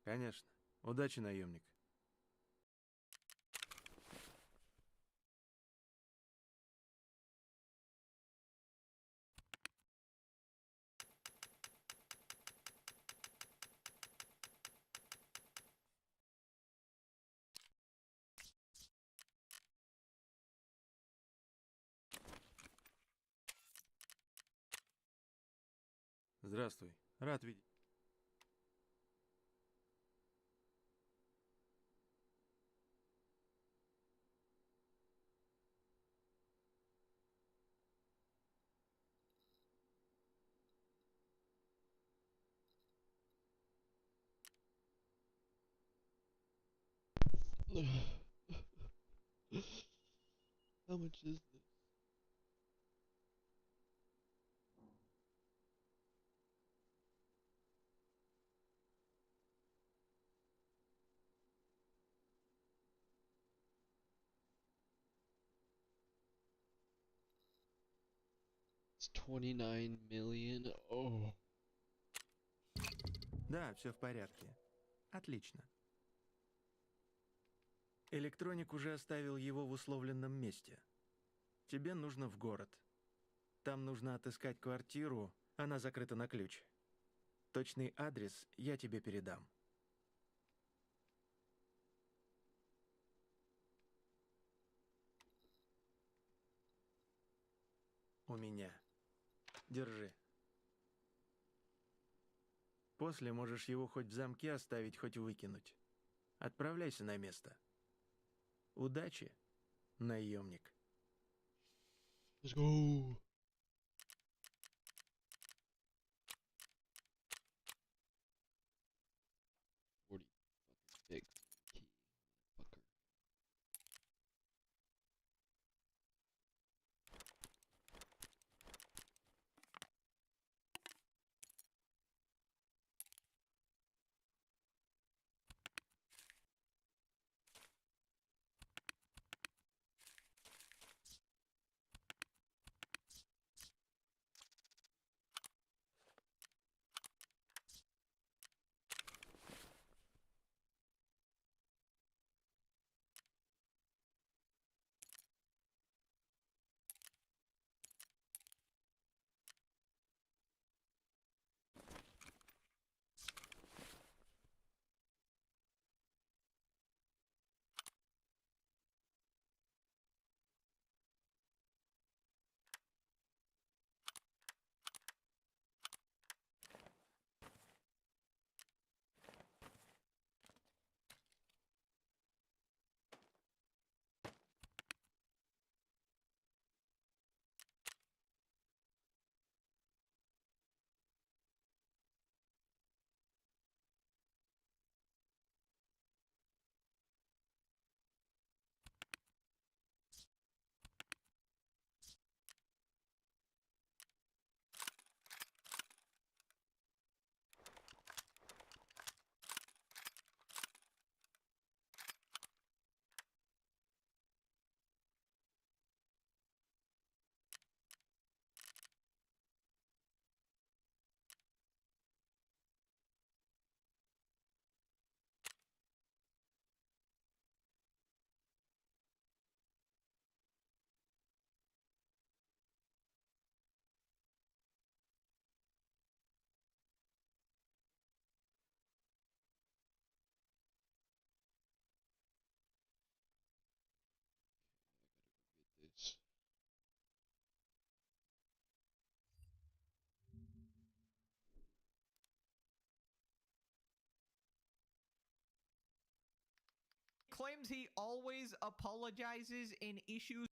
Конечно. Удачи, наемник. Здравствуй. Рад видеть. How much is this? It's 29 million. Oh. Да, все в порядке. Отлично. Электроник уже оставил его в условленном месте. Тебе нужно в город. Там нужно отыскать квартиру, она закрыта на ключ. Точный адрес я тебе передам. У меня. Держи. После можешь его хоть в замке оставить, хоть выкинуть. Отправляйся на место. Удачи, наемник. Let's go. 40 fucking big key, fucker. This. Claims he always apologizes in issues.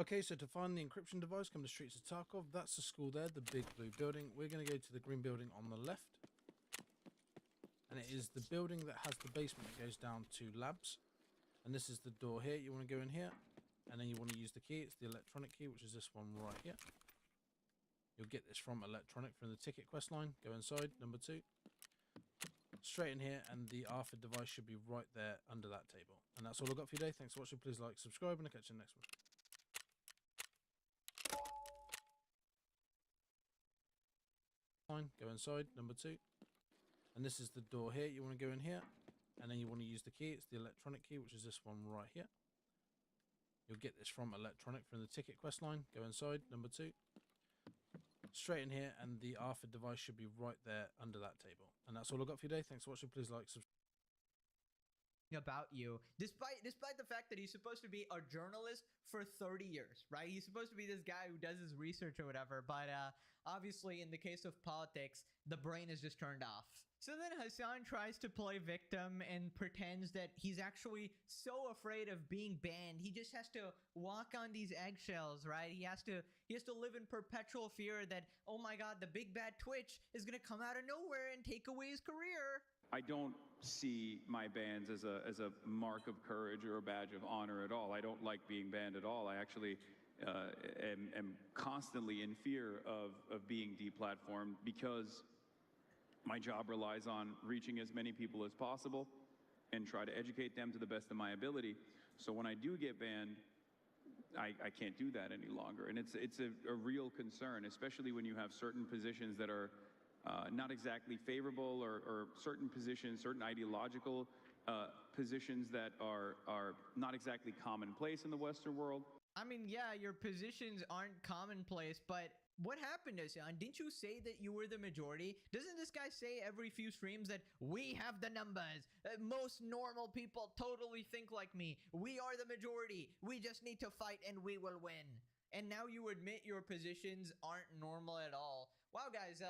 Okay, so to find the encryption device, come to Streets of Tarkov. That's the school there, the big blue building. We're going to go to the green building on the left. And it is the building that has the basement that goes down to labs. And this is the door here. You want to go in here. And then you want to use the key. It's the electronic key, which is this one right here. You'll get this from electronic from the ticket quest line. Go inside, number 2. straight in here, and the RFID device should be right there under that table. And that's all I've got for you today. Thanks for watching. Please like, subscribe, and I'll catch you in the next one. Fine, go inside, number 2. And this is the door here. You want to go in here, and then you want to use the key. It's the electronic key, which is this one right here. You'll get this from electronic from the ticket quest line. Go inside, number 2. Straight in here, and the RFID device should be right there under that table. And that's all I've got for you today. Thanks for watching. Please like, subscribe. About you, despite the fact that he's supposed to be a journalist for 30 years, right? He's supposed to be this guy who does his research or whatever, but obviously in the case of politics, the brain is just turned off. So then Hassan tries to play victim and pretends that he's actually so afraid of being banned. He just has to walk on these eggshells, right? He has to live in perpetual fear that, oh my god, the big bad Twitch is gonna come out of nowhere and take away his career. I don't see my bans as a mark of courage or a badge of honor at all. I don't like being banned at all. I actually am constantly in fear of being deplatformed because my job relies on reaching as many people as possible and try to educate them to the best of my ability. So when I do get banned, I can't do that any longer. And it's a real concern, especially when you have certain positions that are not exactly favorable, or certain positions, certain ideological positions that are not exactly commonplace in the Western world. I mean, yeah, your positions aren't commonplace, but what happened, Hassan? Didn't you say that you were the majority? Doesn't this guy say every few streams that we have the numbers? Most normal people totally think like me. We are the majority. We just need to fight and we will win. And now you admit your positions aren't normal at all. Wow, guys,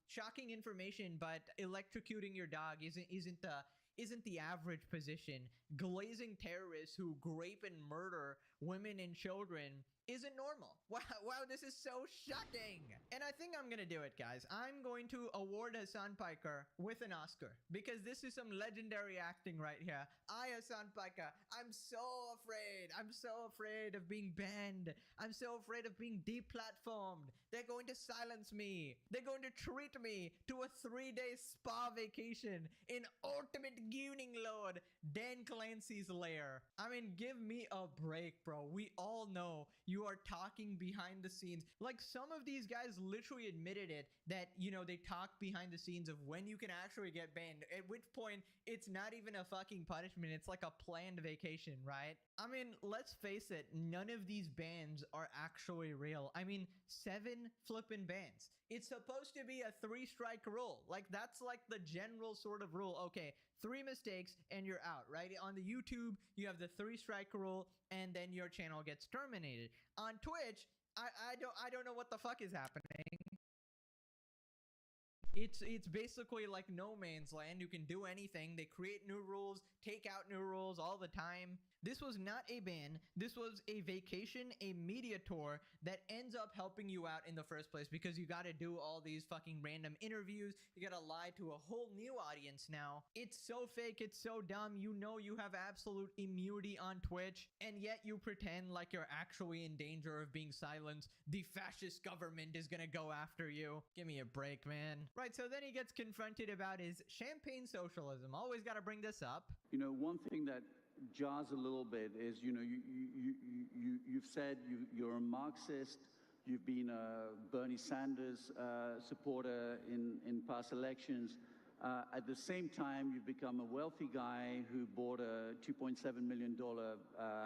shocking information, but electrocuting your dog isn't the average position. Glazing terrorists who grape and murder women and children isn't normal. Wow, this is so shocking. And I think I'm gonna do it, guys. I'm going to award Hassan Piker with an Oscar because this is some legendary acting right here. Hassan Piker, I'm so afraid. I'm so afraid of being banned. I'm so afraid of being deplatformed. They're going to silence me. They're going to treat me to a 3-day spa vacation in ultimate gooning lord Dan Clancy's lair. I mean, give me a break, bro. We all know you are talking behind the scenes. Like, some of these guys literally admitted it, that, you know, they talk behind the scenes of when you can actually get banned, at which point it's not even a fucking punishment. It's like a planned vacation, right? I mean, let's face it, none of these bans are actually real. I mean, 7 flippin' bans. It's supposed to be a 3-strike rule. Like, that's like the general sort of rule. Okay, 3 mistakes and you're out, right? On the YouTube, you have the 3-strike rule and then your channel gets terminated. On Twitch, I don't know what the fuck is happening. It's basically like no man's land. You can do anything. They create new rules, take out new rules all the time. This was not a ban. This was a vacation, a media tour that ends up helping you out in the first place because you got to do all these fucking random interviews. You got to lie to a whole new audience now. It's so fake. It's so dumb. You know you have absolute immunity on Twitch, and yet you pretend like you're actually in danger of being silenced. The fascist government is gonna go after you. Give me a break, man. Right, so then he gets confronted about his champagne socialism. Always got to bring this up. You know, one thing that jars a little bit is, you know, you've said you're a Marxist, you've been a Bernie Sanders supporter in past elections. At the same time, you've become a wealthy guy who bought a $2.7 million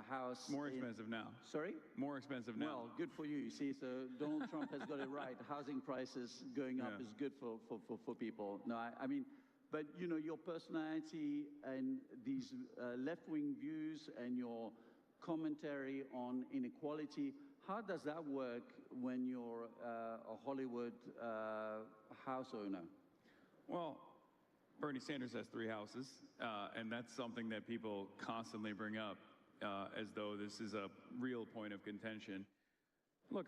house. More expensive now. Sorry? More expensive now. Well, good for you. You see, so Donald Trump has got it right. Housing prices going up is good for people. No, I mean, but, you know, your personality and these left-wing views and your commentary on inequality, how does that work when you're a Hollywood house owner? Well, Bernie Sanders has 3 houses, and that's something that people constantly bring up as though this is a real point of contention. Look,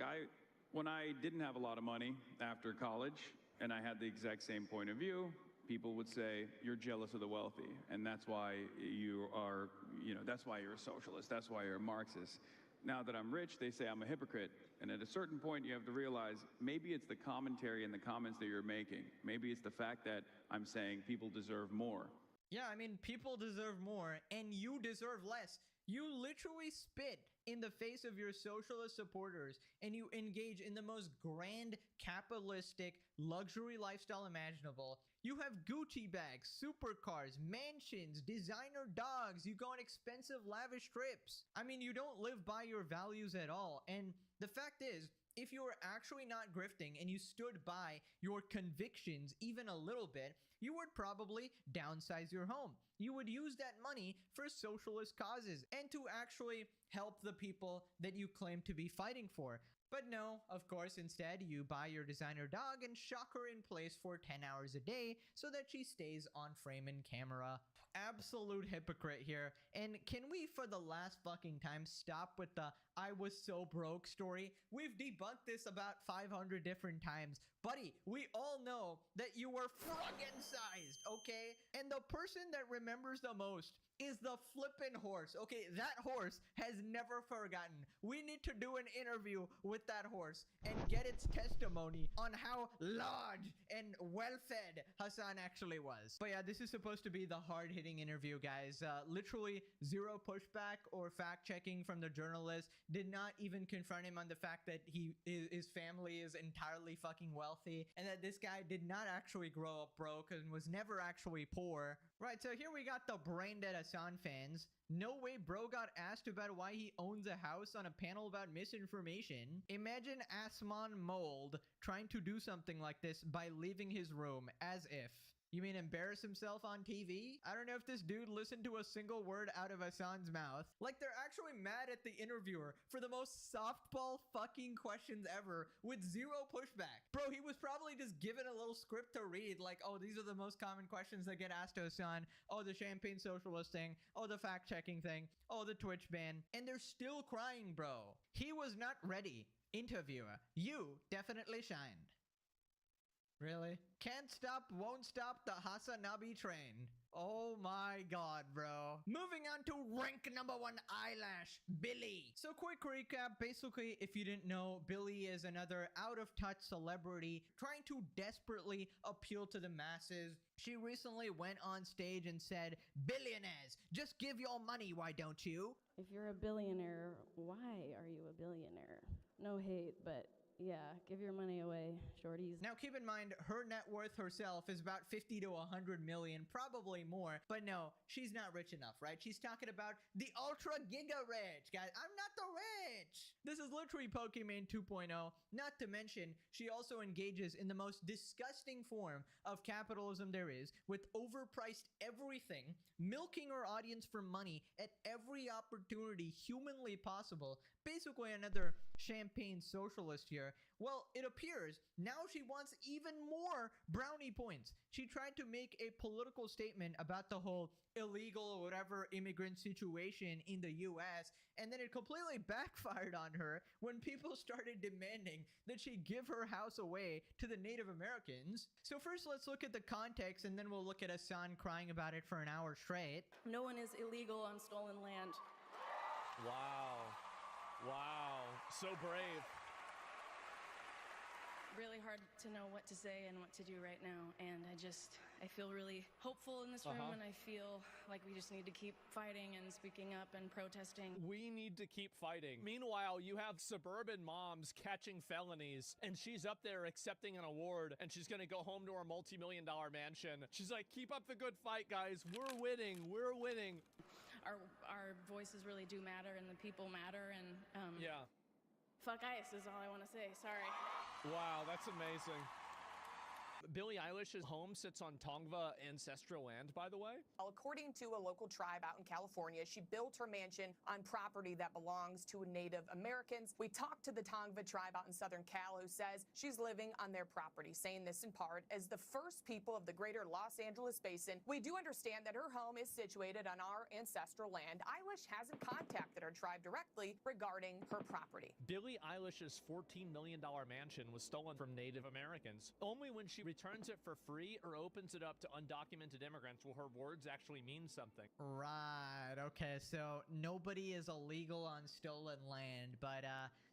when I didn't have a lot of money after college, and I had the exact same point of view, people would say, you're jealous of the wealthy, and that's why you are, you know, that's why you're a socialist, that's why you're a Marxist. Now that I'm rich, they say I'm a hypocrite. And at a certain point, you have to realize maybe it's the commentary and the comments that you're making. Maybe it's the fact that I'm saying people deserve more. Yeah, I mean, people deserve more, and you deserve less. You literally spit in the face of your socialist supporters, and you engage in the most grand capitalistic luxury lifestyle imaginable. You have Gucci bags, supercars, mansions, designer dogs. You go on expensive, lavish trips. I mean, you don't live by your values at all. And the fact is, if you were actually not grifting and you stood by your convictions even a little bit, you would probably downsize your home. You would use that money for socialist causes and to actually help the people that you claim to be fighting for. But no, of course, instead you buy your designer dog and shock her in place for 10 hours a day so that she stays on frame in camera. Absolute hypocrite here. And can we, for the last fucking time, stop with the I was so broke story? We've debunked this about 500 different times. Buddy, we all know that you were friggin' sized, okay? And the person that remembers the most is the flippin' horse. Okay, that horse has never forgotten. We need to do an interview with that horse and get its testimony on how large and well-fed Hassan actually was. But yeah, this is supposed to be the hard-hitting interview, guys. Literally zero pushback or fact-checking from the journalist. Did not even confront him on the fact that his family is entirely fucking wealthy and that this guy did not actually grow up broke and was never actually poor. Right, so here we got the brain-dead Hassan fans. No way bro got asked about why he owns a house on a panel about misinformation. Imagine Asman Mold trying to do something like this by leaving his room, as if. You mean embarrass himself on TV? I don't know if this dude listened to a single word out of Hassan's mouth. Like, they're actually mad at the interviewer for the most softball fucking questions ever with zero pushback. Bro, he was probably just given a little script to read, like, oh, these are the most common questions that get asked to Hassan. Oh, the champagne socialist thing. Oh, the fact-checking thing. Oh, the Twitch ban. And they're still crying, bro. He was not ready. Interviewer, you definitely shined. Really? Can't stop, won't stop the Hassanabi train. Oh my god, bro. Moving on to rank number 1 eyelash, Billy. So quick recap, basically, if you didn't know, Billy is another out-of-touch celebrity trying to desperately appeal to the masses. She recently went on stage and said, "Billionaires, just give your money, why don't you?" If you're a billionaire, why are you a billionaire? No hate, but yeah, give your money away, shorties. Now keep in mind, her net worth herself is about 50 to 100 million, probably more. But no, she's not rich enough, right? She's talking about the ultra giga rich. Guys, I'm not the rich. This is literally Pokemon 2.0. Not to mention, she also engages in the most disgusting form of capitalism there is, with overpriced everything, milking her audience for money at every opportunity humanly possible. Basically another champagne socialist here. Well, it appears now she wants even more brownie points. She tried to make a political statement about the whole illegal or whatever immigrant situation in the US, and then it completely backfired on her when people started demanding that she give her house away to the Native Americans. So first let's look at the context, and then we'll look at Hassan crying about it for an hour straight. No one is illegal on stolen land. Wow. Wow. So brave. Really hard to know what to say and what to do right now, and I feel really hopeful in this room, and I feel like we just need to keep fighting and speaking up and protesting. We need to keep fighting. Meanwhile, you have suburban moms catching felonies, and she's up there accepting an award, and she's gonna go home to her multi-million-dollar mansion. She's like, keep up the good fight, guys. We're winning. We're winning. Our voices really do matter, and the people matter, and yeah. Fuck ICE is all I want to say. Sorry. Wow, that's amazing. Billie Eilish's home sits on Tongva ancestral land, by the way. According to a local tribe out in California, she built her mansion on property that belongs to Native Americans. We talked to the Tongva tribe out in southern Cal, who says she's living on their property, saying this in part, as the first people of the greater Los Angeles basin, we do understand that her home is situated on our ancestral land. Eilish hasn't contacted her tribe directly regarding her property. Billie Eilish's $14 million mansion was stolen from Native Americans. Only when she returns it for free or opens it up to undocumented immigrants, will her words actually mean something? Right. Okay. So nobody is illegal on stolen land, but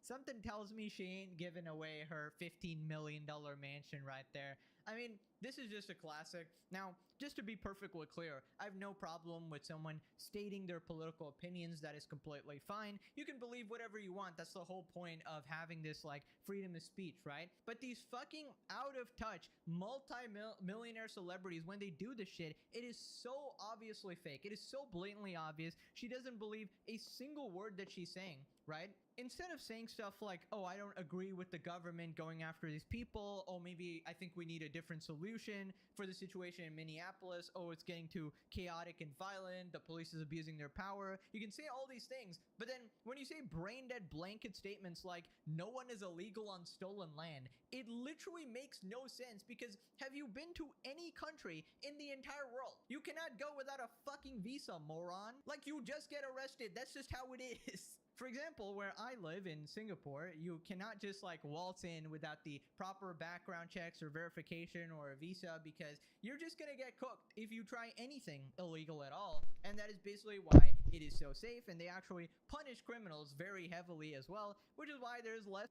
something tells me she ain't giving away her $15 million mansion right there. I mean, this is just a classic. Now, just to be perfectly clear, I have no problem with someone stating their political opinions. That is completely fine. You can believe whatever you want. That's the whole point of having this like freedom of speech, right? But these fucking out of touch multi-millionaire celebrities, when they do this shit, it is so obviously fake. It is so blatantly obvious. She doesn't believe a single word that she's saying, right? Instead of saying stuff like, oh, I don't agree with the government going after these people. Oh, maybe I think we need a different solution for the situation in Minneapolis. Oh, it's getting too chaotic and violent. The police is abusing their power. You can say all these things, but then when you say brain dead blanket statements like no one is illegal on stolen land, it literally makes no sense, because have you been to any country in the entire world? You cannot go without a fucking visa, moron. Like, you just get arrested. That's just how it is. For example, where I live in Singapore, you cannot just like waltz in without the proper background checks or verification or a visa, because you're just gonna get cooked if you try anything illegal at all. And that is basically why it is so safe, and they actually punish criminals very heavily as well, which is why there's less.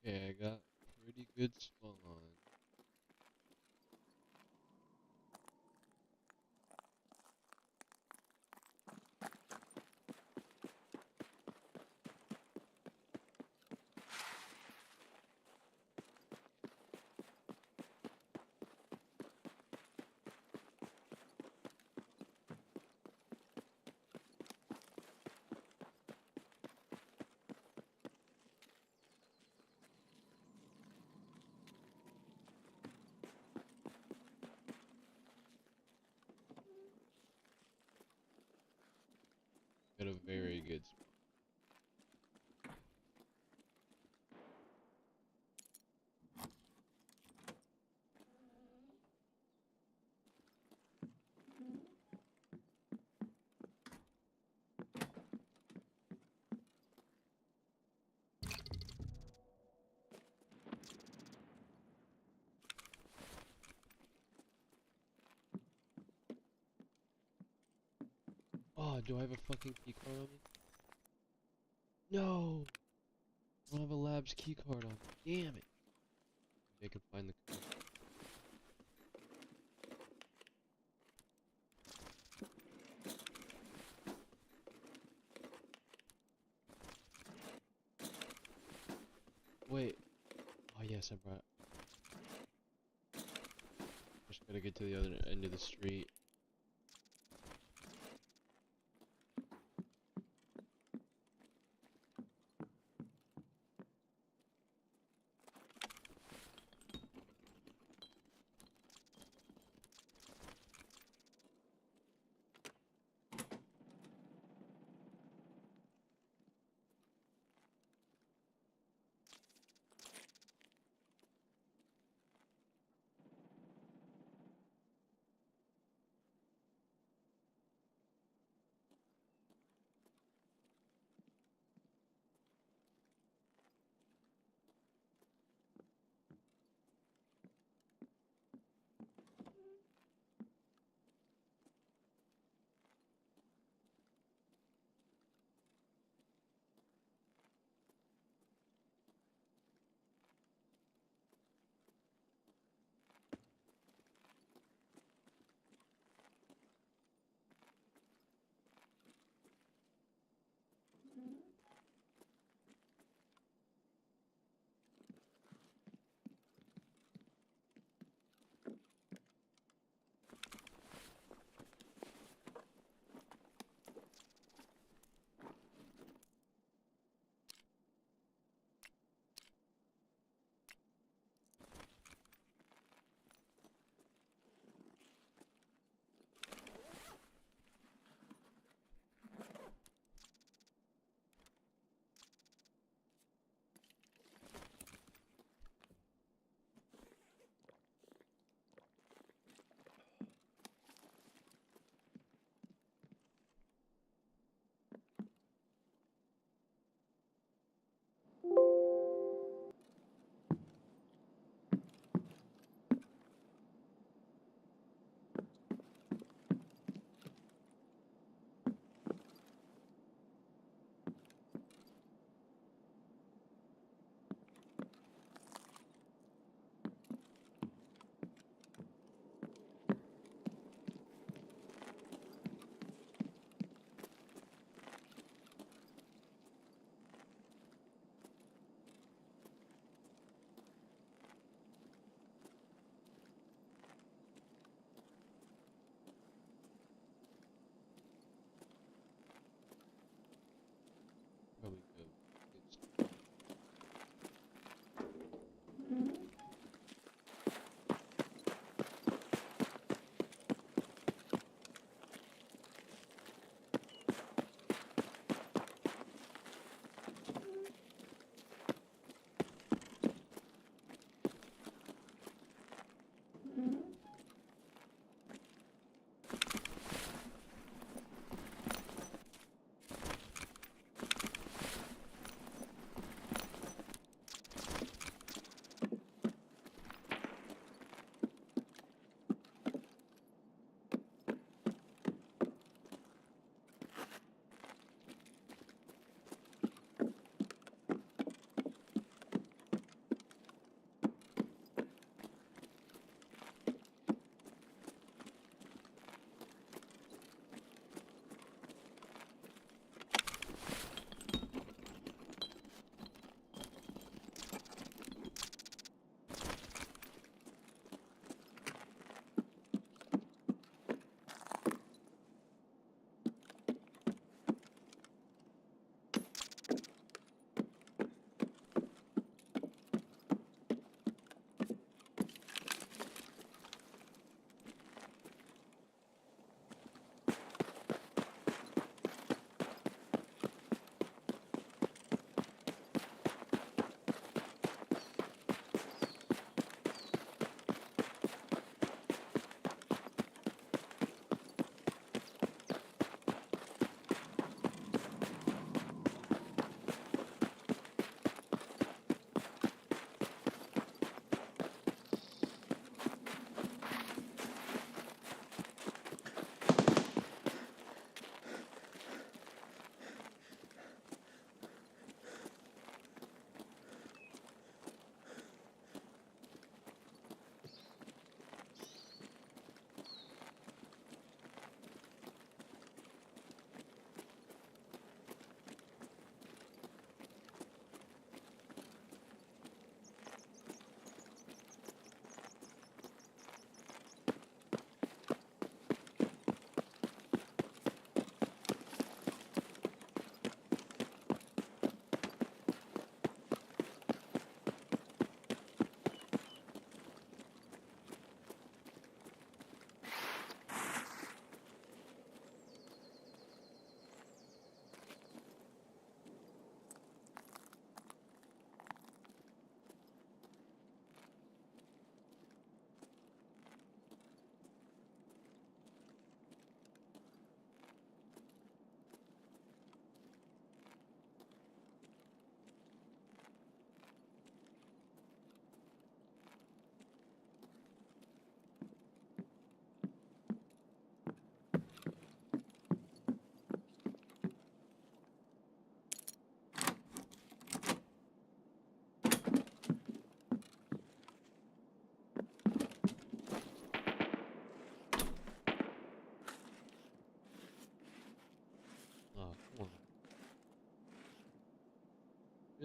Okay, I got pretty good spawn. Got a very good spawn. Oh, do I have a fucking key card on me? No! I don't have a lab's key card on me. Damn it. Maybe I can find the code. Wait. Oh yes, I brought. Just gotta get to the other end of the street.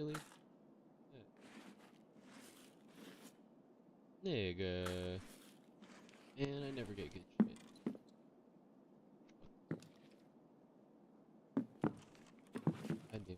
really? Yeah. Nigga. And I never get good shit. God damn.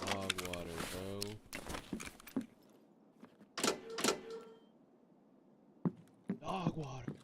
Dog water, bro. Dog water.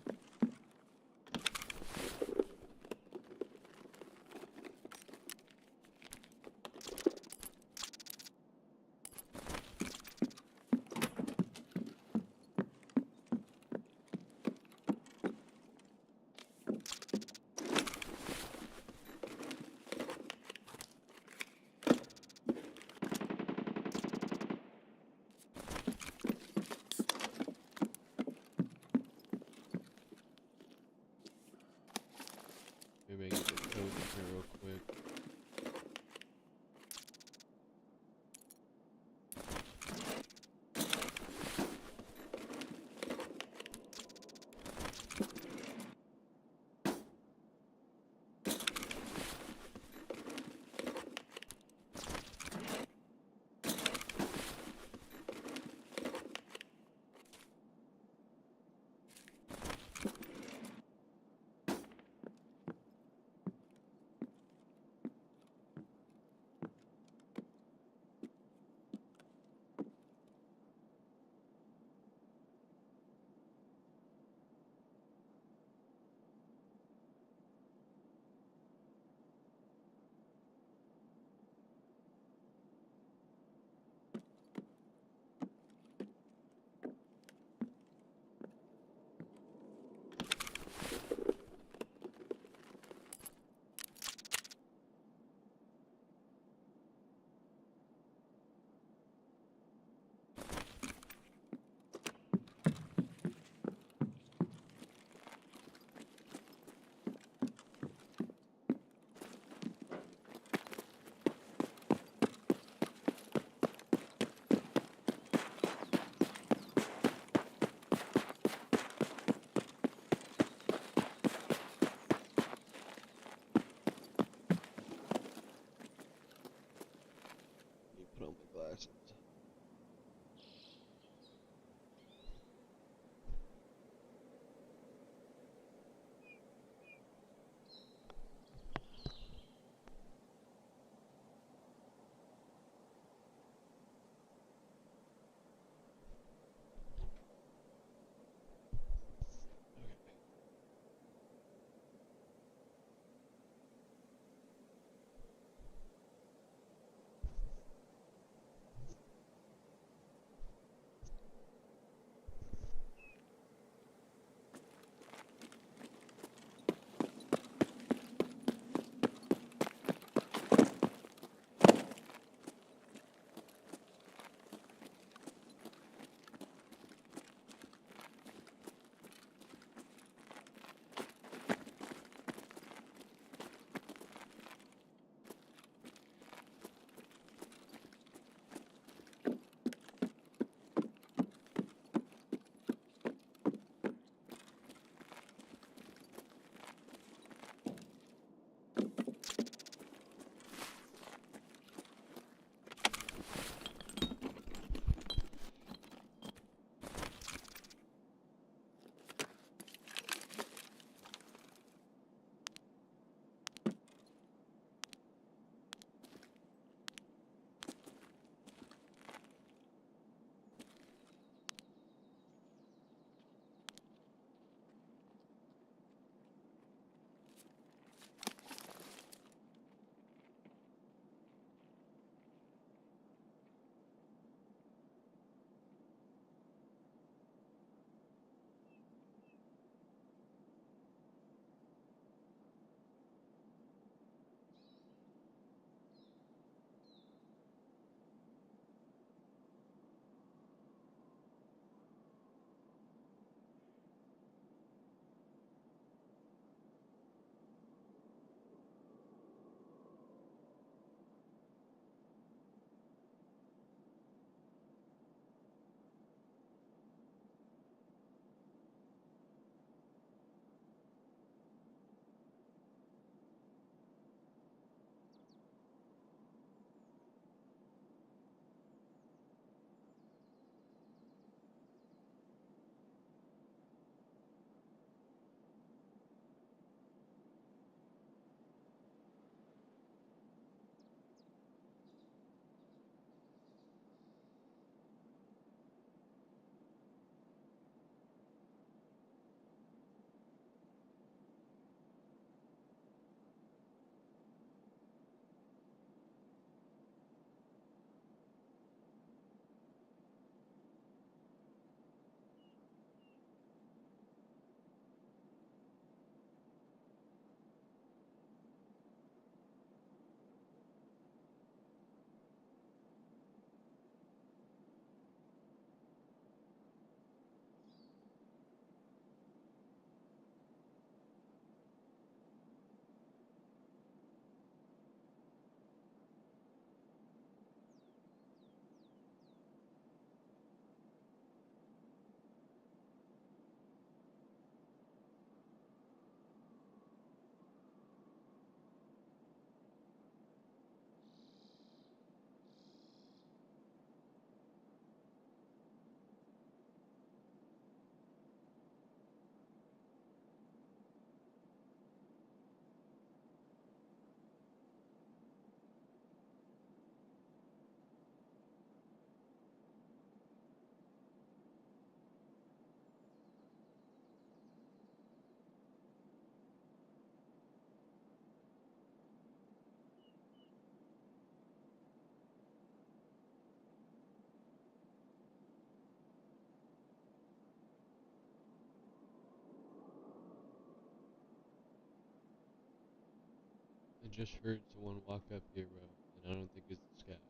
just heard someone walk up here, bro, and I don't think it's the scout.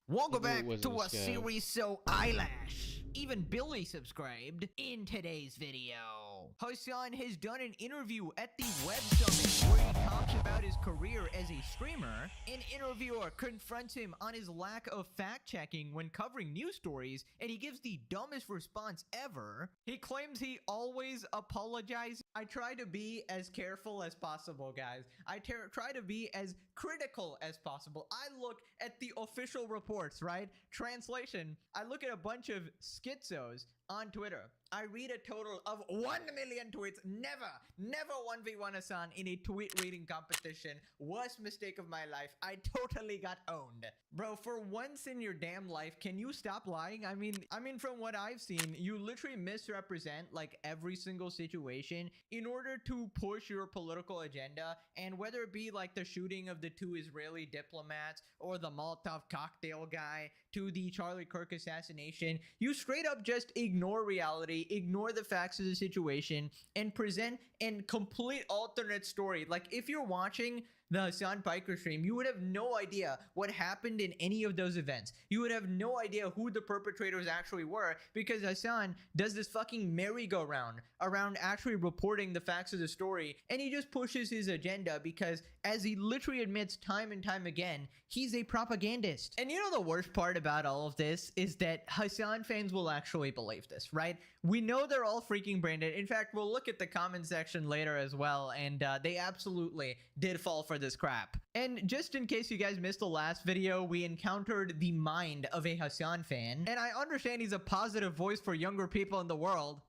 Welcome I knew it back wasn't to a a scam. series so eyelash. Even Billy subscribed. In today's video, Hassan has done an interview at the Web Summit where he talks about his career as a streamer. An interviewer confronts him on his lack of fact-checking when covering news stories, and he gives the dumbest response ever. He claims he always apologizes. I try to be as careful as possible, guys. I try to be as critical as possible. I look at the official reports, right? Translation, I look at a bunch of schizos on Twitter. I read a total of 1 million tweets. Never 1v1 Hassan in a tweet reading competition. Worst mistake of my life. I totally got owned. Bro, for once in your damn life, can you stop lying? I mean, from what I've seen, you literally misrepresent like every single situation in order to push your political agenda. And whether it be like the shooting of the 2 Israeli diplomats or the Molotov cocktail guy to the Charlie Kirk assassination, you straight up just ignore reality, ignore the facts of the situation, and present a complete alternate story. Like, if you're watching the Hassan Piker stream, you would have no idea what happened in any of those events. You would have no idea who the perpetrators actually were, because Hassan does this fucking merry-go-round around actually reporting the facts of the story, and he just pushes his agenda because, as he literally admits time and time again, he's a propagandist. And you know the worst part about all of this is that Hassan fans will actually believe this, right? We know they're all freaking branded. In fact, we'll look at the comment section later as well, and they absolutely did fall for this crap. And just in case you guys missed the last video, we encountered the mind of a Hassan fan, and I understand he's a positive voice for younger people in the world.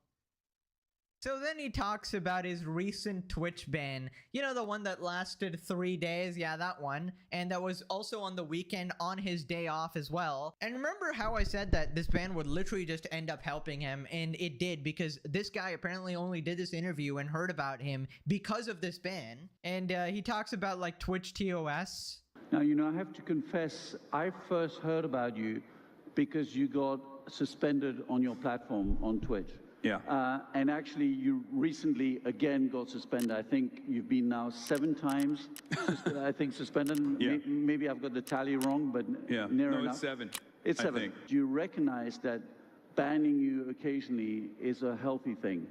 So then he talks about his recent Twitch ban. You know, the one that lasted 3 days? Yeah, that one. And that was also on the weekend on his day off as well. And remember how I said that this ban would literally just end up helping him? And it did, because this guy apparently only did this interview and heard about him because of this ban. And he talks about like Twitch TOS. Now, you know, I have to confess, I first heard about you because you got suspended on your platform on Twitch. Yeah. And actually, you recently again got suspended. I think you've been now 7 times, I think, suspended. Yeah. Maybe I've got the tally wrong, but Yeah. near No, enough. it's 7. It's I 7. think. Do you recognize that banning you occasionally is a healthy thing?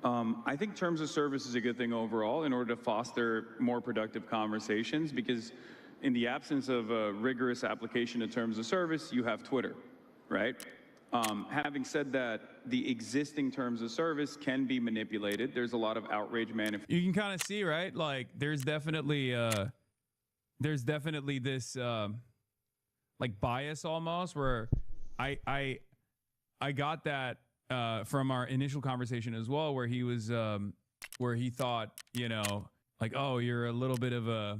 I think terms of service is a good thing overall in order to foster more productive conversations, because in the absence of a rigorous application of terms of service, you have Twitter, right? Having said that, the existing terms of service can be manipulated. There's a lot of outrage You can kind of see, right? Like there's definitely this like bias almost, where I got that from our initial conversation as well, where he was where he thought, you know, like, oh, you're a little bit of a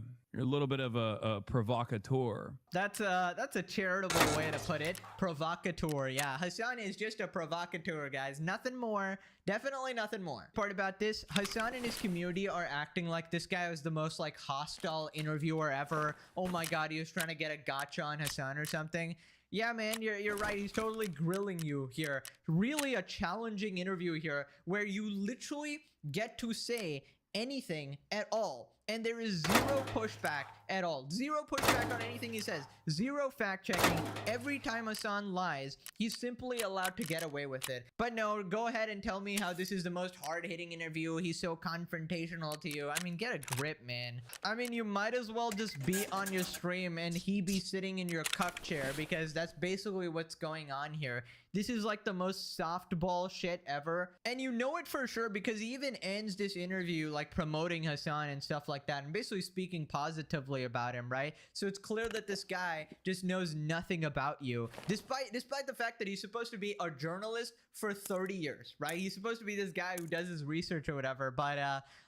provocateur. That's a charitable way to put it. Provocateur. Yeah, Hassan is just a provocateur, guys. Nothing more. Definitely nothing more. Part about this, Hassan and his community are acting like this guy was the most like hostile interviewer ever. Oh my god, he was trying to get a gotcha on Hassan or something. Yeah, man, you're right. He's totally grilling you here. Really a challenging interview here where you literally get to say anything at all. And there is zero pushback at all. Zero pushback on anything he says. Zero fact checking. Every time Hassan lies, he's simply allowed to get away with it. But no, go ahead and tell me how this is the most hard-hitting interview. He's so confrontational to you. I mean, get a grip, man. I mean, you might as well just be on your stream and he be sitting in your cuck chair, because that's basically what's going on here. This is like the most softball shit ever. And you know it for sure because he even ends this interview like promoting Hassan and stuff like that and basically speaking positively about him, right? So it's clear that this guy just knows nothing about you, despite the fact that he's supposed to be a journalist for 30 years, right? He's supposed to be this guy who does his research or whatever, but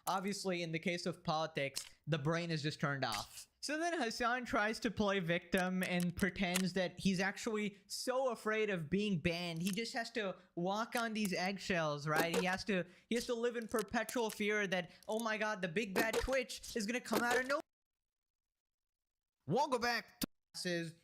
obviously in the case of politics, the brain is just turned off. So then Hassan tries to play victim and pretends that he's actually so afraid of being banned. He just has to walk on these eggshells, right? He has to live in perpetual fear that, oh my god, the big bad Twitch is gonna come out of nowhere. Welcome back to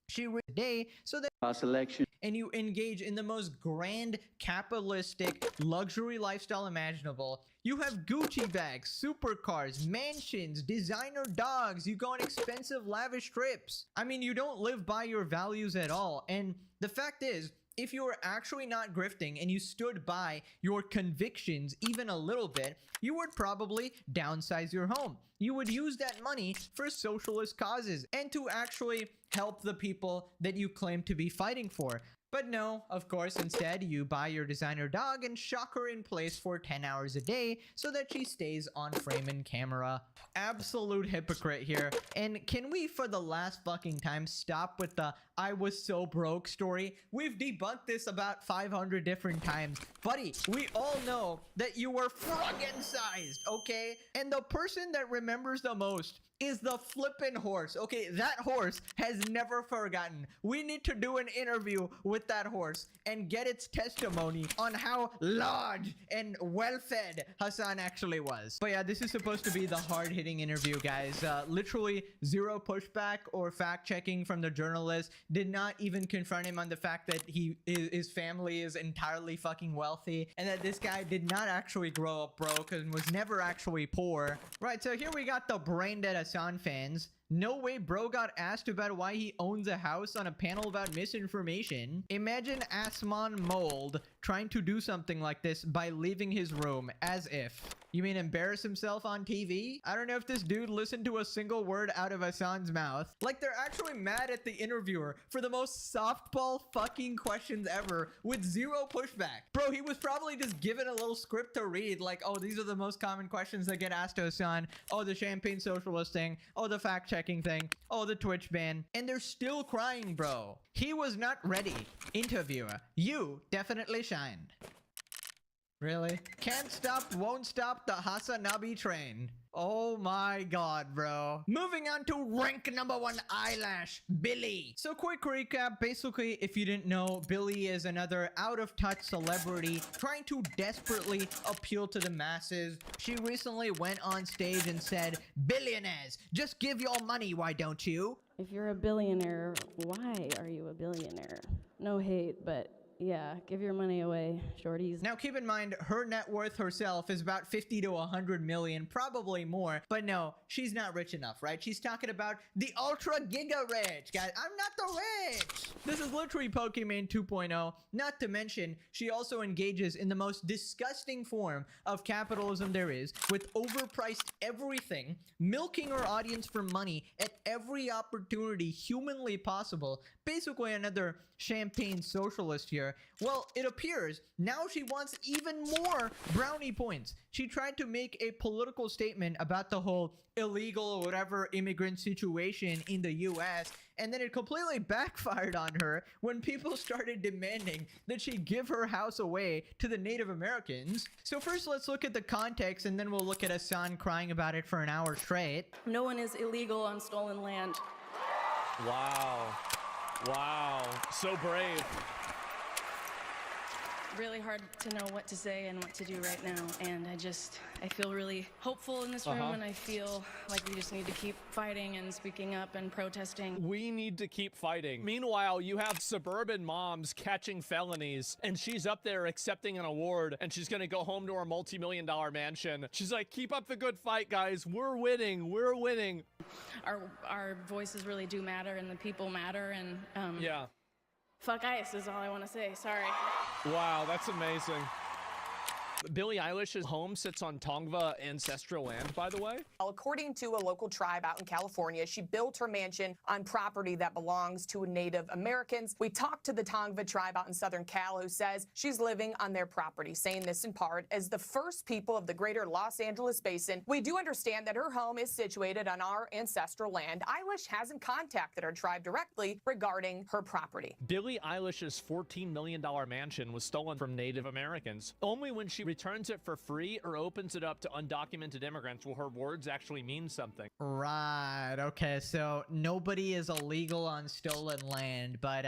she day so that Our selection. and you engage in the most grand capitalistic luxury lifestyle imaginable. You have Gucci bags, supercars, mansions, designer dogs. You go on expensive lavish trips. I mean, you don't live by your values at all. And the fact is, if you were actually not grifting and you stood by your convictions even a little bit, you would probably downsize your home. You would use that money for socialist causes and to actually help the people that you claim to be fighting for. But no, of course, instead, you buy your designer dog and shock her in place for 10 hours a day so that she stays on frame and camera. Absolute hypocrite here. And can we, for the last fucking time, stop with the "I was so broke" story? We've debunked this about 500 different times. Buddy, we all know that you were friggin' sized, okay? And the person that remembers the most is the flippin' horse. Okay, that horse has never forgotten. We need to do an interview with that horse and get its testimony on how large and well-fed Hassan actually was. But yeah, this is supposed to be the hard-hitting interview, guys. Literally zero pushback or fact-checking from the journalist. Did not even confront him on the fact that his family is entirely fucking wealthy and that this guy did not actually grow up broke and was never actually poor. Right, so here we got the brain dead Hassan fans. No way bro got asked about why he owns a house on a panel about misinformation. Imagine Asman Mold trying to do something like this by leaving his room, as if. You mean embarrass himself on TV? I don't know if this dude listened to a single word out of Hassan's mouth. Like, they're actually mad at the interviewer for the most softball fucking questions ever with zero pushback. Bro, he was probably just given a little script to read, like, oh, these are the most common questions that get asked to Hassan. Oh, the champagne socialist thing. Oh, the fact-checking thing. Oh, the Twitch ban. And they're still crying, bro. He was not ready. Interviewer, you definitely shined. Really? Can't stop, won't stop the Hassanabi train. Oh my god, bro. Moving on to rank number 1 eyelash, Billy. So quick recap. Basically, if you didn't know, Billy is another out-of-touch celebrity trying to desperately appeal to the masses. She recently went on stage and said, "Billionaires, just give your money, why don't you?" If you're a billionaire, why are you a billionaire? No hate, but yeah, give your money away, shorties. Now keep in mind, her net worth herself is about 50 to 100 million, probably more. But no, she's not rich enough, right? She's talking about the ultra giga rich. Guys, I'm not the rich. This is literally Pokemon 2.0. Not to mention, she also engages in the most disgusting form of capitalism there is, with overpriced everything, milking her audience for money at every opportunity humanly possible. Basically another champagne socialist here. Well, it appears now she wants even more brownie points. She tried to make a political statement about the whole illegal or whatever immigrant situation in the US, and then it completely backfired on her when people started demanding that she give her house away to the Native Americans. So first, let's look at the context, and then we'll look at Hassan crying about it for an hour straight. No one is illegal on stolen land. Wow. Wow. So brave. Really hard to know what to say and what to do right now, and I feel really hopeful in this room, and I feel like we just need to keep fighting and speaking up and protesting. We need to keep fighting. Meanwhile, you have suburban moms catching felonies, and she's up there accepting an award, and she's gonna go home to her multi-million-dollar mansion. She's like, keep up the good fight, guys. We're winning. We're winning. Our voices really do matter, and the people matter, and yeah. Fuck ICE is all I want to say. Sorry. Wow, that's amazing. Billie Eilish's home sits on Tongva ancestral land, by the way. According to a local tribe out in California, she built her mansion on property that belongs to Native Americans. We talked to the Tongva tribe out in southern Cal, who says she's living on their property, saying this in part, as the first people of the greater Los Angeles basin, we do understand that her home is situated on our ancestral land. Eilish hasn't contacted her tribe directly regarding her property. Billie Eilish's $14 million mansion was stolen from Native Americans. Only when she returns it for free or opens it up to undocumented immigrants will her words actually mean something. Right, okay, so nobody is illegal on stolen land, but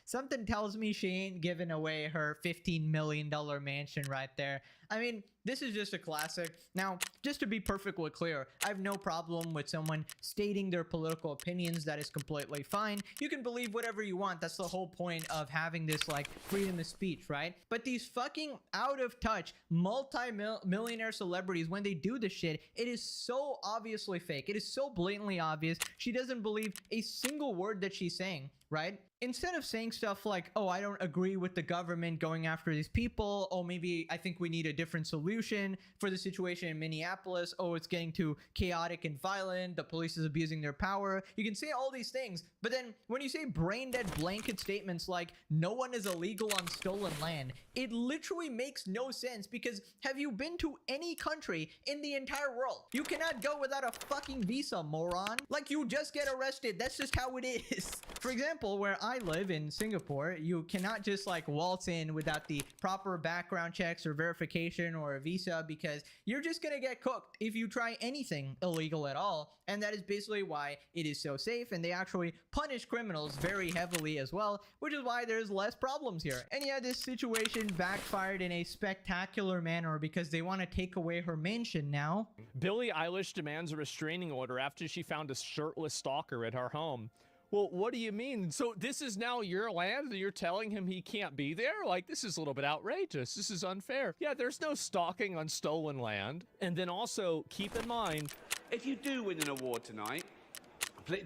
something tells me she ain't giving away her $15 million mansion right there. I mean, This is just a classic. Now, just to be perfectly clear, I have no problem with someone stating their political opinions. That is completely fine. You can believe whatever you want. That's the whole point of having this like freedom of speech, right? But these fucking out of touch multi-millionaire celebrities, when they do this shit, it is so obviously fake. It is so blatantly obvious. She doesn't believe a single word that she's saying, right? Instead of saying stuff like, oh, I don't agree with the government going after these people. Oh, maybe I think we need a different solution for the situation in Minneapolis. Oh, it's getting too chaotic and violent. The police is abusing their power. You can say all these things. But then when you say brain dead blanket statements like no one is illegal on stolen land, it literally makes no sense, because have you been to any country in the entire world? You cannot go without a fucking visa, moron. Like, you just get arrested. That's just how it is. For example, where I live in Singapore, you cannot just like waltz in without the proper background checks or verification or a visa, because you're just gonna get cooked if you try anything illegal at all. And that is basically why it is so safe, and they actually punish criminals very heavily as well, which is why there's less problems here. And yeah, this situation backfired in a spectacular manner because they want to take away her mansion now. Billie Eilish demands a restraining order after she found a shirtless stalker at her home. Well, what do you mean? So this is now your land and you're telling him he can't be there? Like, this is a little bit outrageous. This is unfair. Yeah, there's no stalking on stolen land. And then also keep in mind, if you do win an award tonight,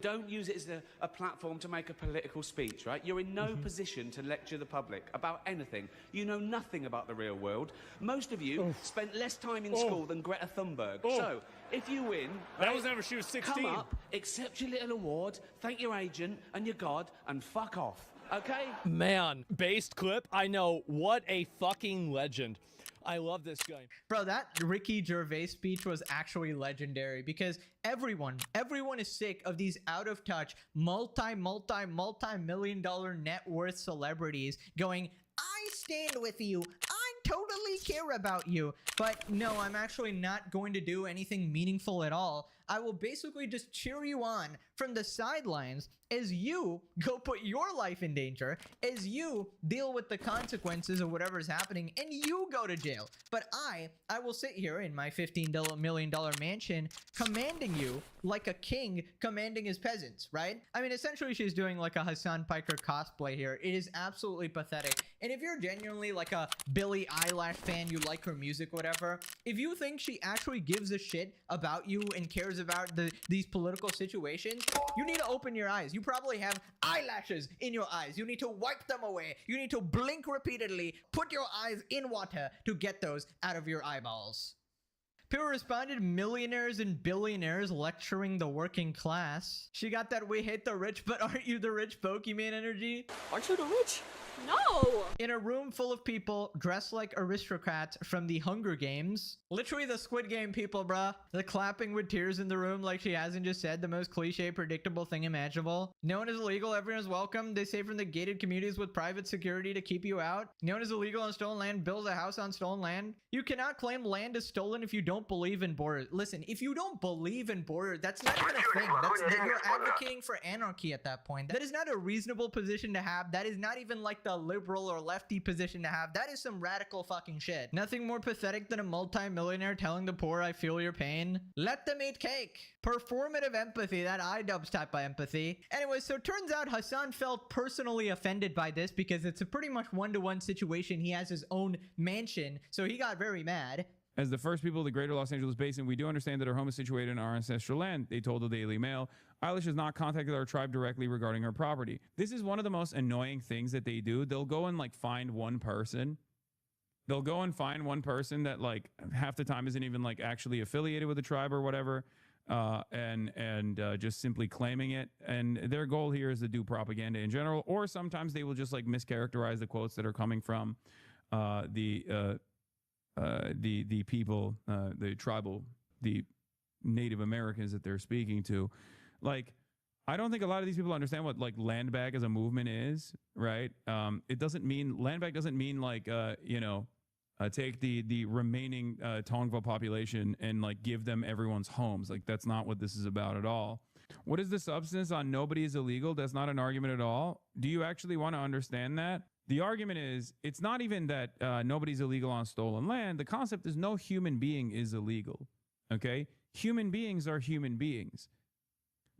don't use it as a platform to make a political speech, right? You're in no position to lecture the public about anything. You know nothing about the real world. Most of you spent less time in school than Greta Thunberg. So, if you win... That was never, she was 16. Come up, accept your little award, thank your agent and your God, and fuck off, okay? Man, based clip, I know. What a fucking legend. I love this guy. Bro, that Ricky Gervais speech was actually legendary, because everyone is sick of these out of touch, multi-million dollar net worth celebrities going, I stand with you. I totally care about you. But no, I'm actually not going to do anything meaningful at all. I will basically just cheer you on from the sidelines as you go put your life in danger, as you deal with the consequences of whatever is happening, and you go to jail. But I will sit here in my $15 million mansion commanding you like a king commanding his peasants, right? I mean, essentially she's doing like a Hassan Piker cosplay here. It is absolutely pathetic. And if you're genuinely like a Billie Eilish fan, you like her music, whatever, if you think she actually gives a shit about you and cares about these political situations, you need to open your eyes. You probably have eyelashes in your eyes. You need to wipe them away. You need to blink repeatedly. Put your eyes in water to get those out of your eyeballs. People responded, millionaires and billionaires lecturing the working class. She got that we hate the rich, but aren't you the rich Pokemon energy? Aren't you the rich? No! In a room full of people dressed like aristocrats from the Hunger Games. Literally the Squid Game people, bruh. The clapping with tears in the room like she hasn't just said the most cliche, predictable thing imaginable. No one is illegal, everyone is welcome. They say from the gated communities with private security to keep you out. No one is illegal on stolen land, builds a house on stolen land. You cannot claim land is stolen if you don't believe in borders. Listen, if you don't believe in borders, that's not even a thing. You're advocating for anarchy at that point. That is not a reasonable position to have. That is not even like the liberal or lefty position to have. That is some radical fucking shit. Nothing more pathetic than a multi-millionaire telling the poor, I feel your pain. Let them eat cake. Performative empathy, that iDubbbz type of empathy. Anyway, so turns out Hassan felt personally offended by this because it's a pretty much one-to-one situation. He has his own mansion, so he got very mad. As the first people of the greater Los Angeles basin, we do understand that her home is situated in our ancestral land, they told the Daily Mail. Eilish has not contacted our tribe directly regarding her property. This is one of the most annoying things that they do. They'll go and like find one person. They'll go and find one person that like half the time isn't even like actually affiliated with the tribe or whatever, and just simply claiming it. And their goal here is to do propaganda in general, or sometimes they will just like mischaracterize the quotes that are coming from the people, the tribal, the Native Americans that they're speaking to. Like, I don't think a lot of these people understand what like land bag as a movement is, right? It doesn't mean, land bag doesn't mean like, take the remaining Tongva population and like give them everyone's homes. Like, that's not what this is about at all. What is the substance on nobody is illegal? That's not an argument at all. Do you actually want to understand that? The argument is, it's not even that nobody's illegal on stolen land. The concept is no human being is illegal, okay? Human beings are human beings.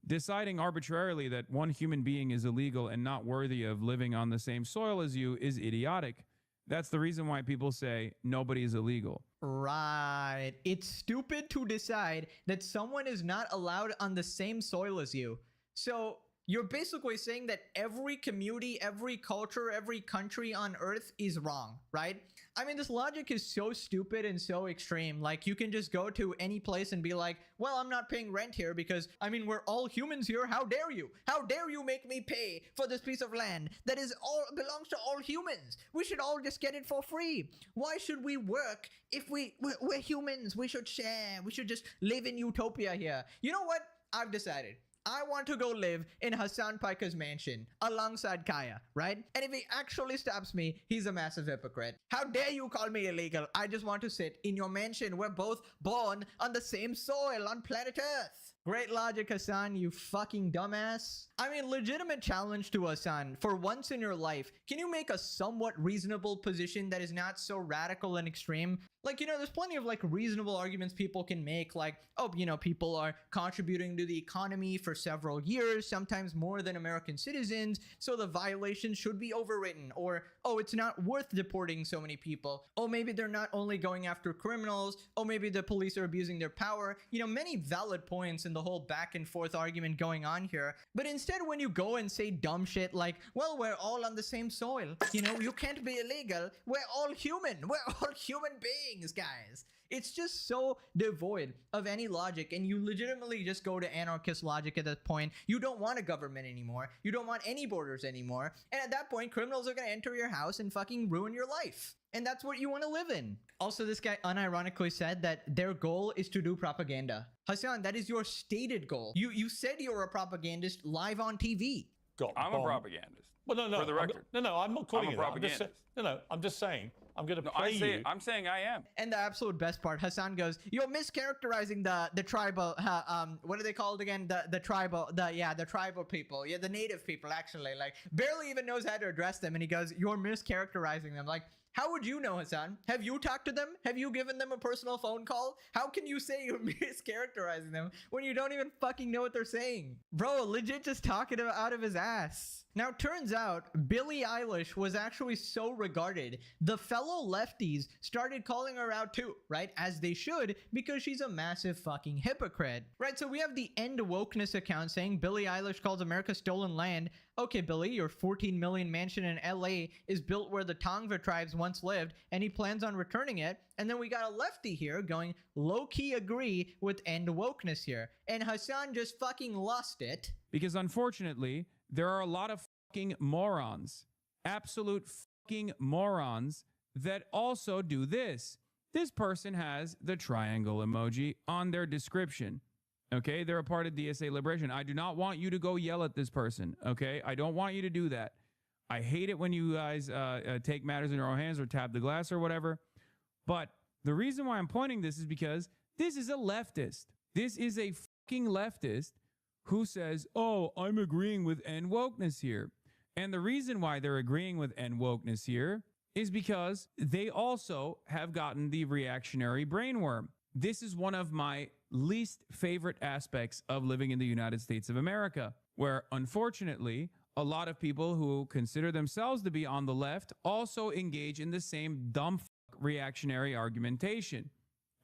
Deciding arbitrarily that one human being is illegal and not worthy of living on the same soil as you is idiotic. That's the reason why people say nobody is illegal. Right. It's stupid to decide that someone is not allowed on the same soil as you. So you're basically saying that every community, every culture, every country on Earth is wrong, right? I mean, this logic is so stupid and so extreme. Like, you can just go to any place and be like, well, I'm not paying rent here because, I mean, we're all humans here. How dare you? How dare you make me pay for this piece of land that is all belongs to all humans? We should all just get it for free. Why should we work if we're humans? We should share. We should just live in utopia here. You know what? I've decided. I want to go live in Hassan Piker's mansion alongside Kaya, right? And if he actually stops me, he's a massive hypocrite. How dare you call me illegal? I just want to sit in your mansion. We're both born on the same soil on planet Earth. Great logic, Hassan, you fucking dumbass. I mean, legitimate challenge to Hassan. For once in your life, can you make a somewhat reasonable position that is not so radical and extreme? Like, you know, there's plenty of like reasonable arguments people can make, like, oh, you know, people are contributing to the economy for several years, sometimes more than American citizens, so the violations should be overwritten. Or, oh, it's not worth deporting so many people. Oh, maybe they're not only going after criminals. Oh, maybe the police are abusing their power. You know, many valid points in the whole back and forth argument going on here. But instead, when you go and say dumb shit like, well, we're all on the same soil, you know, you can't be illegal. We're all human. We're all human beings, guys. It's just so devoid of any logic, and you legitimately just go to anarchist logic at that point. You don't want a government anymore. You don't want any borders anymore. And at that point, criminals are going to enter your house and fucking ruin your life. And that's what you want to live in. Also, this guy unironically said that their goal is to do propaganda. Hassan, that is your stated goal. You said you were a propagandist live on TV. I'm a propagandist. Well, no. For the record. I'm not calling I'm you a that. propagandist. I'm just saying. I'm going to play you. I'm saying I am. And the absolute best part, Hassan goes, "You're mischaracterizing the tribal. What are they called again? The tribal. The tribal people. Yeah, the native people. Actually, like barely even knows how to address them." And he goes, "You're mischaracterizing them." Like, how would you know, Hassan? Have you talked to them? Have you given them a personal phone call? How can you say you're mischaracterizing them when you don't even fucking know what they're saying? Bro, legit just talking out of his ass. Now, turns out Billie Eilish was actually so regarded, the fellow lefties started calling her out too, right? As they should, because she's a massive fucking hypocrite, right? So we have the End Wokeness account saying Billie Eilish calls America stolen land. Okay, Billie, your 14 million mansion in LA is built where the Tongva tribes once lived, and he plans on returning it. And then we got a lefty here going low-key agree with End Wokeness here. And Hassan just fucking lost it. Because unfortunately, there are a lot of fucking morons, absolute fucking morons, that also do this. This person has the triangle emoji on their description. Okay, they're a part of DSA Liberation. I do not want you to go yell at this person. Okay, I don't want you to do that. I hate it when you guys take matters in your own hands or tap the glass or whatever. But the reason why I'm pointing this is because this is a leftist. This is a fucking leftist who says, oh, I'm agreeing with End Wokeness here. And the reason why they're agreeing with End Wokeness here is because they also have gotten the reactionary brainworm. This is one of my least favorite aspects of living in the United States of America, where unfortunately, a lot of people who consider themselves to be on the left also engage in the same dumb reactionary argumentation.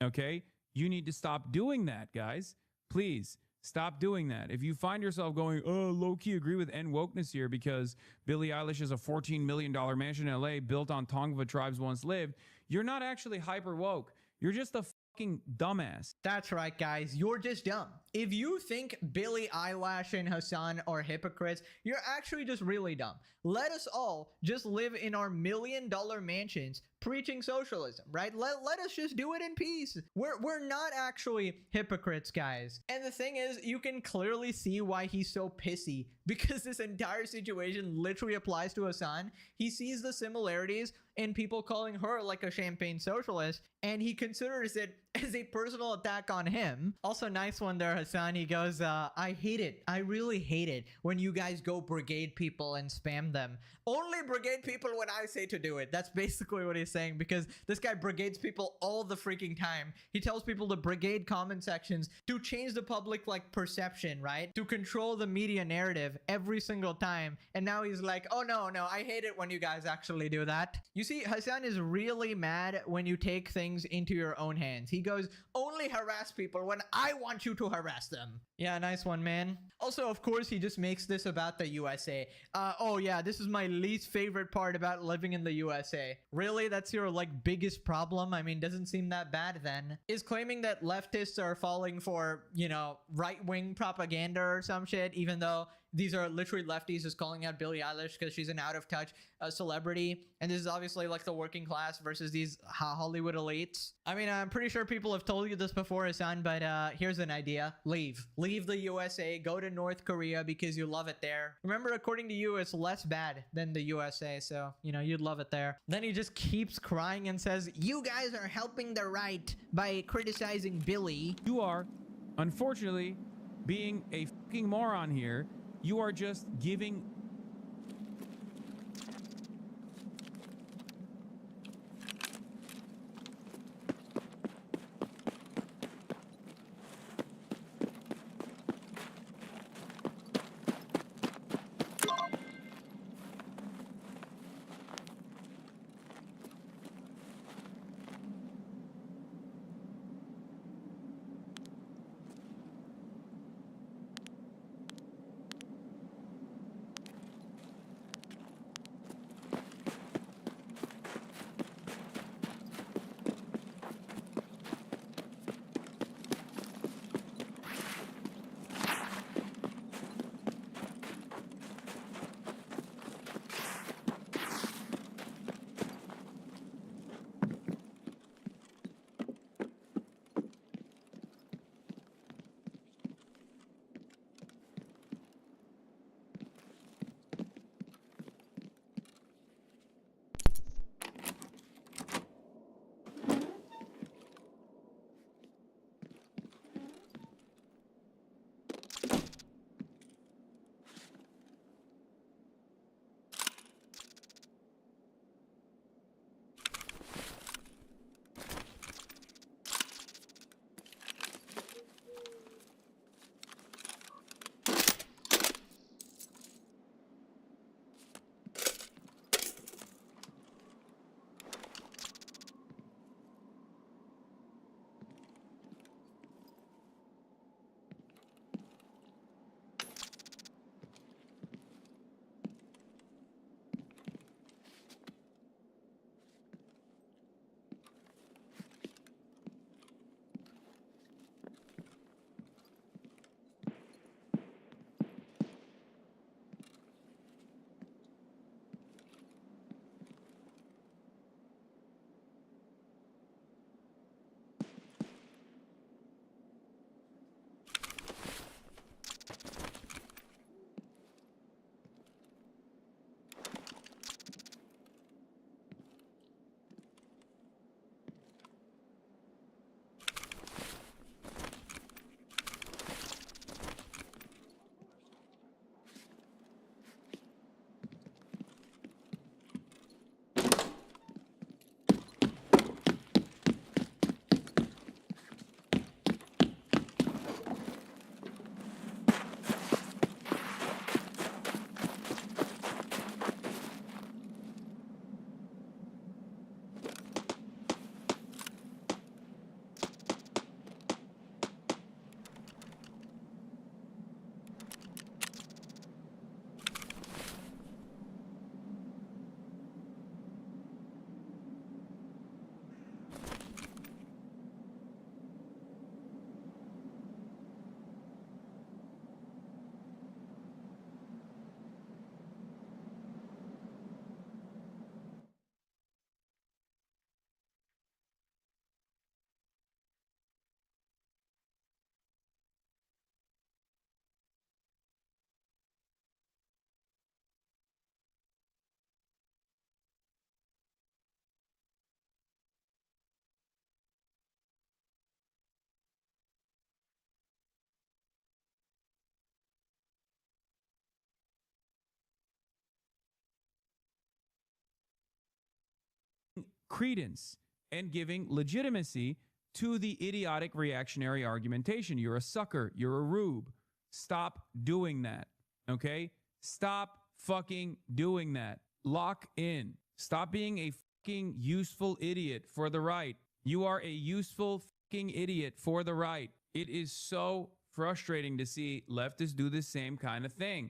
Okay? You need to stop doing that, guys. Please. Stop doing that. If you find yourself going, oh, low-key agree with End Wokeness here because Billie Eilish is a $14 million mansion in LA built on Tongva tribes once lived, you're not actually hyper woke. You're just a fucking dumbass. That's right, guys. You're just dumb. If you think Billie Eilish and Hassan are hypocrites, you're actually just really dumb. Let us all just live in our $1 million mansions preaching socialism, right? Let us just do it in peace. We're not actually hypocrites, guys. And the thing is, you can clearly see why he's so pissy, because this entire situation literally applies to Hassan. He sees the similarities in people calling her like a champagne socialist, and he considers it as a personal attack on him. Also, nice one there, Hassan. He goes, I hate it. I really hate it when you guys go brigade people and spam them. Only brigade people when I say to do it. That's basically what he's saying, because this guy brigades people all the freaking time. He tells people to brigade comment sections to change the public like perception, right? To control the media narrative every single time. And now he's like, oh no, I hate it when you guys actually do that. You see, Hassan is really mad when you take things into your own hands. He goes, only harass people when I want you to harass them. Yeah, nice one, man. Also, of course, he just makes this about the USA. Oh yeah, this is my least favorite part about living in the USA. Really? That's your like biggest problem? I mean, doesn't seem that bad then. Is claiming that leftists are falling for, you know, right-wing propaganda or some shit, even though these are literally lefties just calling out Billie Eilish because she's an out-of-touch celebrity. And this is obviously like the working class versus these Hollywood elites. I mean, I'm pretty sure people have told you this before, Hassan, but here's an idea. Leave the USA, go to North Korea because you love it there. Remember, according to you, it's less bad than the USA, so, you know, you'd love it there. Then he just keeps crying and says, you guys are helping the right by criticizing Billie. You are, unfortunately, being a fucking moron here. You are just giving... credence and giving legitimacy to the idiotic reactionary argumentation. You're a sucker. You're a rube. Stop doing that. Okay? Stop fucking doing that. Lock in. Stop being a fucking useful idiot for the right. You are a useful fucking idiot for the right. It is so frustrating to see leftists do the same kind of thing.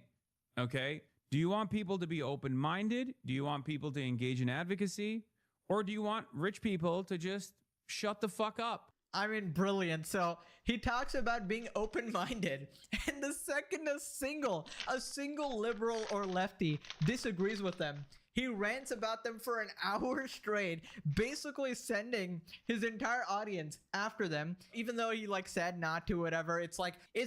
Okay? Do you want people to be open-minded? Do you want people to engage in advocacy? Or do you want rich people to just shut the fuck up? I mean, brilliant. So he talks about being open-minded, and the second a single liberal or lefty disagrees with them, he rants about them for an hour straight, basically sending his entire audience after them, even though he like said not to, whatever. It's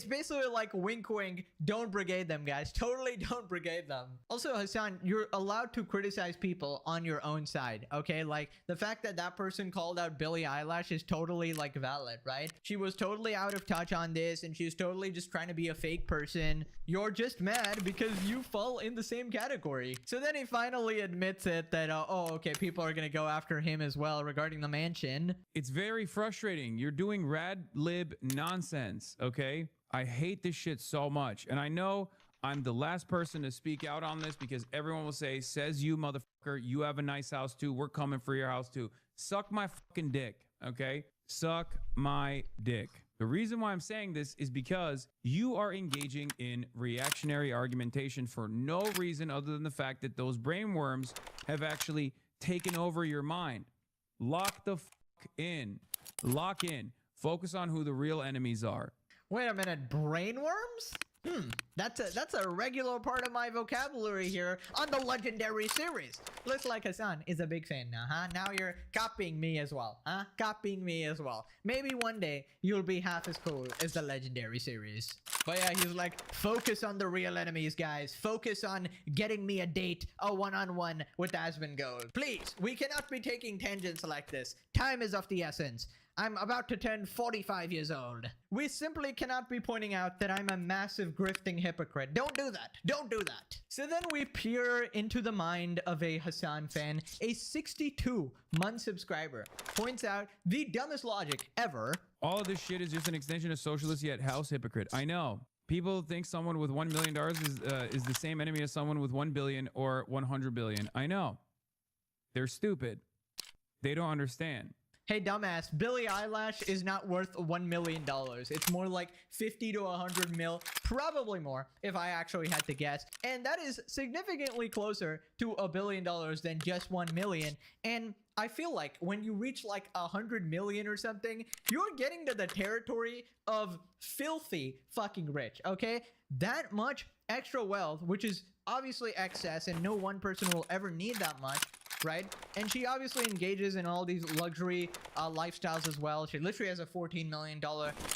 basically like wink wink, don't brigade them, guys. Totally don't brigade them. Also, Hassan, you're allowed to criticize people on your own side, okay? Like the fact that that person called out Billie Eilish is totally like valid, right? She was totally out of touch on this, and she's totally just trying to be a fake person. You're just mad because you fall in the same category. So then he finally admits it that, oh, okay, people are going to go after him as well regarding the mansion. It's very frustrating. You're doing rad lib nonsense, okay? I hate this shit so much. And I know I'm the last person to speak out on this because everyone will say, says you, motherfucker, you have a nice house too. We're coming for your house too. Suck my fucking dick, okay? Suck my dick. The reason why I'm saying this is because you are engaging in reactionary argumentation for no reason other than the fact that those brainworms have actually taken over your mind. Lock the fuck in. Lock in. Focus on who the real enemies are. Wait a minute, brainworms? That's a regular part of my vocabulary here on the legendary series. Looks like Hassan is a big fan now, huh? Now you're copying me as well, huh? Copying me as well. Maybe one day you'll be half as cool as the legendary series. But yeah, he's like, focus on the real enemies, guys. Focus on getting me a date, a one-on-one with Asmongold. Please, we cannot be taking tangents like this. Time is of the essence. I'm about to turn 45 years old. We simply cannot be pointing out that I'm a massive grifting hypocrite. Don't do that. Don't do that. So then we peer into the mind of a Hassan fan. A 62-month subscriber points out the dumbest logic ever. All of this shit is just an extension of socialist yet house hypocrite. I know. People think someone with $1 million is the same enemy as someone with 1 billion or 100 billion. I know. They're stupid. They don't understand. Hey, dumbass, Billie Eilish is not worth $1 million. It's more like 50 to 100 mil, probably more, if I actually had to guess. And that is significantly closer to $1 billion than just 1 million. And I feel like when you reach like 100 million or something, you're getting to the territory of filthy fucking rich, okay? That much extra wealth, which is obviously excess, and no one person will ever need that much, right? And she obviously engages in all these luxury lifestyles as well. She literally has a $14 million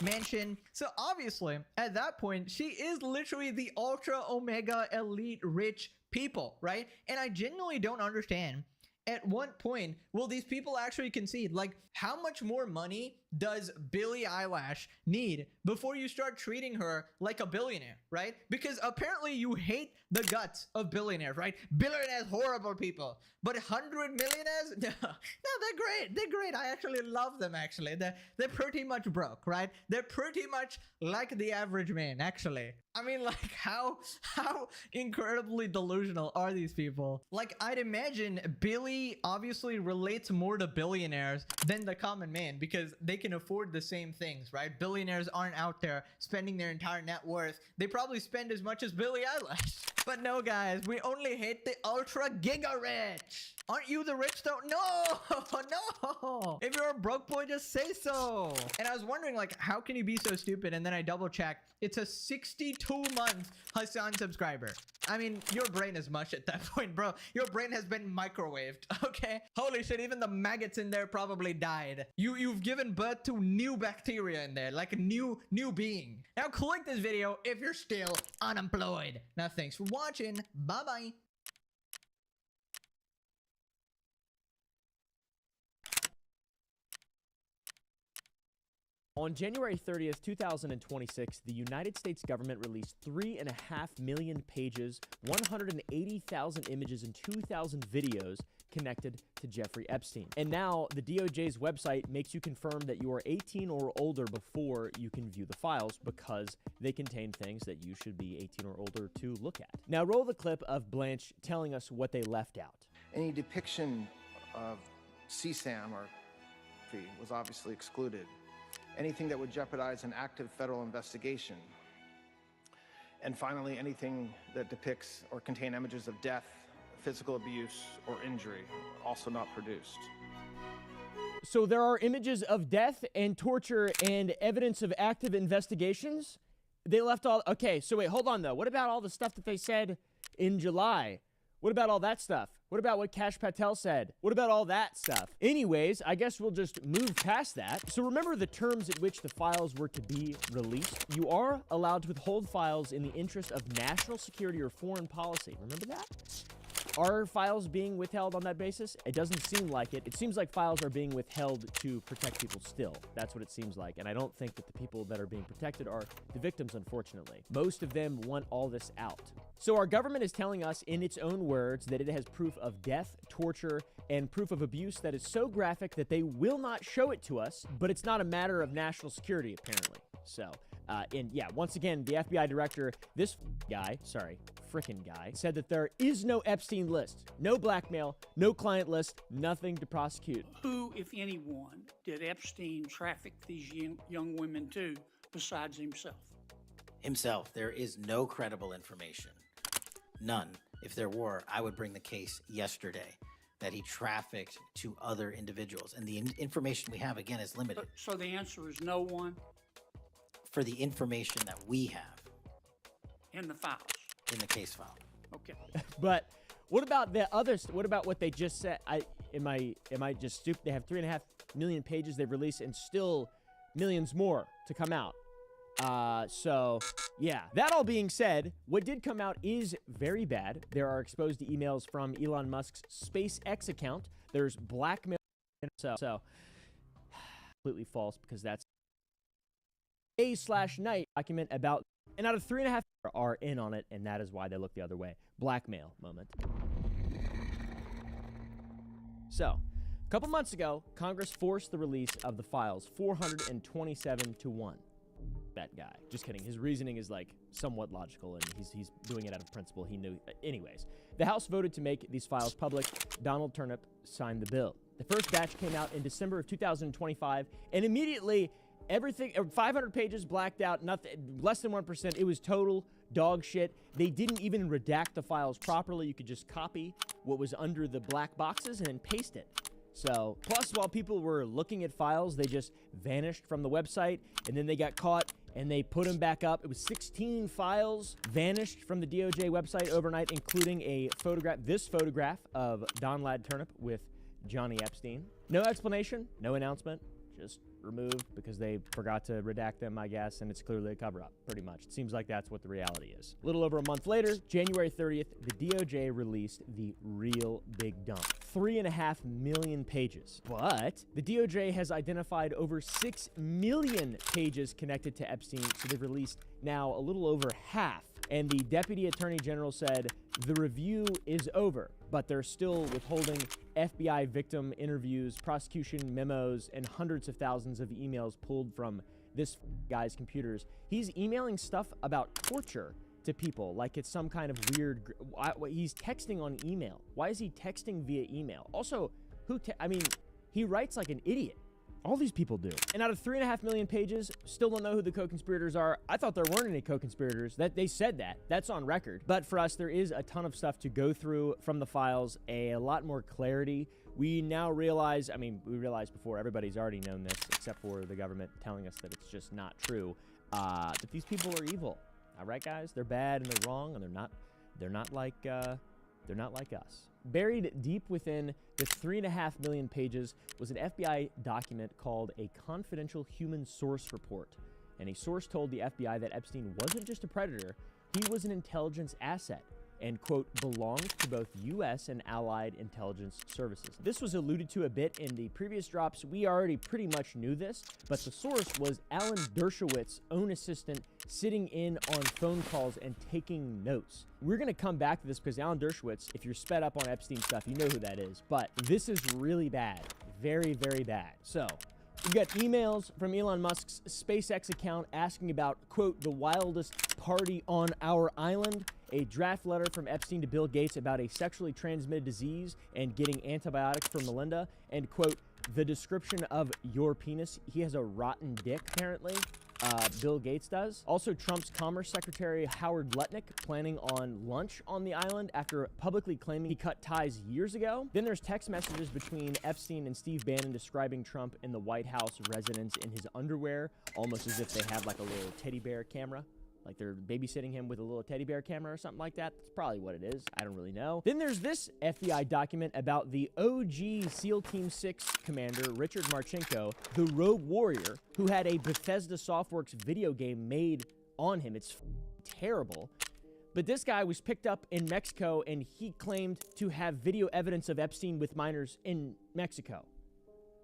mansion. So obviously, at that point, she is literally the ultra omega elite rich people, right? And I genuinely don't understand at what point will these people actually concede? Like, how much more money does Billie Eilish need before you start treating her like a billionaire, right? Because apparently you hate the guts of billionaires, right? Billionaires, horrible people. But 100 millionaires? No, they're great. They're great. I actually love them, actually. They're pretty much broke, right? They're pretty much like the average man, actually. I mean, like, how incredibly delusional are these people? Like, I'd imagine Billie obviously relates more to billionaires than the common man because they can afford the same things, right? Billionaires aren't out there spending their entire net worth. They probably spend as much as Billie Eilish. But no, guys, we only hate the ultra giga rich. Aren't you the rich though? No, no. If you're a broke boy, just say so. And I was wondering, like, how can you be so stupid? And then I double checked. It's a 62-month Hassan subscriber. I mean, your brain is mush at that point, bro. Your brain has been microwaved, okay? Holy shit, even the maggots in there probably died. You've given birth to new bacteria in there, like a new being. Now click this video if you're still unemployed. Now, thanks for watching. Bye-bye. On January 30th, 2026, the United States government released 3.5 million pages, 180,000 images, and 2,000 videos connected to Jeffrey Epstein. And now the DOJ's website makes you confirm that you are 18 or older before you can view the files because they contain things that you should be 18 or older to look at. Now roll the clip of Blanche telling us what they left out. Any depiction of CSAM or fee was obviously excluded. Anything that would jeopardize an active federal investigation. And finally, anything that depicts or contain images of death, physical abuse, or injury, also not produced. So there are images of death and torture and evidence of active investigations? They left all... Okay, so wait, hold on, though. What about all the stuff that they said in July? What about all that stuff? What about what Kash Patel said? What about all that stuff? Anyways, I guess we'll just move past that. So remember the terms at which the files were to be released? You are allowed to withhold files in the interest of national security or foreign policy. Remember that? Are files being withheld on that basis? It doesn't seem like it. It seems like files are being withheld to protect people still. That's what it seems like. And I don't think that the people that are being protected are the victims, unfortunately. Most of them want all this out. So our government is telling us in its own words that it has proof of death, torture, and proof of abuse that is so graphic that they will not show it to us, but it's not a matter of national security, apparently. So, and yeah, once again, the FBI director, this guy, frickin' guy, said that there is no Epstein list, no blackmail, no client list, nothing to prosecute. Who, if anyone, did Epstein traffic these young women to besides himself? Himself. There is no credible information. None. If there were, I would bring the case yesterday that he trafficked to other individuals. And the information we have, again, is limited. So the answer is no one? For the information that we have. In the files? In the case file. Okay. But what about the others? What about what they just said? Am I just stupid? They have 3.5 million pages they've released and still millions more to come out. So yeah, that all being said, what did come out is very bad. There are exposed emails from Elon Musk's SpaceX account. There's blackmail. So completely false because that's a/night document about, and out of 3.5 are in on it, and that is why they look the other way. Blackmail moment. So, a couple months ago, Congress forced the release of the files 427 to 1. That guy. Just kidding. His reasoning is like somewhat logical, and he's doing it out of principle. He knew. Anyways, the House voted to make these files public. Donald Turnip signed the bill. The first batch came out in December of 2025, and immediately everything, 500 pages blacked out, nothing, less than 1%. It was total dog shit. They didn't even redact the files properly. You could just copy what was under the black boxes and then paste it. So, plus while people were looking at files, they just vanished from the website, and then they got caught and they put them back up. It was 16 files vanished from the DOJ website overnight, including a photograph, this photograph of Don Ladd Turnip with Johnny Epstein. No explanation, no announcement, just removed because they forgot to redact them, I guess, and it's clearly a cover-up, pretty much. It seems like that's what the reality is. A little over a month later, January 30th, the DOJ released the real big dump. 3.5 million pages. But the DOJ has identified over 6 million pages connected to Epstein, so they've released now a little over half. And the Deputy Attorney General said the review is over, but they're still withholding FBI victim interviews, prosecution memos, and hundreds of thousands of emails pulled from this guy's computers. He's emailing stuff about torture to people like it's some kind of weird... he's texting on email. Why is he texting via email? Also, he writes like an idiot. All these people do. And out of 3.5 million pages, still don't know who the co-conspirators are. I thought there weren't any co-conspirators. That they said that. That's on record. But for us, there is a ton of stuff to go through from the files, a lot more clarity. We now realize, we realized before, everybody's already known this, except for the government telling us that it's just not true, that these people are evil. All right, guys? They're bad and they're wrong, and they're not like us. Buried deep within the 3.5 million pages was an FBI document called a confidential human source report. And a source told the FBI that Epstein wasn't just a predator, he was an intelligence asset. and, quote, belonged to both U.S. and allied intelligence services. This was alluded to a bit in the previous drops. We already pretty much knew this, but the source was Alan Dershowitz's own assistant sitting in on phone calls and taking notes. We're going to come back to this because Alan Dershowitz, if you're sped up on Epstein stuff, you know who that is. But this is really bad. Very, very bad. So, we've got emails from Elon Musk's SpaceX account asking about, quote, the wildest party on our island, a draft letter from Epstein to Bill Gates about a sexually transmitted disease and getting antibiotics for Melinda, and, quote, the description of your penis. He has a rotten dick, apparently. Bill Gates does. Also, Trump's Commerce Secretary Howard Lutnick planning on lunch on the island after publicly claiming he cut ties years ago. Then there's text messages between Epstein and Steve Bannon describing Trump in the White House residence in his underwear, almost as if they had like a little teddy bear camera. Like they're babysitting him with a little teddy bear camera or something like that. That's probably what it is. I don't really know. Then there's this FBI document about the OG SEAL Team 6 commander, Richard Marchenko, the rogue warrior, who had a Bethesda Softworks video game made on him. It's terrible. But this guy was picked up in Mexico, and he claimed to have video evidence of Epstein with minors in Mexico.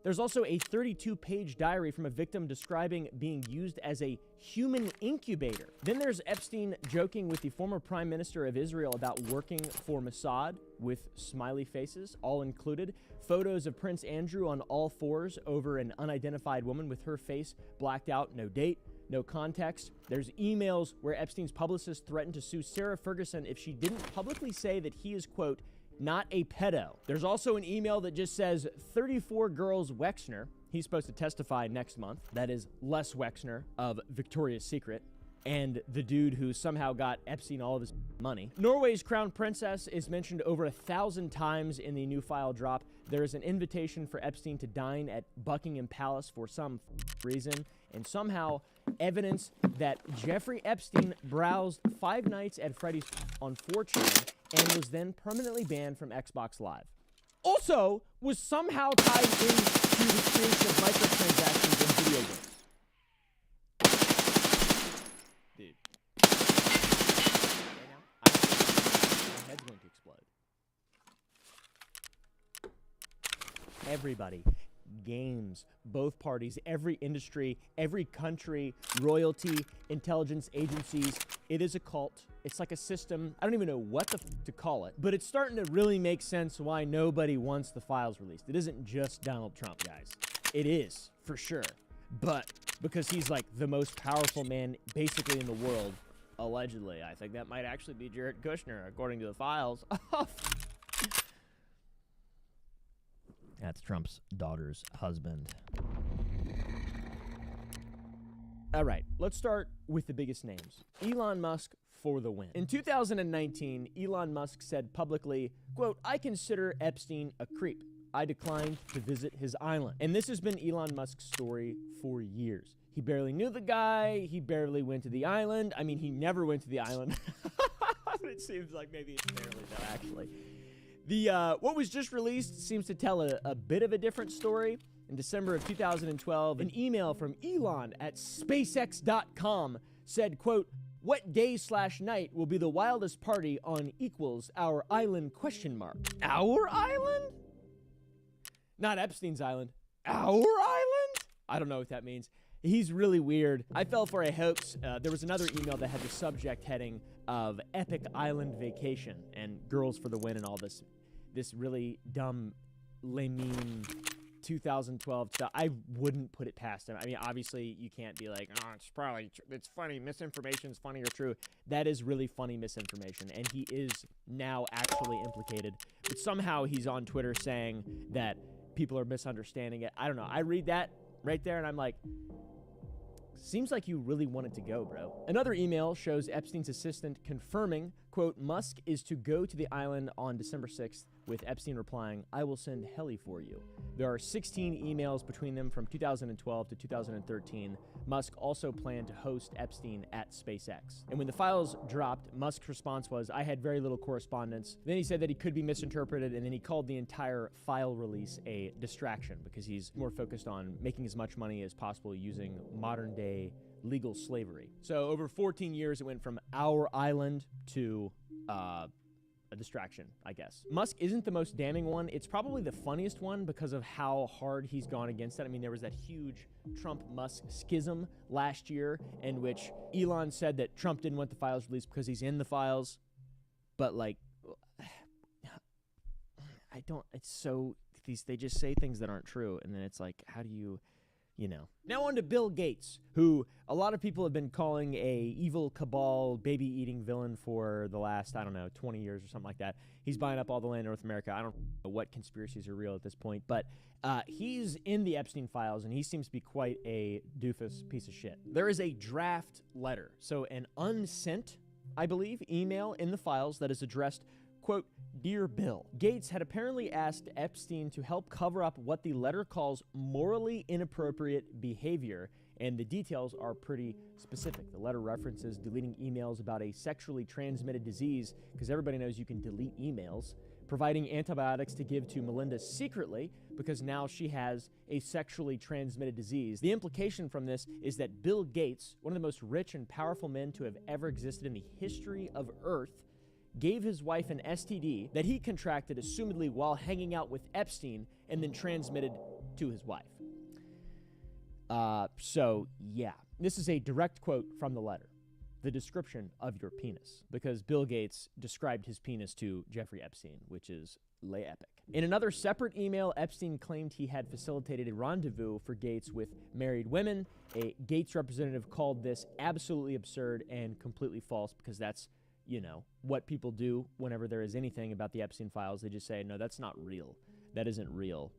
There's also a 32-page diary from a victim describing being used as a human incubator. Then there's Epstein joking with the former prime minister of Israel about working for Mossad with smiley faces, all included. Photos of Prince Andrew on all fours over an unidentified woman with her face blacked out, no date, no context. There's emails where Epstein's publicist threatened to sue Sarah Ferguson if she didn't publicly say that he is, quote, not a pedo. There's also an email that just says 34 girls Wexner. He's supposed to testify next month. That is Les Wexner of Victoria's Secret and the dude who somehow got Epstein all of his money. Norway's crown princess is mentioned over 1,000 times in the new file drop. There is an invitation for Epstein to dine at Buckingham Palace for some reason, and somehow evidence that Jeffrey Epstein browsed 5 nights at Freddy's on 4chan and was then permanently banned from Xbox Live. Also, was somehow tied into the creation of microtransactions in video games. Dude. Right now, my head's going to explode. Everybody. Games, both parties, every industry, every country, royalty, intelligence agencies. It is a cult. It's like a system. I don't even know what to call it, but it's starting to really make sense why nobody wants the files released. It isn't just Donald Trump, guys. It is, for sure. But because he's like the most powerful man basically in the world, allegedly. I think that might actually be Jared Kushner, according to the files. That's Trump's daughter's husband. All right, let's start with the biggest names. Elon Musk for the win. In 2019, Elon Musk said publicly, quote, I consider Epstein a creep. I declined to visit his island. And this has been Elon Musk's story for years. He barely knew the guy. He barely went to the island. I mean, he never went to the island. But it seems like maybe it's barely though, actually. What was just released seems to tell a bit of a different story. In December of 2012, an email from Elon at SpaceX.com said, quote, what day/night will be the wildest party on equals our island ? Our island? Not Epstein's island. Our island? I don't know what that means. He's really weird. I fell for a hoax. There was another email that had the subject heading of Epic Island Vacation and Girls for the Win and all this really dumb, lame 2012 stuff. I wouldn't put it past him. I mean, obviously, you can't be like, oh, it's probably, it's funny. Misinformation's funny or true. That is really funny misinformation, and he is now actually implicated. But somehow he's on Twitter saying that people are misunderstanding it. I don't know. I read that right there, and I'm like, seems like you really wanted to go, bro. Another email shows Epstein's assistant confirming, quote, Musk is to go to the island on December 6th, with Epstein replying, I will send heli for you. There are 16 emails between them from 2012 to 2013. Musk also planned to host Epstein at SpaceX. And when the files dropped, Musk's response was, I had very little correspondence. Then he said that he could be misinterpreted, and then he called the entire file release a distraction because he's more focused on making as much money as possible using modern-day legal slavery. So over 14 years, it went from our island to distraction, I guess. Musk isn't the most damning one. It's probably the funniest one because of how hard he's gone against it. I mean, there was that huge Trump-Musk schism last year in which Elon said that Trump didn't want the files released because he's in the files. But, like, they just say things that aren't true, and then it's like, how do you know. Now on to Bill Gates, who a lot of people have been calling a evil cabal baby-eating villain for the last, 20 years or something like that. He's buying up all the land in North America. I don't know what conspiracies are real at this point, but he's in the Epstein files, and he seems to be quite a doofus piece of shit. There is a draft letter, so an unsent, I believe, email in the files that is addressed, quote, Dear Bill. Gates had apparently asked Epstein to help cover up what the letter calls morally inappropriate behavior, and the details are pretty specific. The letter references deleting emails about a sexually transmitted disease, because everybody knows you can delete emails, providing antibiotics to give to Melinda secretly, because now she has a sexually transmitted disease. The implication from this is that Bill Gates, one of the most rich and powerful men to have ever existed in the history of Earth, gave his wife an STD that he contracted assumedly while hanging out with Epstein and then transmitted to his wife. So, yeah. This is a direct quote from the letter. The description of your penis. Because Bill Gates described his penis to Jeffrey Epstein, which is lay epic. In another separate email, Epstein claimed he had facilitated a rendezvous for Gates with married women. A Gates representative called this absolutely absurd and completely false because that's what people do whenever there is anything about the Epstein files. They just say, no, that's not real. That isn't real.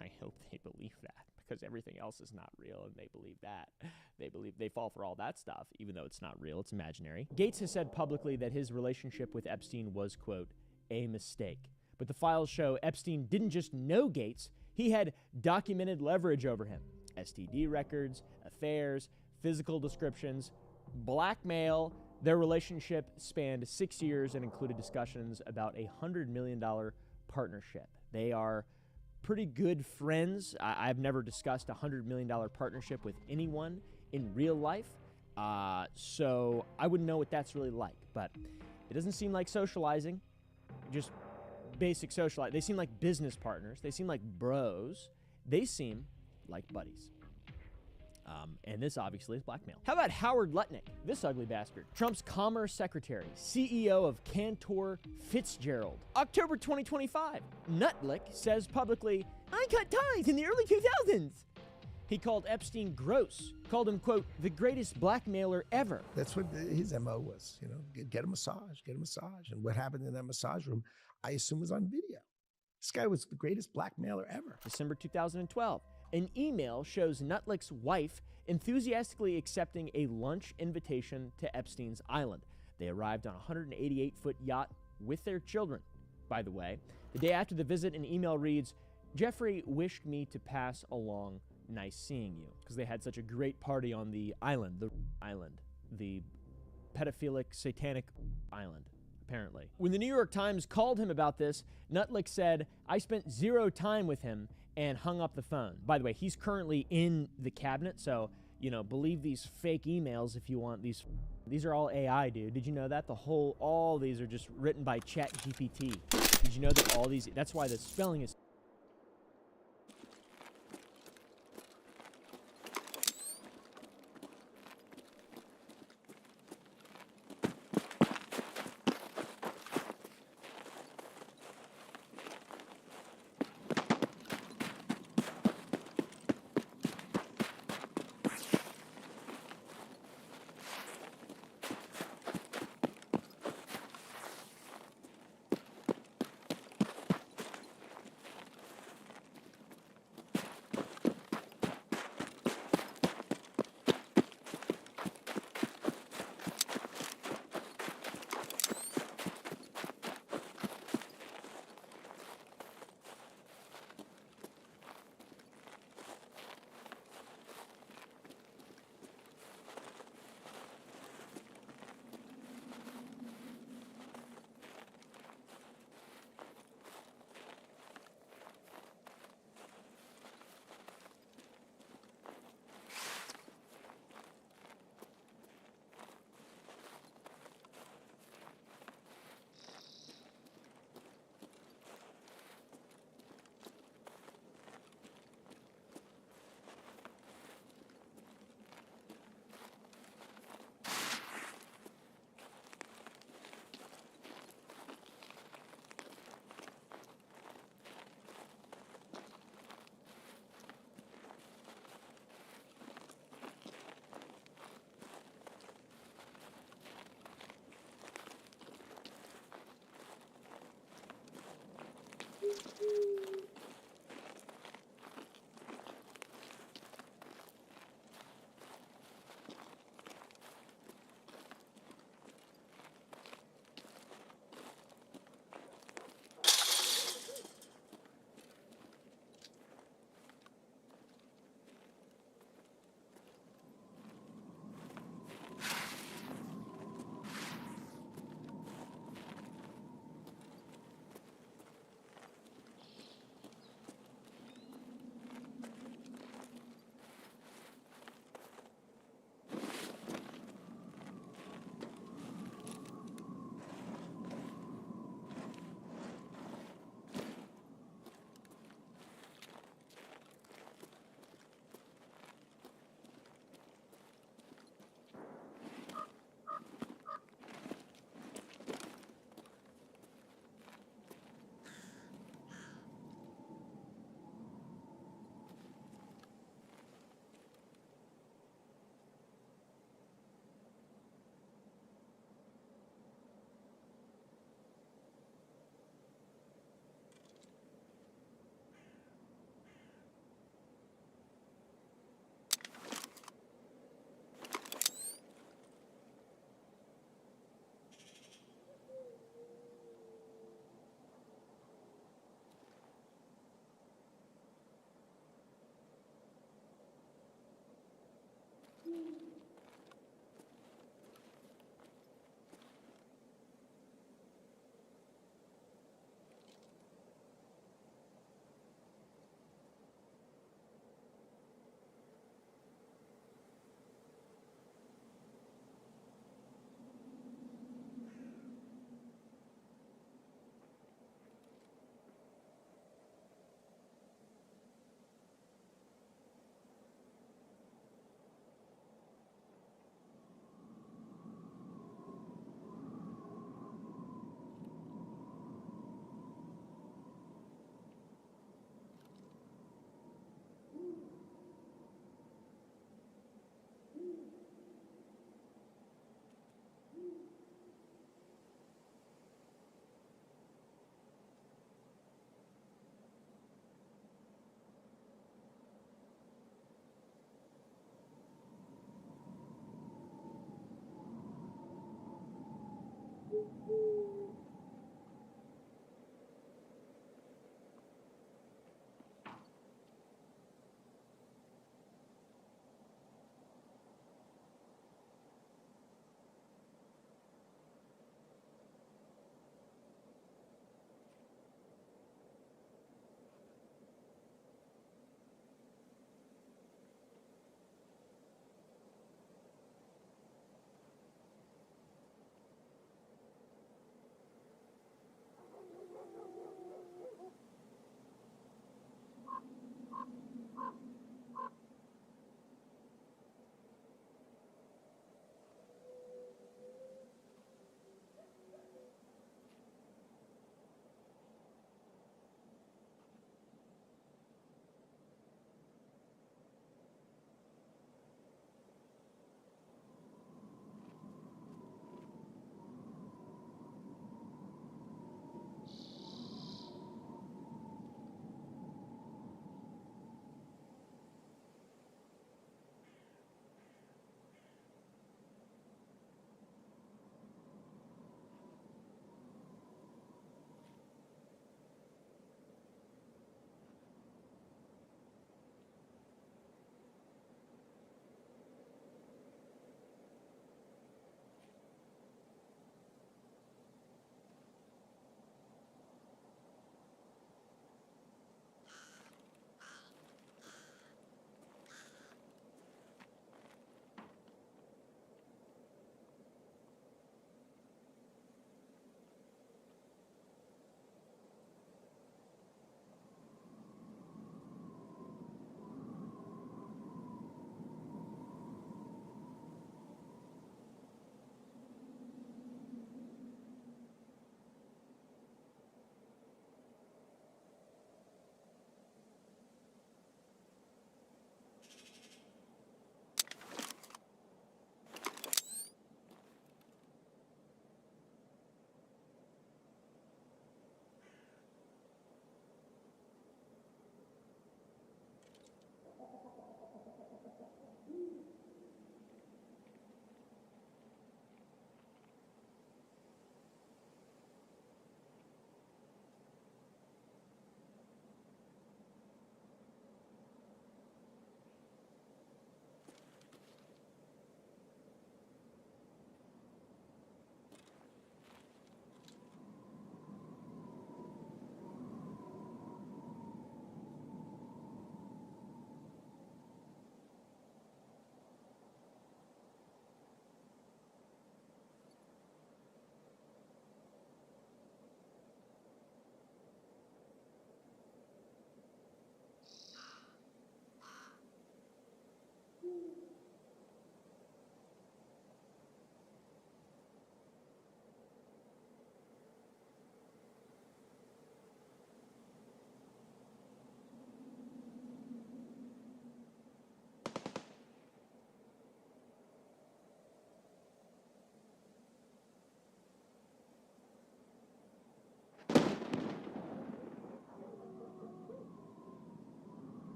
I hope they believe that because everything else is not real and they believe that. They fall for all that stuff, even though it's not real, it's imaginary. Gates has said publicly that his relationship with Epstein was, quote, a mistake. But the files show Epstein didn't just know Gates, he had documented leverage over him. STD records, affairs, physical descriptions, blackmail. Their relationship spanned 6 years and included discussions about a $100 million partnership. They are pretty good friends. I've never discussed a $100 million partnership with anyone in real life, so I wouldn't know what that's really like. But it doesn't seem like socializing, just basic socializing. They seem like business partners. They seem like bros. They seem like buddies. And this obviously is blackmail. How about Howard Lutnick, this ugly bastard? Trump's Commerce Secretary, CEO of Cantor Fitzgerald. October 2025, Lutnick says publicly, I cut ties in the early 2000s. He called Epstein gross, called him, quote, the greatest blackmailer ever. That's what his MO was, get a massage. And what happened in that massage room, I assume was on video. This guy was the greatest blackmailer ever. December 2012. An email shows Nutlick's wife enthusiastically accepting a lunch invitation to Epstein's island. They arrived on a 188-foot yacht with their children. By the way, the day after the visit, an email reads, Jeffrey wished me to pass along nice seeing you, because they had such a great party on the island, the pedophilic, satanic island, apparently. When the New York Times called him about this, Nutlick said, I spent 0 time with him and hung up the phone. By the way, he's currently in the cabinet, so, believe these fake emails if you want. These are all AI, dude. Did you know that? All these are just written by ChatGPT. Did you know that all these, that's why the spelling is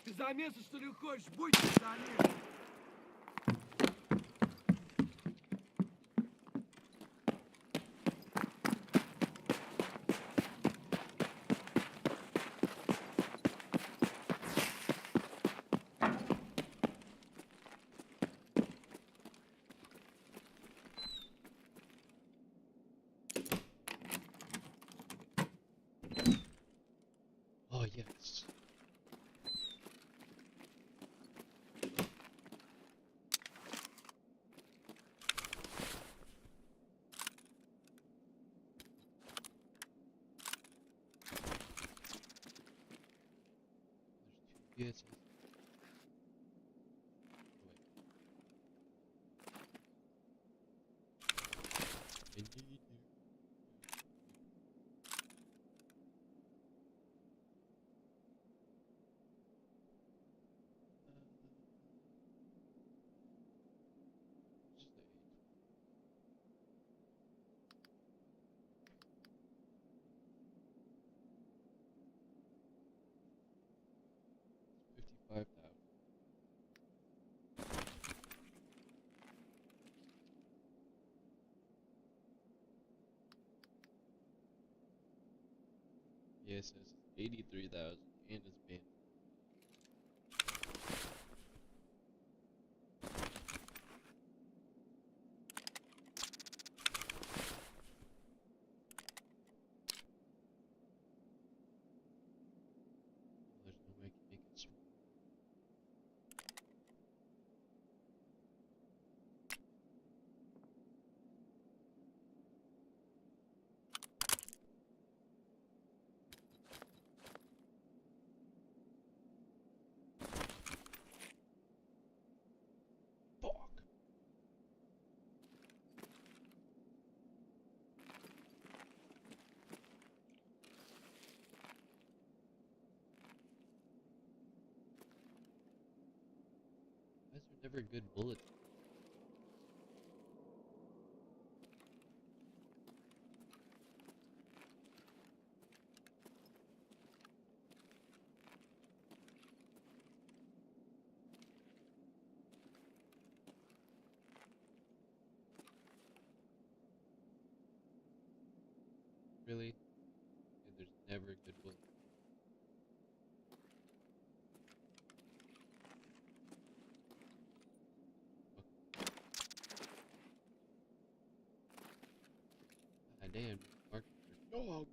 Ты за место, что ли, хочешь? Будь ты за место. Oh, yes. Yes. $55,000. Yes, it's 83,000 and it's banned. There's no way I can make it small. Fuck. Why is there never good bullets? Really? And there's never good bullets. Ah, damn, Mark, dog.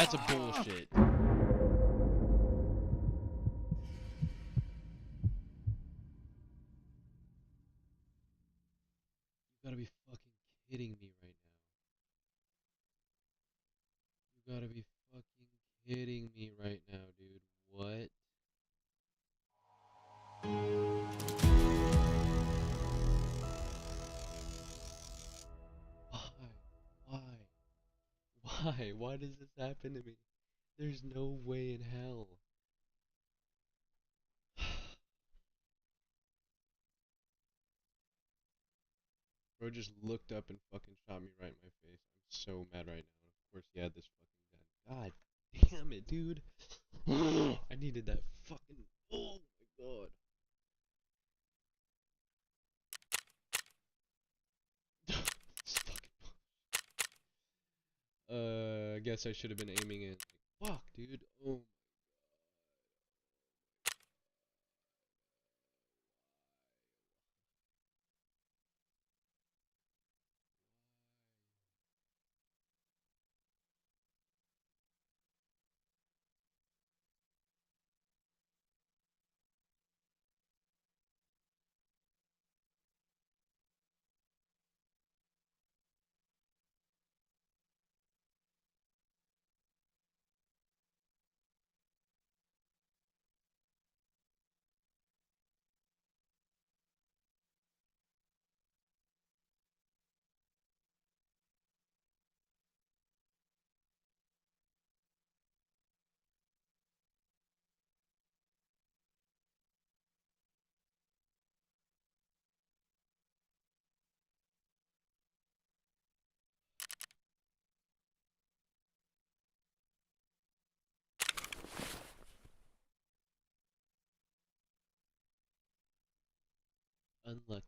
That's a bullshit. You gotta be fucking kidding me right now. You gotta be fucking kidding me right now, dude. What? Why? Why? Why does this happen to me? There's no way in hell. Bro just looked up and fucking shot me right in my face. I'm so mad right now. Of course he had this fucking gun. God damn it, dude. I needed that fucking... Oh my god. This fucking... I guess I should have been aiming in. Like, fuck, dude. Oh. Unlucky.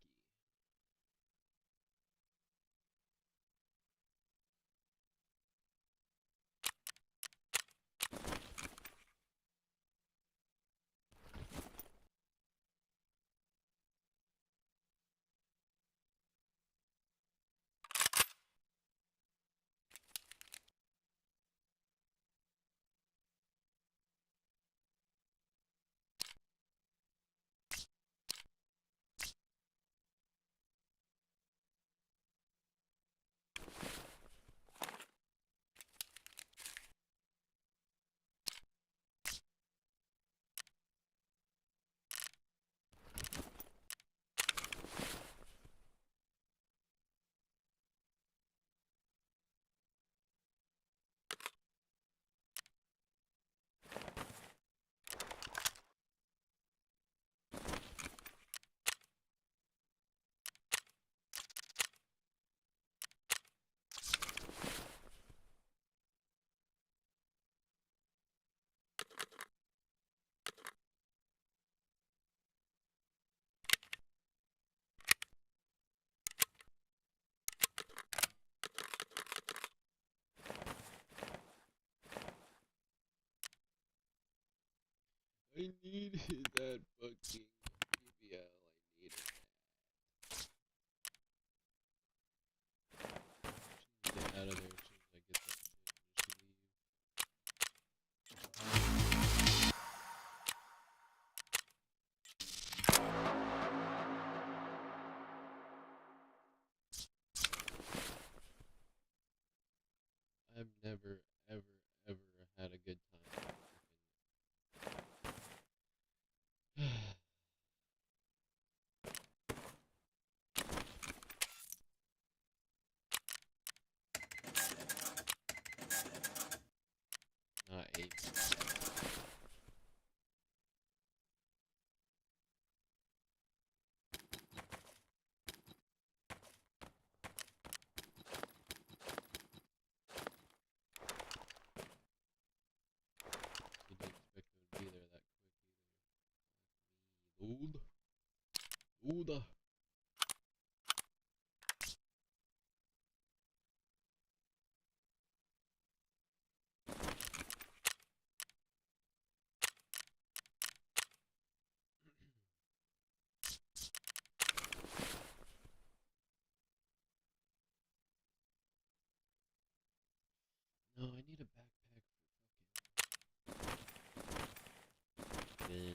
I needed that fucking PBL. I needed that. Get out of there as soon as I get that shit. Just leave. I've never, ever, ever had a good time. Not 8. Didn't expect it would be there that quick either. Ood. No, I need a backpack man.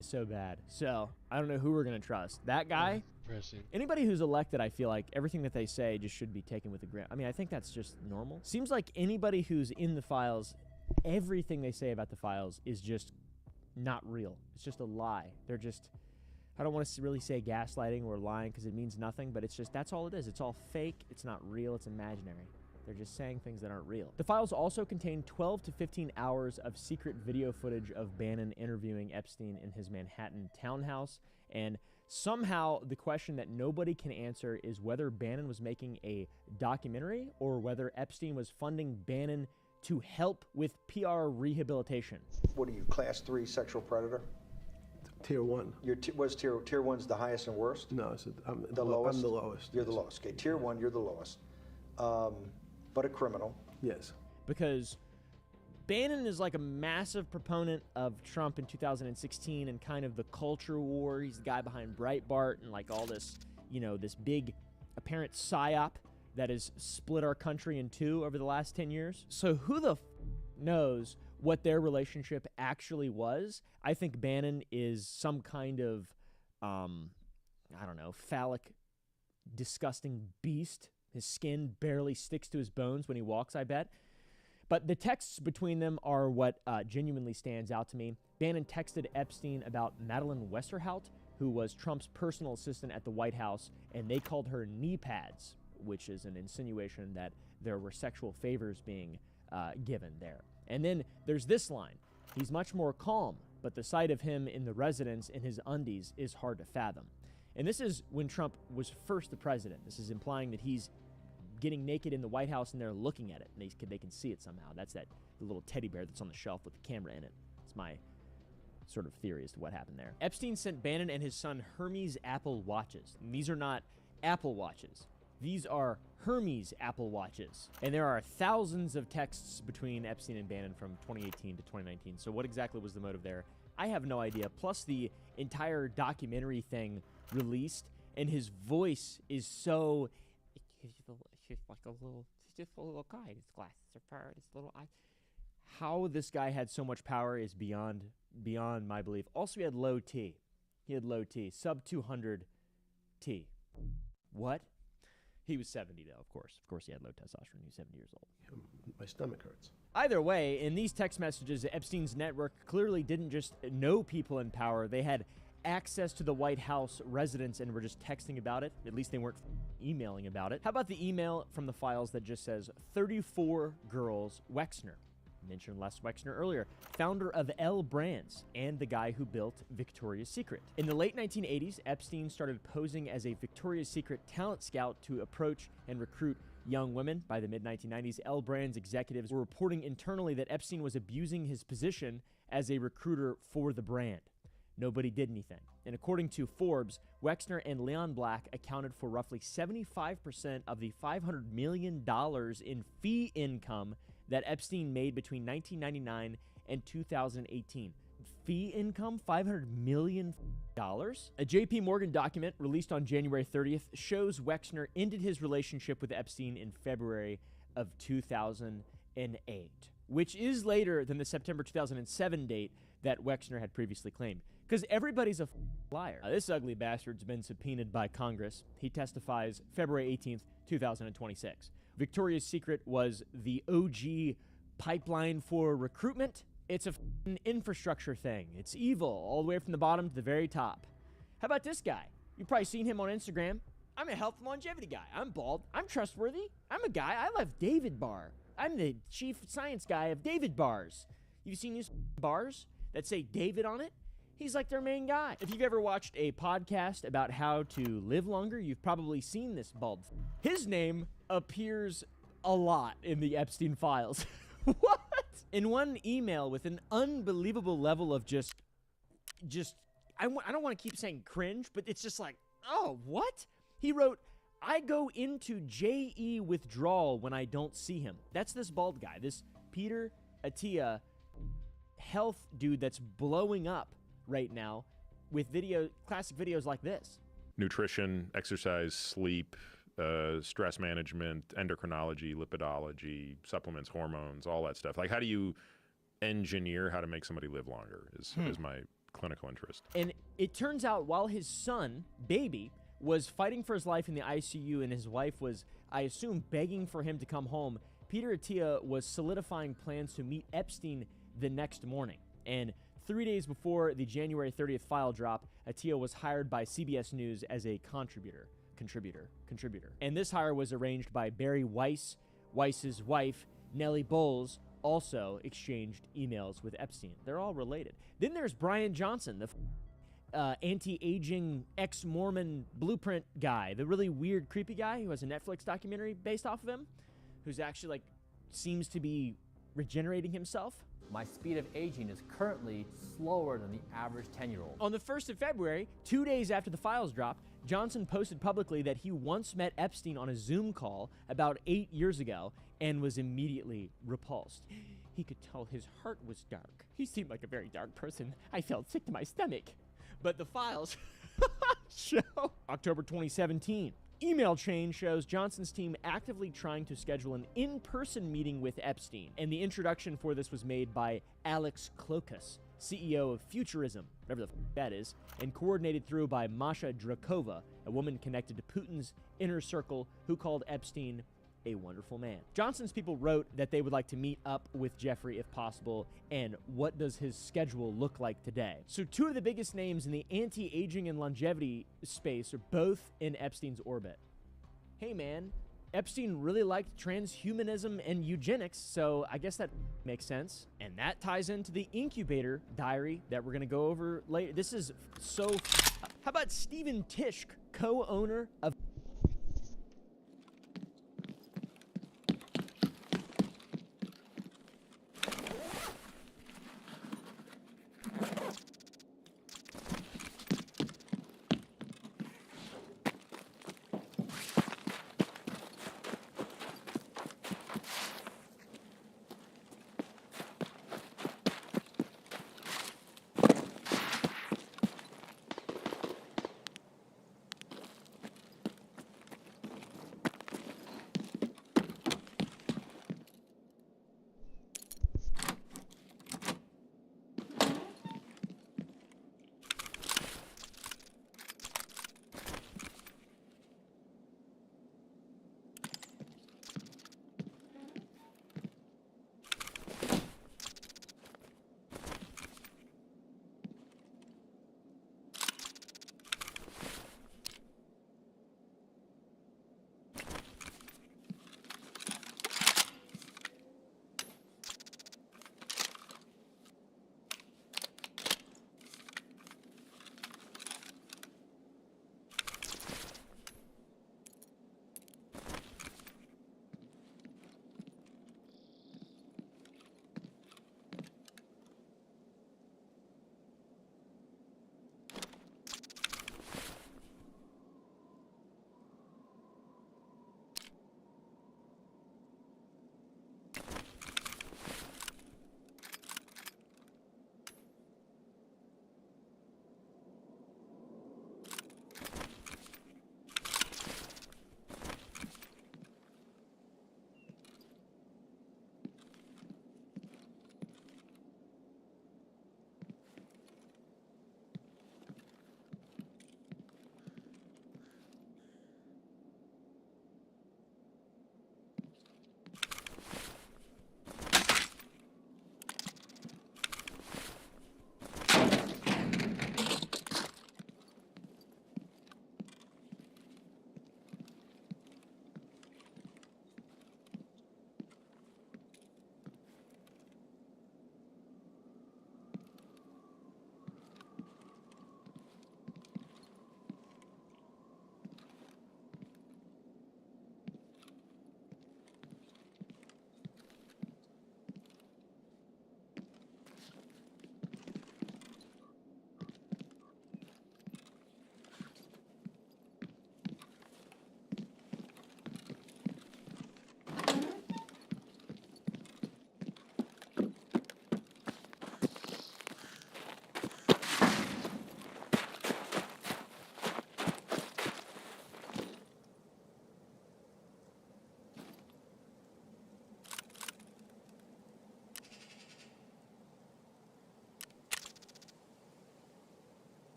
So bad. So I don't know who we're gonna trust. That guy. Depressing. Anybody who's elected, I feel like everything that they say just should be taken with a grain. I mean, I think that's just normal. Seems like anybody who's in the files, everything they say about the files is just not real. It's just a lie. They're just, I don't want to really say gaslighting or lying because it means nothing, but it's just, that's all it is. It's all fake. It's not real. It's imaginary. They're just saying things that aren't real. The files also contain 12 to 15 hours of secret video footage of Bannon interviewing Epstein in his Manhattan townhouse. And somehow the question that nobody can answer is whether Bannon was making a documentary or whether Epstein was funding Bannon to help with PR rehabilitation. What are you, class 3 sexual predator? Tier 1. What's tier 1's the highest and worst? No, I'm the lowest. I'm the lowest. You're the lowest. Okay, tier 1, you're the lowest. But a criminal. Yes. Because Bannon is like a massive proponent of Trump in 2016 and kind of the culture war. He's the guy behind Breitbart and like all this, you know, this big apparent psyop that has split our country in two over the last 10 years. So who the knows what their relationship actually was? I think Bannon is some kind of, I don't know, phallic, disgusting beast. His skin barely sticks to his bones when he walks, I bet. But the texts between them are what genuinely stands out to me. Bannon texted Epstein about Madeleine Westerhout, who was Trump's personal assistant at the White House, and they called her knee pads, which is an insinuation that there were sexual favors being given there. And then there's this line. He's much more calm, but the sight of him in the residence in his undies is hard to fathom. And this is when Trump was first the president. This is implying that he's getting naked in the White House and they're looking at it and they can see it somehow. That's the little teddy bear that's on the shelf with the camera in it. It's my sort of theory as to what happened there. Epstein sent Bannon and his son Hermes Apple Watches. And these are not Apple Watches. These are Hermes Apple Watches. And there are thousands of texts between Epstein and Bannon from 2018 to 2019. So what exactly was the motive there? I have no idea. Plus the entire documentary thing released, and his voice is so... He's like just a little guy. His glasses are far, his little eye. How this guy had so much power is beyond my belief. Also, he had low T. Sub 200 T. What? He was 70, though, of course. Of course, he had low testosterone. He was 70 years old. My stomach hurts. Either way, in these text messages, Epstein's network clearly didn't just know people in power. They had access to the White House residence and were just texting about it. At least they weren't emailing about it. How about the email from the files that just says 34 girls Wexner? Mentioned Les Wexner earlier, founder of L Brands and the guy who built Victoria's Secret. In the late 1980s, Epstein started posing as a Victoria's Secret talent scout to approach and recruit young women. By the mid-1990s, L Brands executives were reporting internally that Epstein was abusing his position as a recruiter for the brand. Nobody did anything. And according to Forbes, Wexner and Leon Black accounted for roughly 75% of the $500 million in fee income that Epstein made between 1999 and 2018. Fee income, $500 million? A JP Morgan document released on January 30th shows Wexner ended his relationship with Epstein in February of 2008, which is later than the September 2007 date that Wexner had previously claimed. Because everybody's a liar. This ugly bastard's been subpoenaed by Congress. He testifies February 18th, 2026. Victoria's Secret was the OG pipeline for recruitment. It's an infrastructure thing. It's evil, all the way from the bottom to the very top. How about this guy? You've probably seen him on Instagram. I'm a health and longevity guy. I'm bald. I'm trustworthy. I'm a guy. I love David Bar. I'm the chief science guy of David Bars. You've seen these bars that say David on it? He's like their main guy. If you've ever watched a podcast about how to live longer, you've probably seen this bald. His name appears a lot in the Epstein files. What? In one email with an unbelievable level of just I don't want to keep saying cringe, but it's just like, oh, what? He wrote, I go into JE withdrawal when I don't see him. That's this bald guy, this Peter Attia health dude that's blowing up right now with classic videos like this. Nutrition, exercise, sleep, stress management, endocrinology, lipidology, supplements, hormones, all that stuff. Like, how do you engineer how to make somebody live longer is my clinical interest. And it turns out while his son, baby, was fighting for his life in the ICU and his wife was, I assume, begging for him to come home, Peter Attia was solidifying plans to meet Epstein the next morning. And 3 days before the January 30th file drop, Attia was hired by CBS News as a contributor. And this hire was arranged by Barry Weiss. Weiss's wife, Nellie Bowles, also exchanged emails with Epstein. They're all related. Then there's Brian Johnson, the anti-aging ex-Mormon blueprint guy, the really weird, creepy guy who has a Netflix documentary based off of him, who's actually, like, seems to be regenerating himself. My speed of aging is currently slower than the average 10-year-old. On the 1st of February, 2 days after the files dropped, Johnson posted publicly that he once met Epstein on a Zoom call about 8 years ago and was immediately repulsed. He could tell his heart was dark. He seemed like a very dark person. I felt sick to my stomach. But the files show October 2017. Email chain shows Johnson's team actively trying to schedule an in-person meeting with Epstein, and the introduction for this was made by Alex Klokas, CEO of Futurism, whatever the that is, and coordinated through by Masha Drakova, a woman connected to Putin's inner circle who called Epstein a wonderful man. Johnson's people wrote that they would like to meet up with Jeffrey if possible, and what does his schedule look like today? So two of the biggest names in the anti-aging and longevity space are both in Epstein's orbit. Hey man, Epstein really liked transhumanism and eugenics, so I guess that makes sense. And that ties into the incubator diary that we're gonna go over later. This is so... How about Stephen Tishk, co-owner of...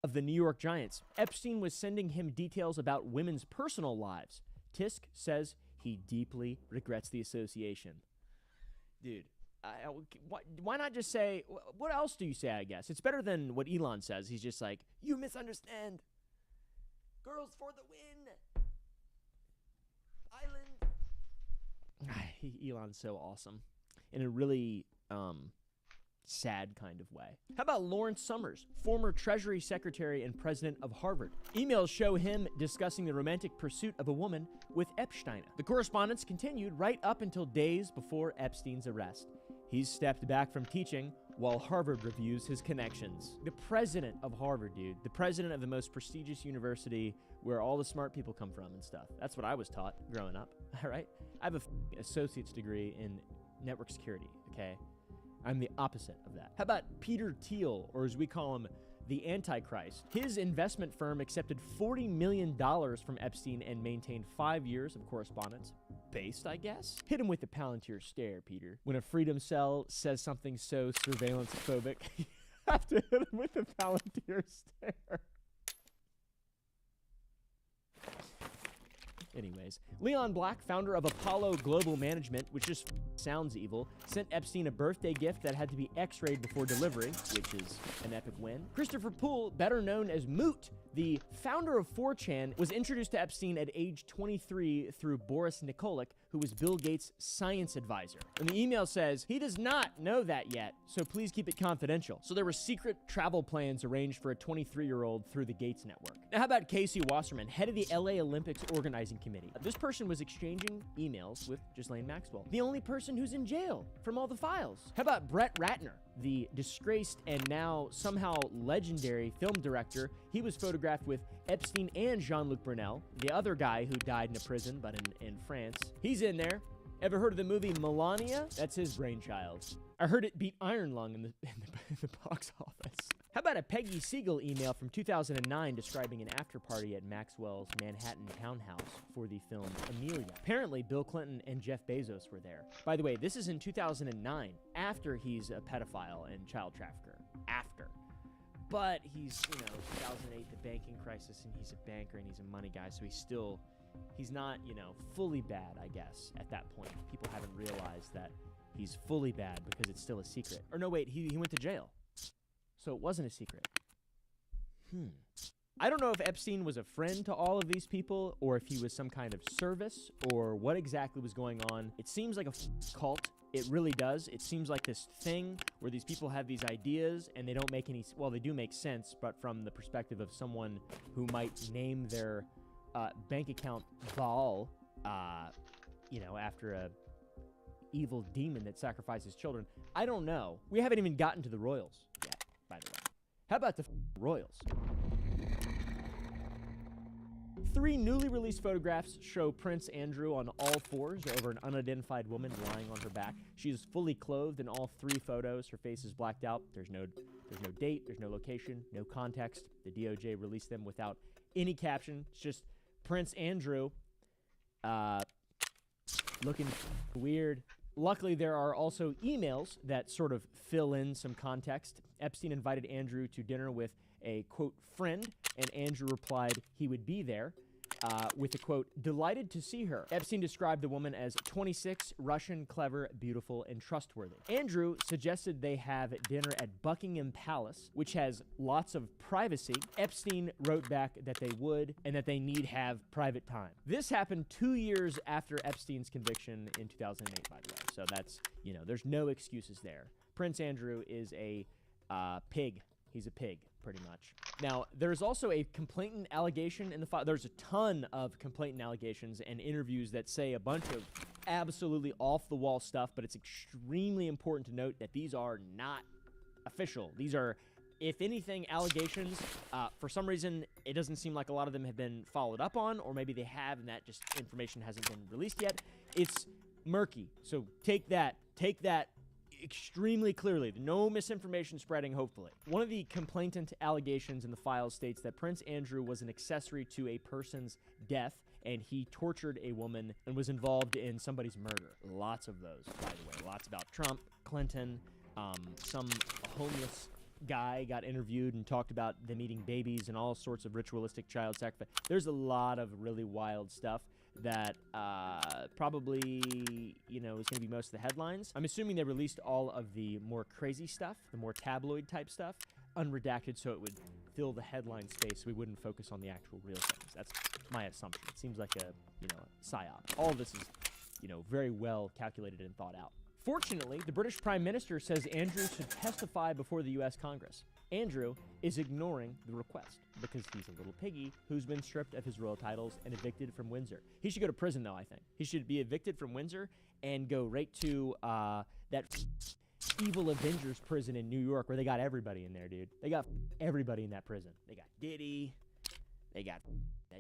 of the New York Giants. Epstein was sending him details about women's personal lives. Tisk says he deeply regrets the association. Dude, why not just say, what else do you say, I guess? It's better than what Elon says. He's just like, you misunderstand. Girls for the win. Island. Elon's so awesome. In a really sad kind of way. How about Lawrence Summers, former Treasury Secretary and president of Harvard? Emails show him discussing the romantic pursuit of a woman with Epstein. The correspondence continued right up until days before Epstein's arrest. He's stepped back from teaching while Harvard reviews his connections. The president of Harvard, dude. The president of the most prestigious university where all the smart people come from and stuff. That's what I was taught growing up, all right? I have a associate's degree in network security, okay? I'm the opposite of that. How about Peter Thiel, or as we call him, the Antichrist? His investment firm accepted $40 million from Epstein and maintained 5 years of correspondence. Based, I guess? Hit him with the Palantir stare, Peter. When a freedom cell says something so surveillance-phobic, you have to hit him with the Palantir stare. Anyways, Leon Black, founder of Apollo Global Management, which just sounds evil, sent Epstein a birthday gift that had to be x-rayed before delivery, which is an epic win. Christopher Poole, better known as Moot, the founder of 4chan, was introduced to Epstein at age 23 through Boris Nikolic, who was Bill Gates' science advisor. And the email says, he does not know that yet, so please keep it confidential. So there were secret travel plans arranged for a 23-year-old through the Gates network. Now, how about Casey Wasserman, head of the LA Olympics organizing committee? This person was exchanging emails with Ghislaine Maxwell, the only person who's in jail from all the files. How about Brett Ratner, the disgraced and now somehow legendary film director? He was photographed with Epstein and Jean-Luc Brunel, the other guy who died in a prison, but in France. He's in there. Ever heard of the movie Melania? That's his brainchild. I heard it beat Iron Lung in the box office. How about a Peggy Siegel email from 2009 describing an after-party at Maxwell's Manhattan townhouse for the film Amelia? Apparently, Bill Clinton and Jeff Bezos were there. By the way, this is in 2009, after he's a pedophile and child trafficker. After. But he's, 2008, the banking crisis, and he's a banker and he's a money guy, so he's not, fully bad, I guess, at that point. People haven't realized that he's fully bad because it's still a secret. Or no, wait, he went to jail. So it wasn't a secret. I don't know if Epstein was a friend to all of these people or if he was some kind of service or what exactly was going on. It seems like a cult. It really does. It seems like this thing where these people have these ideas and they don't make any, well, they do make sense, but from the perspective of someone who might name their bank account Baal, after a evil demon that sacrifices children. I don't know. We haven't even gotten to the royals yet, by the way. How about the royals? 3 newly released photographs show Prince Andrew on all fours over an unidentified woman lying on her back. She is fully clothed in all 3 photos. Her face is blacked out. There's no date, there's no location, no context. The DOJ released them without any caption. It's just Prince Andrew looking weird. Luckily, there are also emails that sort of fill in some context. Epstein invited Andrew to dinner with a, quote, friend, and Andrew replied he would be there with a, quote, delighted to see her. Epstein described the woman as 26, Russian, clever, beautiful, and trustworthy. Andrew suggested they have dinner at Buckingham Palace, which has lots of privacy. Epstein wrote back that they would and that they need have private time. This happened 2 years after Epstein's conviction in 2008, by the way. So that's, there's no excuses there. Prince Andrew is a pig. He's a pig, pretty much. Now, there's also a complainant allegation in the file. There's a ton of complainant allegations and interviews that say a bunch of absolutely off-the-wall stuff, but it's extremely important to note that these are not official. These are, if anything, allegations. For some reason, it doesn't seem like a lot of them have been followed up on, or maybe they have, and that just information hasn't been released yet. It's murky, so take that extremely clearly. No misinformation spreading, hopefully. One of the complainant allegations in the file states that Prince Andrew was an accessory to a person's death, and he tortured a woman and was involved in somebody's murder. Lots of those, by the way. Lots about Trump, Clinton, some homeless guy got interviewed and talked about them eating babies and all sorts of ritualistic child sacrifice. There's a lot of really wild stuff that probably, is going to be most of the headlines. I'm assuming they released all of the more crazy stuff, the more tabloid type stuff, unredacted so it would fill the headline space so we wouldn't focus on the actual real things. That's my assumption. It seems like a psyop. All of this is, very well calculated and thought out. Fortunately, the British Prime Minister says Andrew should testify before the U.S. Congress. Andrew is ignoring the request because he's a little piggy who's been stripped of his royal titles and evicted from Windsor. He should go to prison, though, I think. He should be evicted from Windsor and go right to that evil Avengers prison in New York where they got everybody in there, dude. They got everybody in that prison. They got Diddy. They got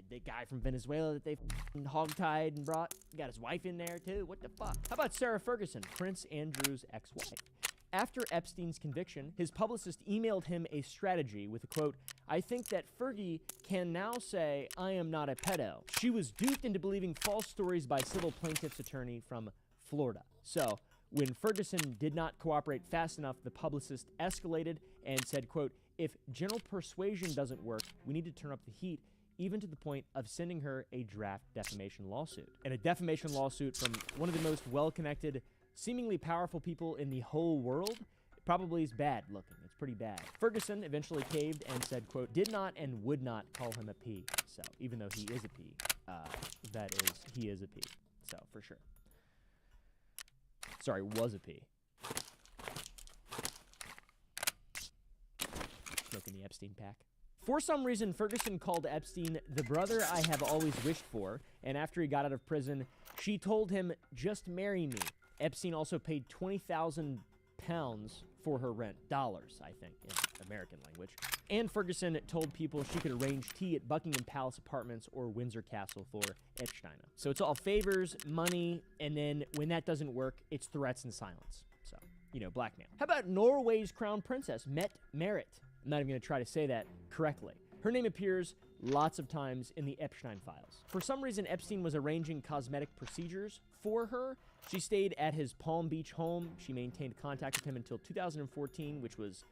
the guy from Venezuela that they hogtied and brought. Got his wife in there, too. What the fuck? How about Sarah Ferguson, Prince Andrew's ex-wife? After Epstein's conviction, his publicist emailed him a strategy with a quote, "I think that Fergie can now say I am not a pedo." She was duped into believing false stories by civil plaintiff's attorney from Florida. So, when Ferguson did not cooperate fast enough, the publicist escalated and said, quote, "If gentle persuasion doesn't work, we need to turn up the heat, even to the point of sending her a draft defamation lawsuit." And a defamation lawsuit from one of the most well-connected, seemingly powerful people in the whole world probably is bad looking. It's pretty bad. Ferguson eventually caved and said, quote, "did not and would not call him a P." So, even though he is a P, he is a P. So, for sure. Sorry, was a P. Smoking the Epstein pack. For some reason, Ferguson called Epstein the brother I have always wished for, and after he got out of prison, she told him, "Just marry me." Epstein also paid £20,000 for her rent. Dollars, I think, in American language. And Ferguson told people she could arrange tea at Buckingham Palace Apartments or Windsor Castle for Epstein. So it's all favors, money, and then when that doesn't work, it's threats and silence. So, blackmail. How about Norway's crown princess, Mette Marit? I'm not even going to try to say that correctly. Her name appears lots of times in the Epstein files. For some reason, Epstein was arranging cosmetic procedures for her. She stayed at his Palm Beach home. She maintained contact with him until 2014, which was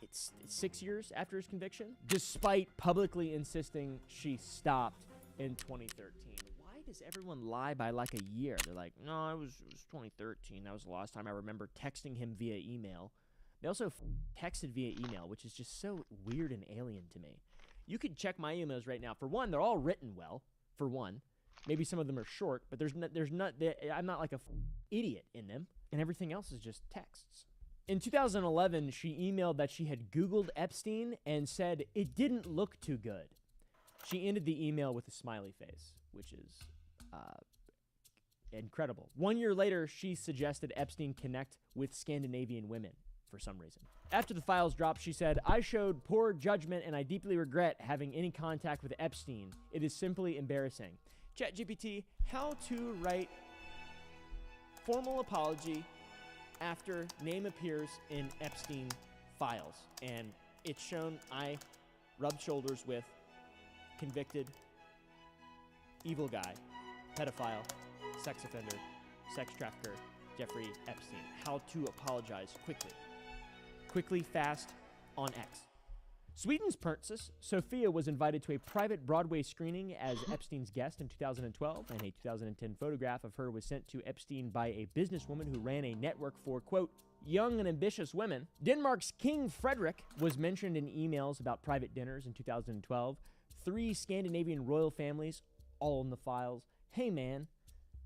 it's 6 years after his conviction, despite publicly insisting she stopped in 2013. Why does everyone lie by like a year? They're like, no, it was 2013. That was the last time I remember texting him via email. They also texted via email, which is just so weird and alien to me. You could check my emails right now. For one, they're all written well, for one. Maybe some of them are short, but I'm not like a idiot in them. And everything else is just texts. In 2011, she emailed that she had Googled Epstein and said it didn't look too good. She ended the email with a smiley face, which is incredible. 1 year later, she suggested Epstein connect with Scandinavian women for some reason. After the files dropped, she said, "I showed poor judgment and I deeply regret having any contact with Epstein. It is simply embarrassing." ChatGPT, how to write formal apology after name appears in Epstein files. And it's shown I rubbed shoulders with convicted evil guy, pedophile, sex offender, sex trafficker, Jeffrey Epstein. How to apologize quickly. Quickly, fast, on X. Sweden's princess Sophia was invited to a private Broadway screening as Epstein's guest in 2012, and a 2010 photograph of her was sent to Epstein by a businesswoman who ran a network for, quote, young and ambitious women. Denmark's King Frederick was mentioned in emails about private dinners in 2012. 3 Scandinavian royal families, all in the files. Hey man,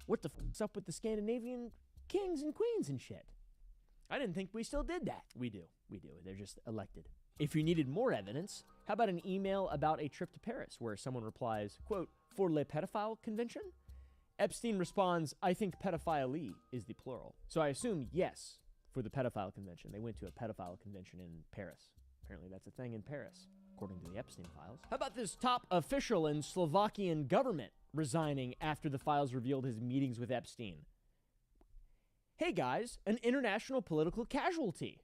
what the f***'s up with the Scandinavian kings and queens and shit? I didn't think we still did that. We do. They're just elected. If you needed more evidence, how about an email about a trip to Paris where someone replies, quote, for le pedophile convention? Epstein responds, I think pedophilie is the plural. So I assume yes for the pedophile convention. They went to a pedophile convention in Paris. Apparently that's a thing in Paris, according to the Epstein files. How about this top official in Slovakian government resigning after the files revealed his meetings with Epstein? Hey guys, an international political casualty.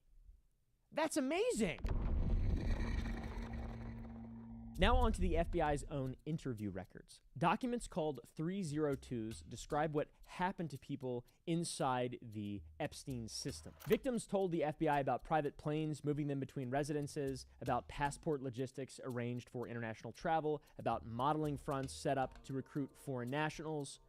That's amazing. Now on to the FBI's own interview records. Documents called 302s describe what happened to people inside the Epstein system. Victims told the FBI about private planes moving them between residences, about passport logistics arranged for international travel, about modeling fronts set up to recruit foreign nationals.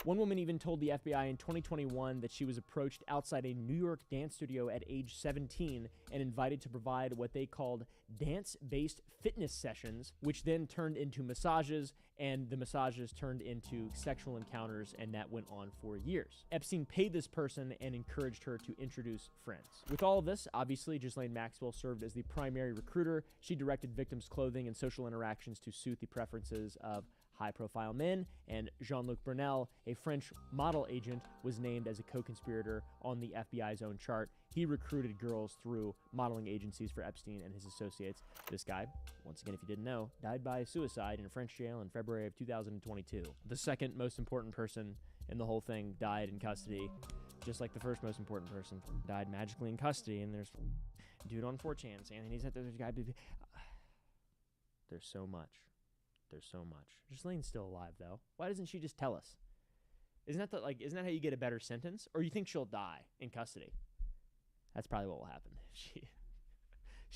One woman even told the FBI in 2021 that she was approached outside a New York dance studio at age 17 and invited to provide what they called dance-based fitness sessions, which then turned into massages, and the massages turned into sexual encounters, and that went on for years. Epstein paid this person and encouraged her to introduce friends. With all of this, obviously, Ghislaine Maxwell served as the primary recruiter. She directed victims' clothing and social interactions to suit the preferences of high-profile men, and Jean-Luc Brunel, a French model agent, was named as a co-conspirator on the FBI's own chart. He recruited girls through modeling agencies for Epstein and his associates. This guy, once again, if you didn't know, died by suicide in a French jail in February of 2022. The second most important person in the whole thing died in custody, just like the first most important person died magically in custody, and there's dude on 4chan saying he's at this guy. There's so much. There's so much. Ghislaine's still alive, though. Why doesn't she just tell us? Isn't that how you get a better sentence? Or you think she'll die in custody? That's probably what will happen. She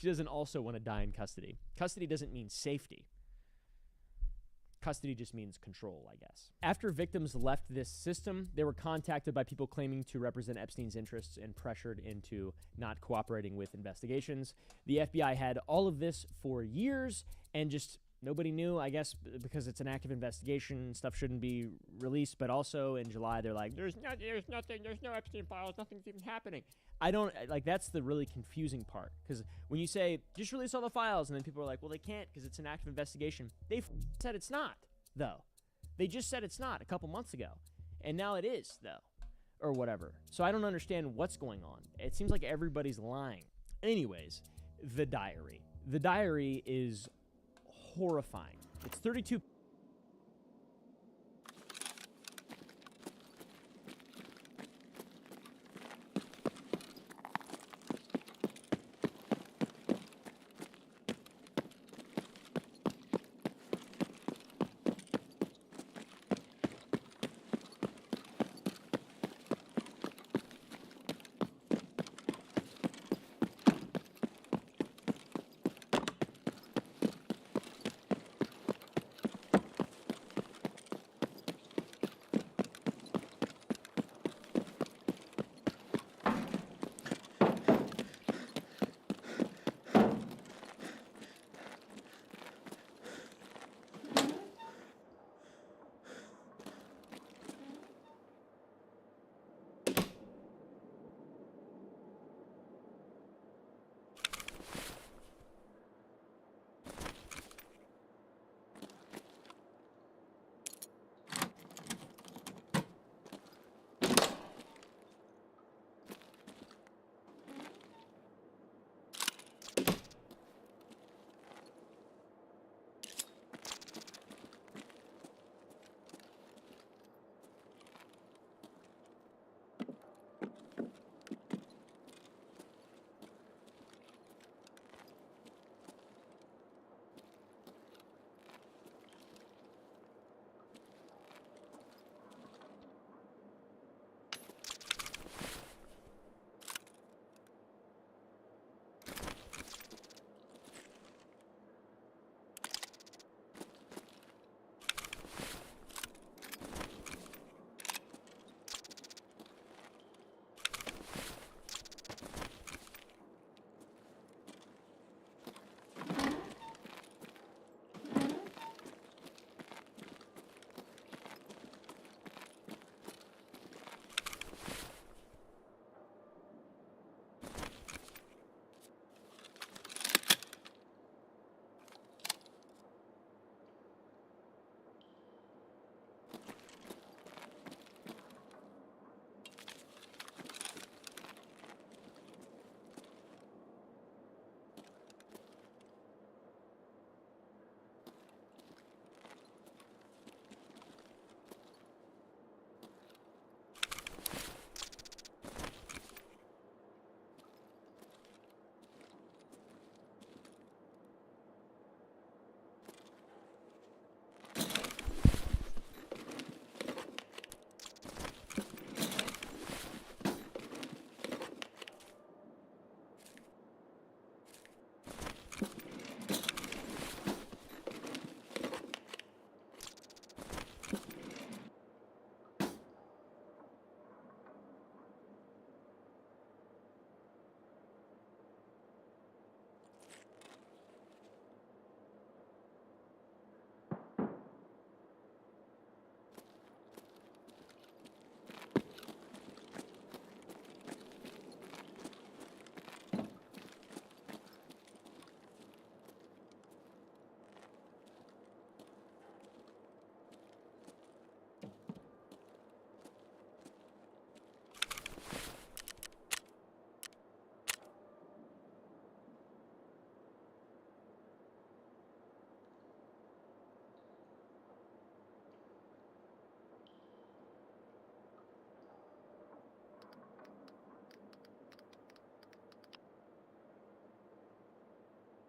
doesn't also want to die in custody. Custody doesn't mean safety. Custody just means control, I guess. After victims left this system, they were contacted by people claiming to represent Epstein's interests and pressured into not cooperating with investigations. The FBI had all of this for years and just nobody knew, I guess, because it's an active investigation, stuff shouldn't be released, but also in July, they're like, there's nothing, there's no Epstein files, nothing's even happening. That's the really confusing part, because when you say, just release all the files, and then people are like, well, they can't because it's an active investigation. They said it's not, though. They just said it's not a couple months ago, and now it is, though, or whatever. So I don't understand what's going on. It seems like everybody's lying. Anyways, the diary. The diary is horrifying. It's 32.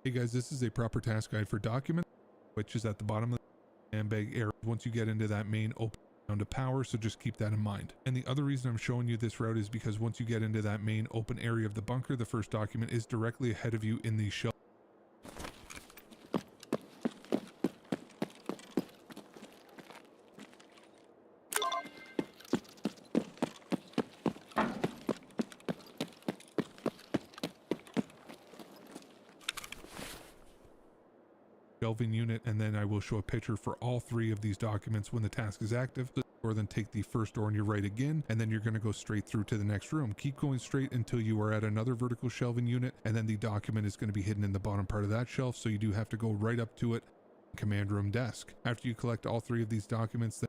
Hey guys, this is a proper task guide for documents, which is at the bottom of the handbag area once you get into that main open round of power, so just keep that in mind. And the other reason I'm showing you this route is because once you get into that main open area of the bunker, the first document is directly ahead of you in the shelf. Shelving unit, and then I will show a picture for all 3 of these documents when the task is active. Or then take the first door on your right again, and then you're going to go straight through to the next room. Keep going straight until you are at another vertical shelving unit, and then the document is going to be hidden in the bottom part of that shelf, so you do have to go right up to it. Command room desk. After you collect all 3 of these documents,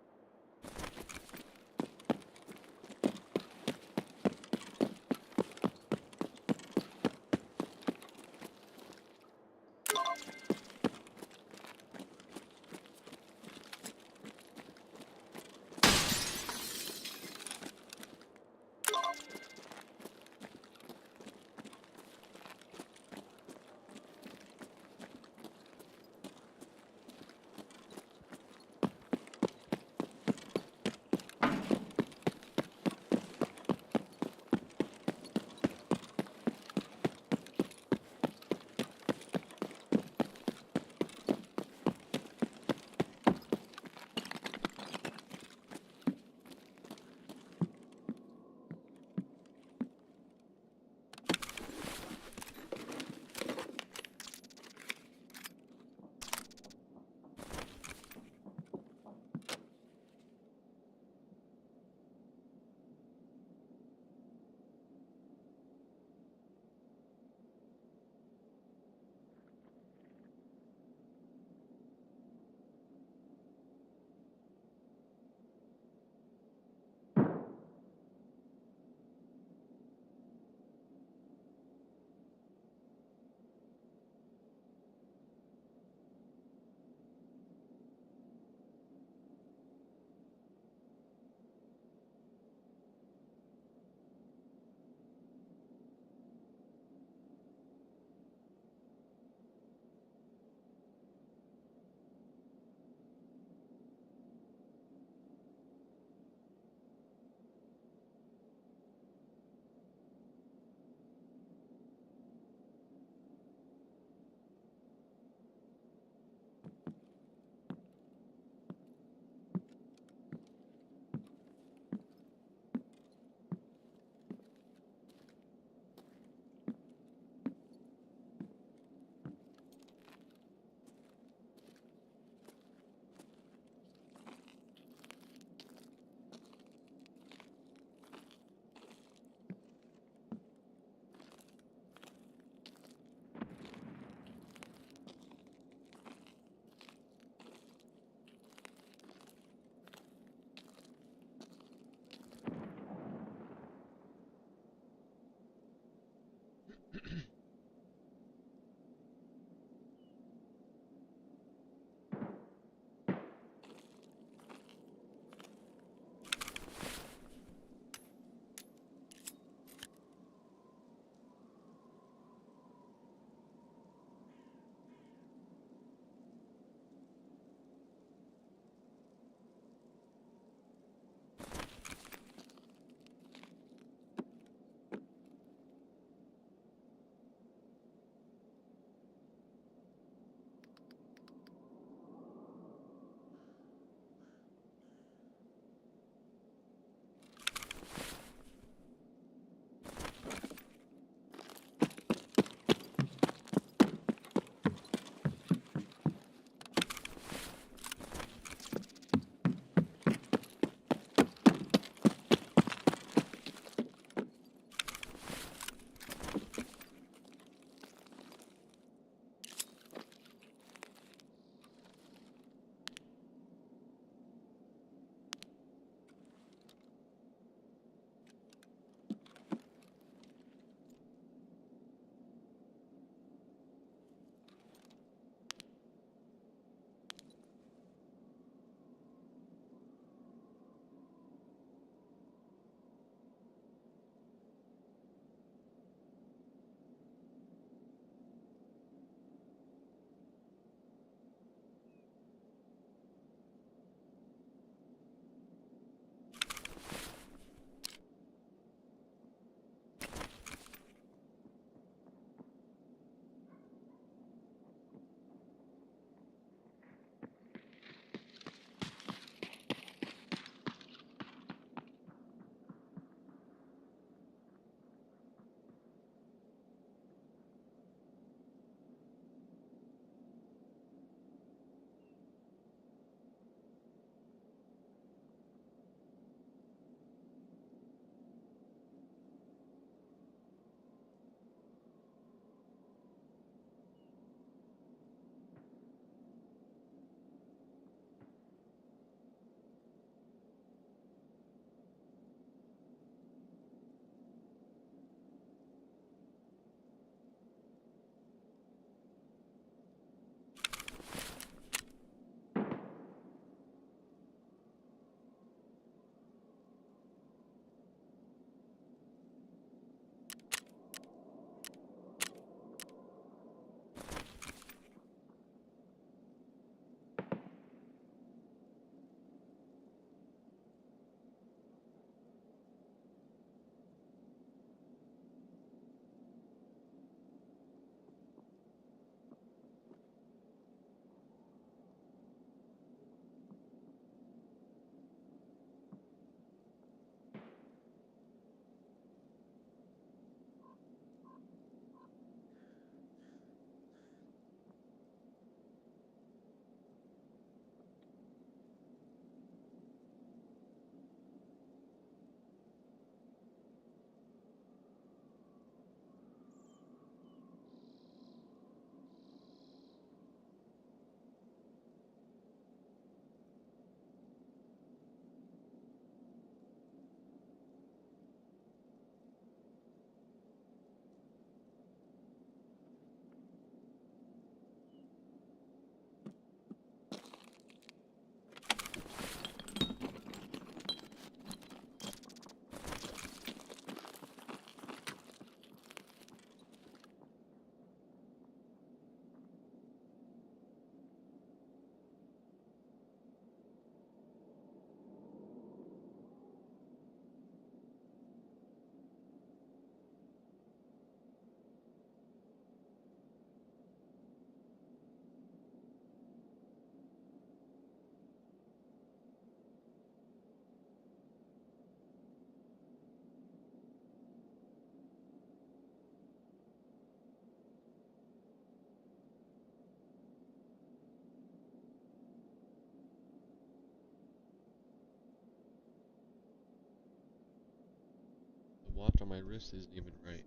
watch on my wrist isn't even right.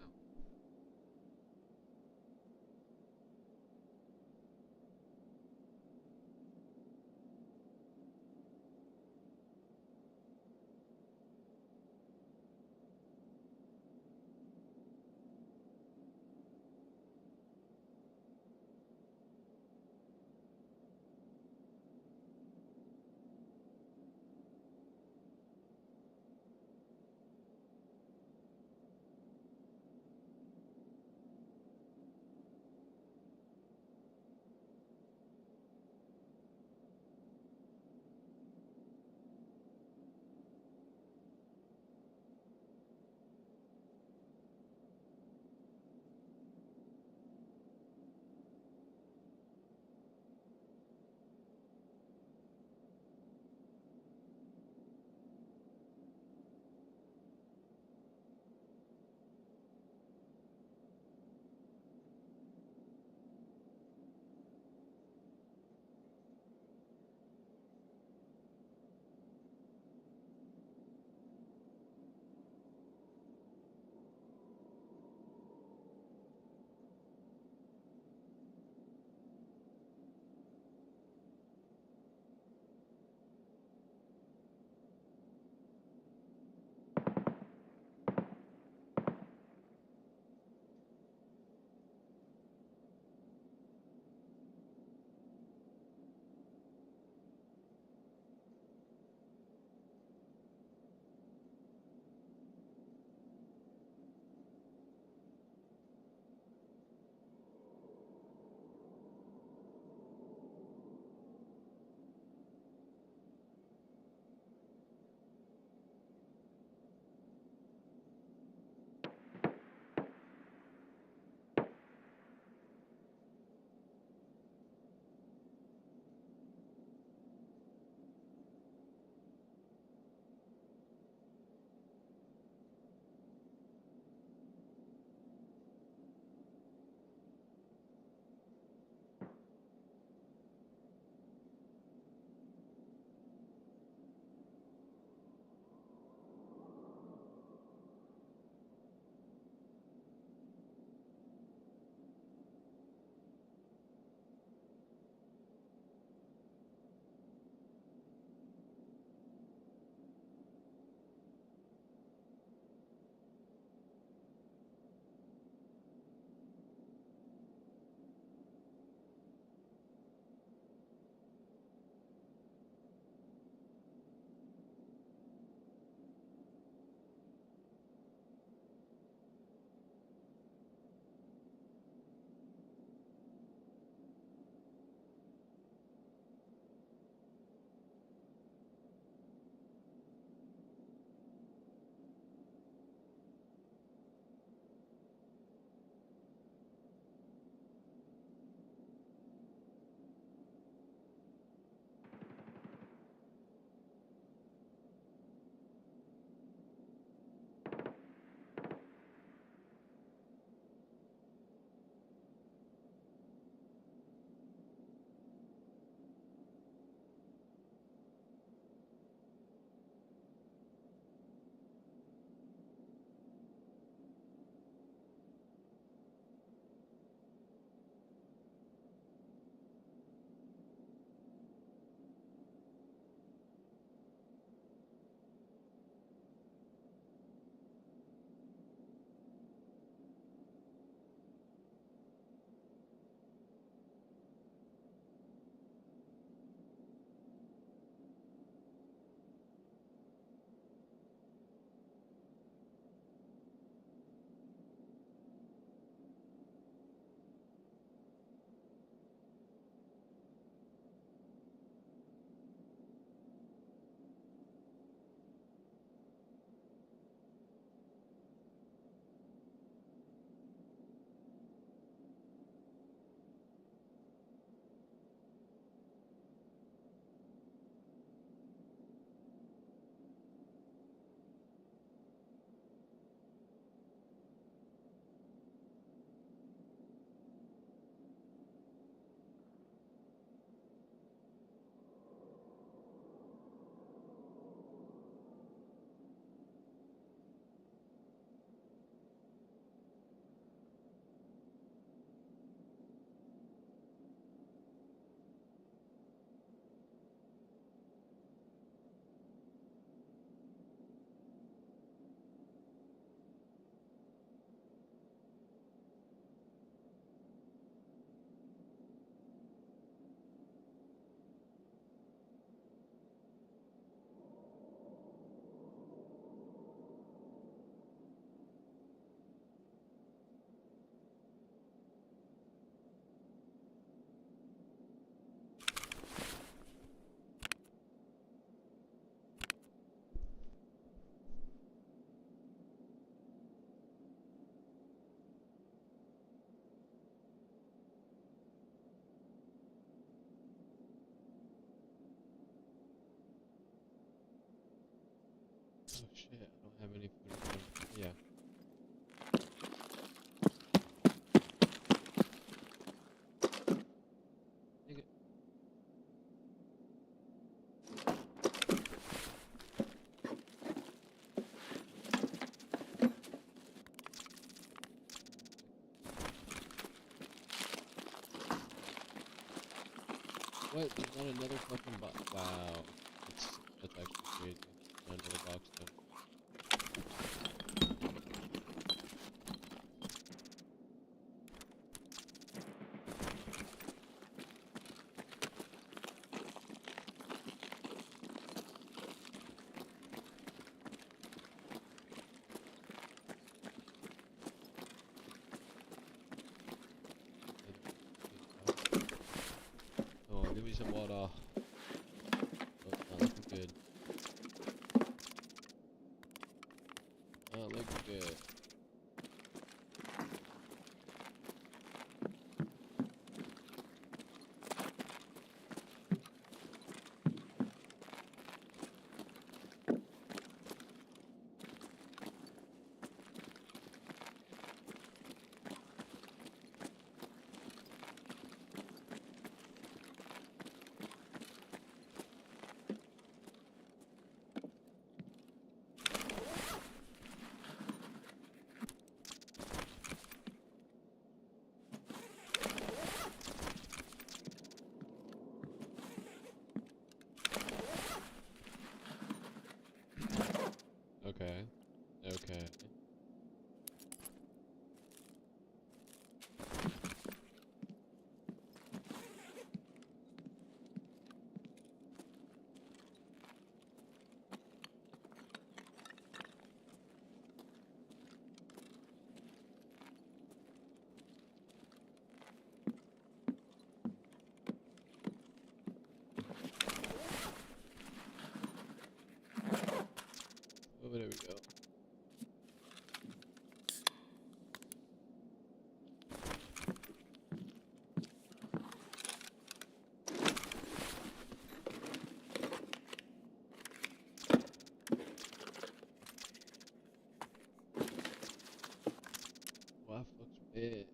Ow. shit, I don't have any food. Yeah. Nigga. What? There's not another fucking box. Wow. That's actually crazy. Not another box though. Oh, give me some water. Oh, not looking good. Not looking good. Okay. Okay. Oh, there we go. Wow, fuck's big.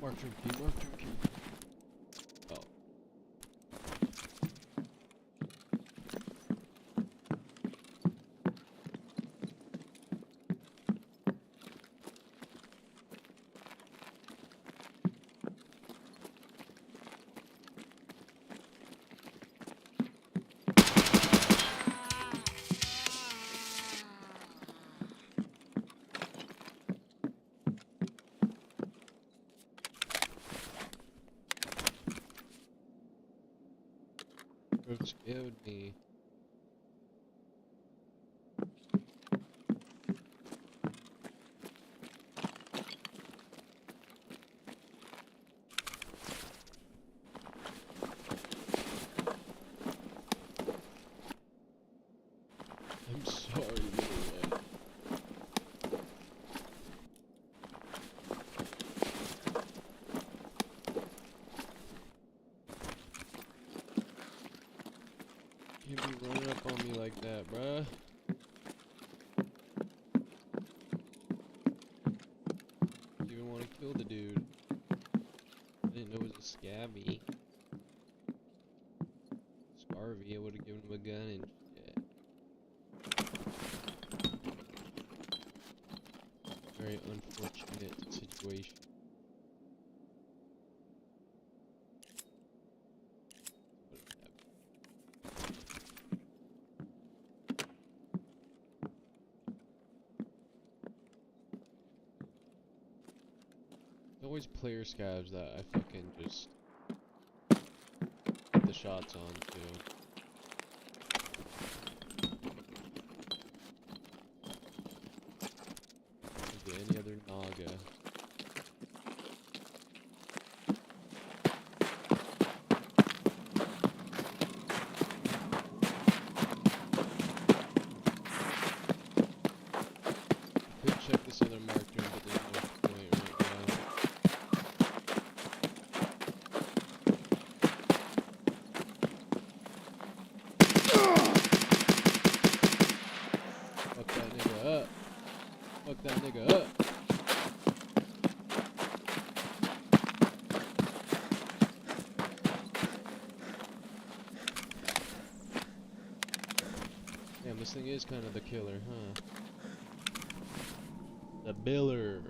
Mark turn key, mark turn key. Oh. Bro scared me. I'm sorry, little one. You can't be running up on me like that, bruh. You even didn't know it was a scabby. Scarvy, I would have given him a gun and shit. Very unfortunate situation. Always player scabs that I fucking just put the shots on too. Could be any other Naga. Could check this other marked room, but there's no point right now. Fuck that nigga up. Fuck that nigga up. Damn, this thing is kind of the killer, huh? The biller.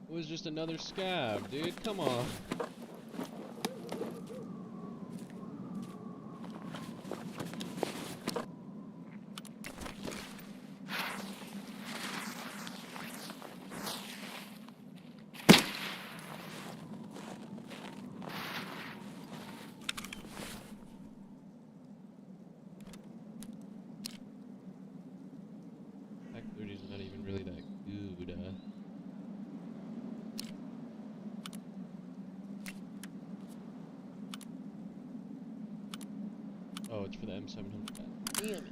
It was just another scab, dude. Come on. Pack 30 is not even really that good. Oh, it's for the M700. God damn it.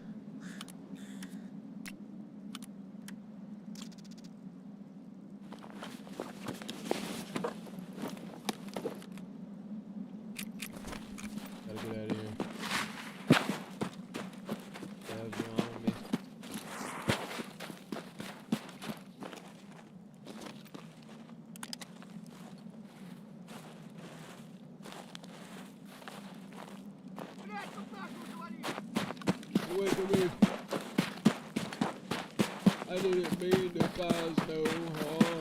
Gotta get out of here. Scabs are on me. Away from me. I didn't mean to cause no harm.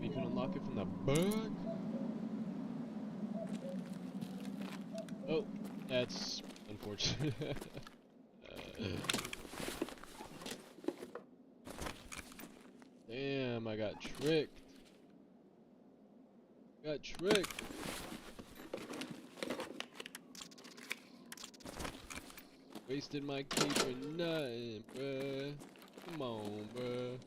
You can unlock it from the back. Oh, that's unfortunate. Damn, I got tricked. Got tricked. Wasted my key for nothing, bruh. Come on, bruh.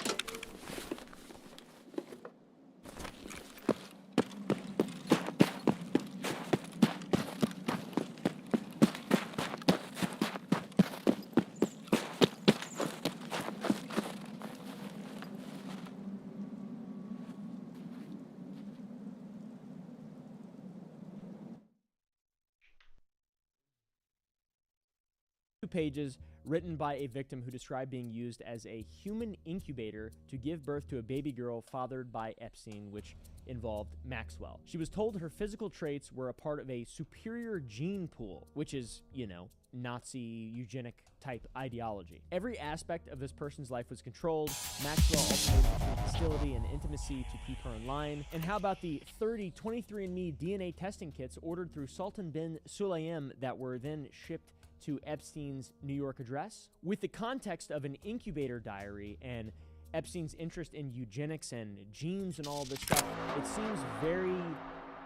2 pages written by a victim who described being used as a human incubator to give birth to a baby girl fathered by Epstein, which involved Maxwell. She was told her physical traits were a part of a superior gene pool, which is, you know, Nazi eugenic type ideology. Every aspect of this person's life was controlled. Maxwell alternated between hostility and intimacy to keep her in line. And how about the 30 23andMe DNA testing kits ordered through Sultan bin Sulayem that were then shipped to Epstein's New York address? With the context of an incubator diary and Epstein's interest in eugenics and genes and all this stuff, it seems very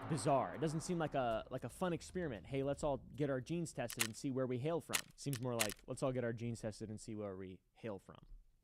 bizarre. It doesn't seem like a fun experiment. Hey, let's all get our genes tested and see where we hail from. It seems more like, let's all get our genes tested and see where we hail from.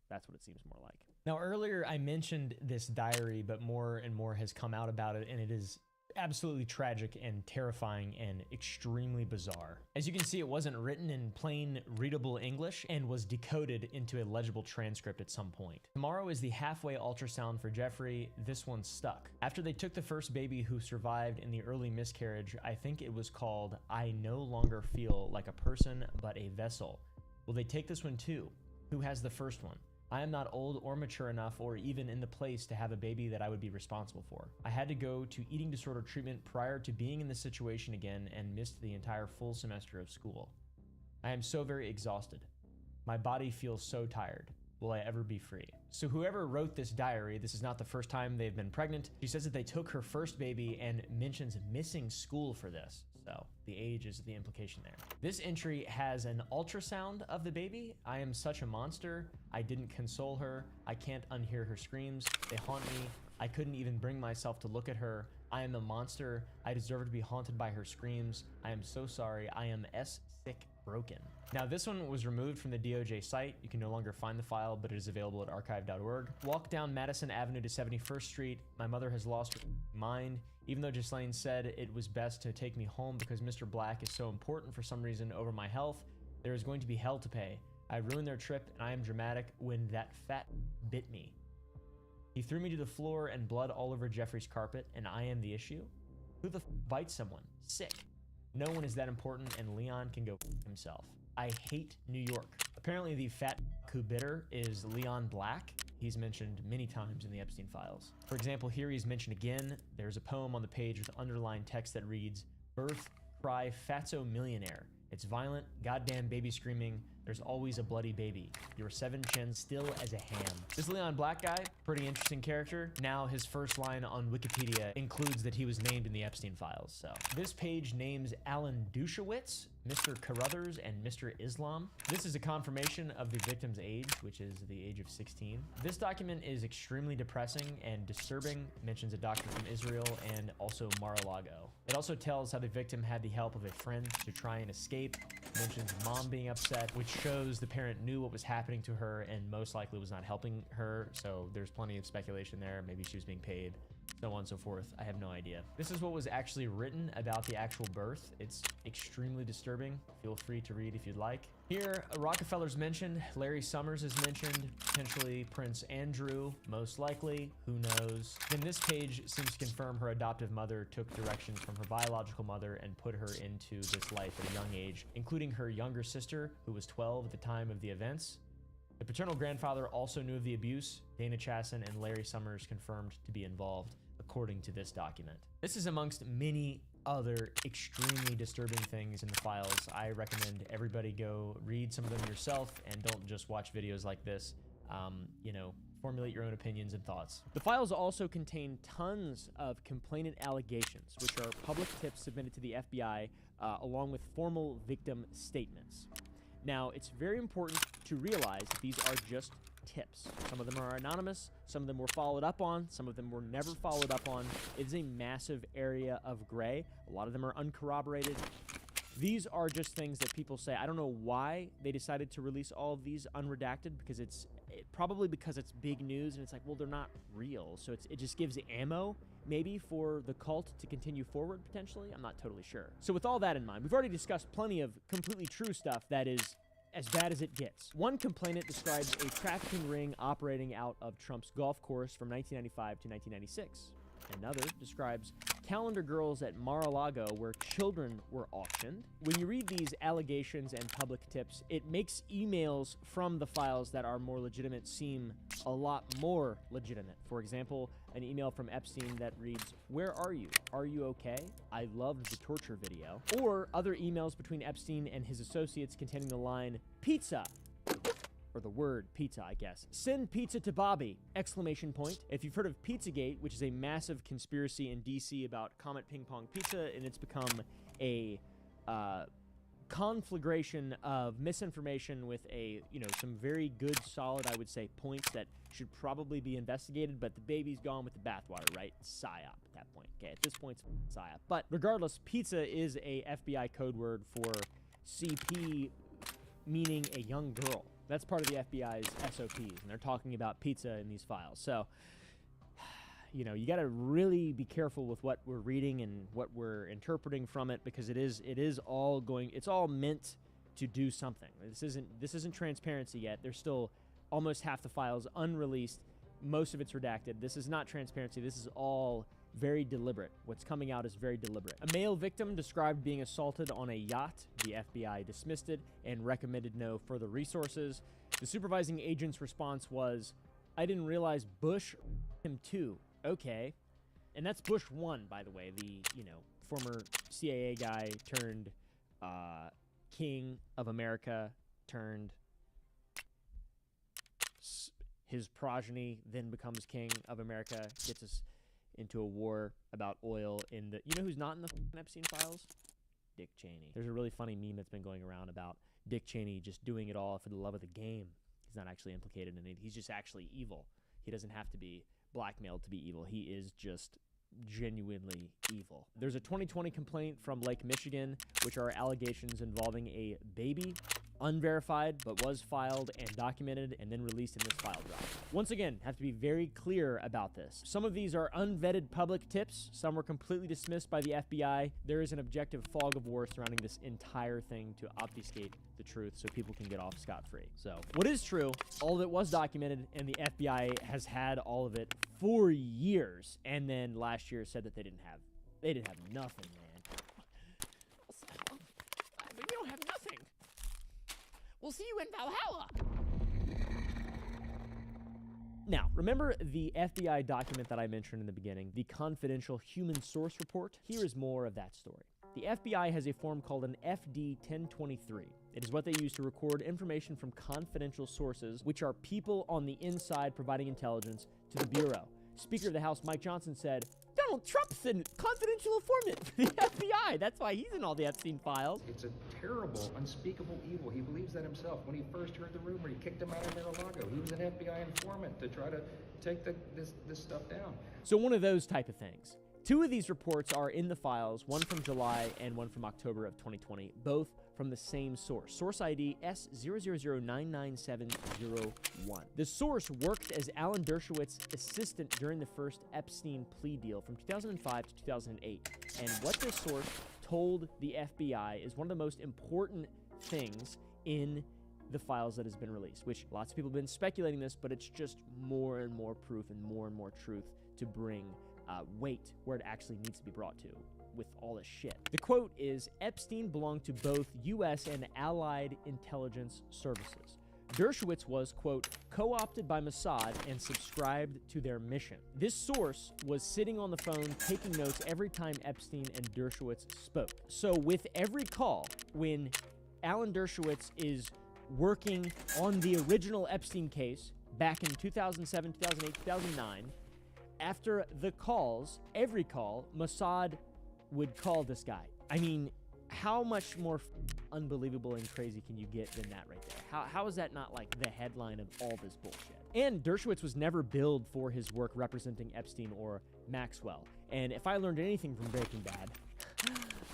That's what it seems more like. Now, earlier I mentioned this diary, but more and more has come out about it, and it is absolutely tragic and terrifying and extremely bizarre. As you can see, it wasn't written in plain readable English and was decoded into a legible transcript at some point. Tomorrow is the halfway ultrasound for Jeffrey. This one stuck. After they took the first baby who survived in the early miscarriage, I think it was called I No Longer Feel Like a Person But a Vessel. Will they take this one too? Who has the first one? I am not old or mature enough or even in the place to have a baby that I would be responsible for. I had to go to eating disorder treatment prior to being in this situation again and missed the entire full semester of school. I am so very exhausted. My body feels so tired. Will I ever be free? So whoever wrote this diary, this is not the first time they've been pregnant. She says that they took her first baby and mentions missing school for this. So the age is the implication there. This entry has an ultrasound of the baby. I am such a monster. I didn't console her. I can't unhear her screams. They haunt me. I couldn't even bring myself to look at her. I am a monster. I deserve to be haunted by her screams. I am so sorry. I am sick broken. Now this one was removed from the DOJ site. You can no longer find the file, but it is available at archive.org. Walk down Madison Avenue to 71st Street. My mother has lost her mind. Even though Ghislaine said it was best to take me home because Mr. Black is so important for some reason over my health, there is going to be hell to pay. I ruined their trip and I am dramatic when that fat bit me. He threw me to the floor and blood all over Jeffrey's carpet and I am the issue? Who the bites someone? Sick. No one is that important and Leon can go himself. I hate New York. Apparently the fat who bit her is Leon Black. He's mentioned many times in the Epstein files. For example, here he's mentioned again. There's a poem on the page with underlined text that reads, "Birth, cry, fatso millionaire. It's violent, goddamn baby screaming. There's always a bloody baby. Your 7 chins still as a ham." This Leon Black guy, pretty interesting character. Now his first line on Wikipedia includes that he was named in the Epstein files. So this page names Alan Dushowitz, Mr. Carruthers, and Mr. Islam. This is a confirmation of the victim's age, which is the age of 16. This document is extremely depressing and disturbing. It mentions a doctor from Israel and also Mar-a-Lago. It also tells how the victim had the help of a friend to try and escape. It mentions mom being upset, which shows the parent knew what was happening to her and most likely was not helping her. So there's plenty of speculation there. Maybe she was being paid, so on and so forth. I have no idea. This is what was actually written about the actual birth. It's extremely disturbing. Feel free to read if you'd like. Here, Rockefeller's mentioned, Larry Summers is mentioned, potentially Prince Andrew, most likely, who knows. Then this page seems to confirm her adoptive mother took directions from her biological mother and put her into this life at a young age, including her younger sister, who was 12 at the time of the events. The paternal grandfather also knew of the abuse. Dana Chasson and Larry Summers confirmed to be involved, according to this document. This is amongst many other extremely disturbing things in the files. I recommend everybody go read some of them yourself and don't just watch videos like this. You know, formulate your own opinions and thoughts. The files also contain tons of complainant allegations, which are public tips submitted to the FBI, along with formal victim statements. Now, it's very important to realize that these are just tips. Some of them are anonymous, some of them were followed up on, some of them were never followed up on. It's a massive area of gray. A lot of them are uncorroborated. These are just things that people say. I don't know why they decided to release all of these unredacted, because probably because it's big news and it's like, well, they're not real. So it just gives ammo maybe for the cult to continue forward potentially. I'm not totally sure. So with all that in mind, we've already discussed plenty of completely true stuff that is as bad as it gets. One complainant describes a trafficking ring operating out of Trump's golf course from 1995 to 1996. Another describes calendar girls at Mar-a-Lago where children were auctioned. When you read these allegations and public tips, it makes emails from the files that are more legitimate seem a lot more legitimate. For example, an email from Epstein that reads, "Where are you? Are you okay? I loved the torture video." Or other emails between Epstein and his associates containing the line, "Pizza." Or the word pizza, I guess. "Send pizza to Bobby!" Exclamation point. If you've heard of Pizzagate, which is a massive conspiracy in DC about Comet Ping Pong Pizza, and it's become a conflagration of misinformation with some very good, solid, I would say, points that should probably be investigated, but the baby's gone with the bathwater, right? PSYOP at that point. Okay, at this point, it's PSYOP. But regardless, pizza is a FBI code word for CP, meaning a young girl. That's part of the FBI's SOPs, and they're talking about pizza in these files. So, you got to really be careful with what we're reading and what we're interpreting from it, because it's all meant to do something. This isn't transparency yet. There's still almost half the files unreleased. Most of it's redacted. This is not transparency. This is all very deliberate. What's coming out is very deliberate. A male victim described being assaulted on a yacht. The FBI dismissed it and recommended no further resources. The supervising agent's response was, "I didn't realize Bush him too." Okay. And that's Bush 1, by the way, the, former CIA guy turned king of America, turned his progeny, then becomes king of America, gets us into a war about oil in the... who's not in the Epstein files? Dick Cheney. There's a really funny meme that's been going around about Dick Cheney just doing it all for the love of the game. He's not actually implicated in it. He's just actually evil. He doesn't have to be blackmailed to be evil. He is just genuinely evil. There's a 2020 complaint from Lake Michigan, which are allegations involving a baby, unverified, but was filed and documented and then released in this file drive. Once again, have to be very clear about this. Some of these are unvetted public tips. Some were completely dismissed by the FBI. There is an objective fog of war surrounding this entire thing to obfuscate the truth so people can get off scot-free. So, what is true, all of it was documented, and the FBI has had all of it for years, and then last year said that they didn't have nothing, man. We don't have nothing. We'll see you in Valhalla. Now, remember the FBI document that I mentioned in the beginning, the confidential human source report? Here is more of that story. The FBI has a form called an FD-1023. It is what they use to record information from confidential sources, which are people on the inside providing intelligence to the Bureau. Speaker of the House Mike Johnson said, "Donald Trump's a confidential informant for the FBI. That's why he's in all the Epstein files." It's a terrible, unspeakable evil. He believes that himself. When he first heard the rumor, he kicked him out of Mar-a-Lago. He was an FBI informant to try to take this stuff down. So one of those type of things. Two of these reports are in the files, one from July and one from October of 2020, both from the same source. Source ID S000999701. The source worked as Alan Dershowitz's assistant during the first Epstein plea deal from 2005 to 2008. And what this source told the FBI is one of the most important things in the files that has been released, which lots of people have been speculating this, but it's just more and more proof and more truth to bring weight where it actually needs to be brought to with all this shit. The quote is, "Epstein belonged to both U.S. and allied intelligence services. Dershowitz was, quote, co-opted by Mossad and subscribed to their mission." This source was sitting on the phone taking notes every time Epstein and Dershowitz spoke. So with every call, when Alan Dershowitz is working on the original Epstein case back in 2007, 2008, 2009, after the calls, every call, Mossad would call this guy. I mean, how much more unbelievable and crazy can you get than that right there? How is that not like the headline of all this bullshit? And Dershowitz was never billed for his work representing Epstein or Maxwell. And if I learned anything from Breaking Bad,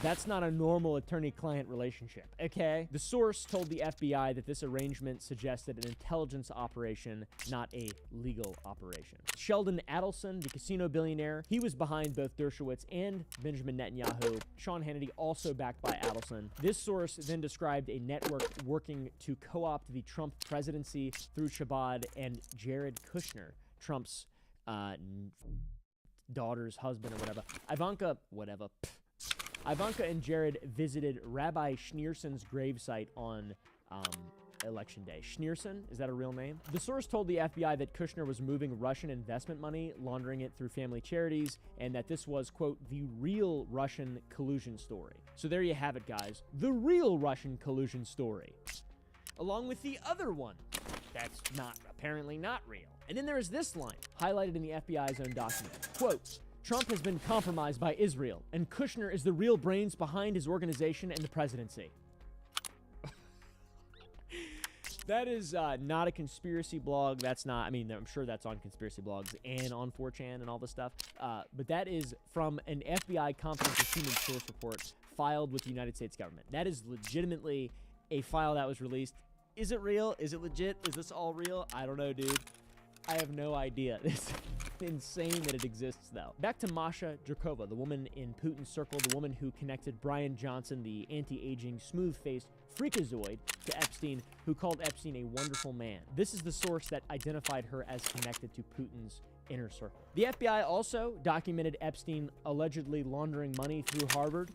that's not a normal attorney-client relationship, okay? The source told the FBI that this arrangement suggested an intelligence operation, not a legal operation. Sheldon Adelson, the casino billionaire, he was behind both Dershowitz and Benjamin Netanyahu. Sean Hannity also backed by Adelson. This source then described a network working to co-opt the Trump presidency through Chabad and Jared Kushner, Trump's daughter's husband or whatever. Ivanka and Jared visited Rabbi Schneerson's gravesite on Election Day. Schneerson, is that a real name? The source told the FBI that Kushner was moving Russian investment money, laundering it through family charities, and that this was, quote, the real Russian collusion story. So there you have it, guys. The real Russian collusion story. Along with the other one that's apparently not real. And then there is this line, highlighted in the FBI's own document. Quote, Trump has been compromised by Israel, and Kushner is the real brains behind his organization and the presidency. That is not a conspiracy blog. That's not, I mean, I'm sure that's on conspiracy blogs and on 4chan and all this stuff. But that is from an FBI confidential human source report filed with the United States government. That is legitimately a file that was released. Is it real? Is it legit? Is this all real? I don't know, dude. I have no idea. It's insane that it exists, though. Back to Masha Drakova, the woman in Putin's circle, the woman who connected Brian Johnson, the anti-aging, smooth-faced freakazoid, to Epstein, who called Epstein a wonderful man. This is the source that identified her as connected to Putin's inner circle. The FBI also documented Epstein allegedly laundering money through Harvard,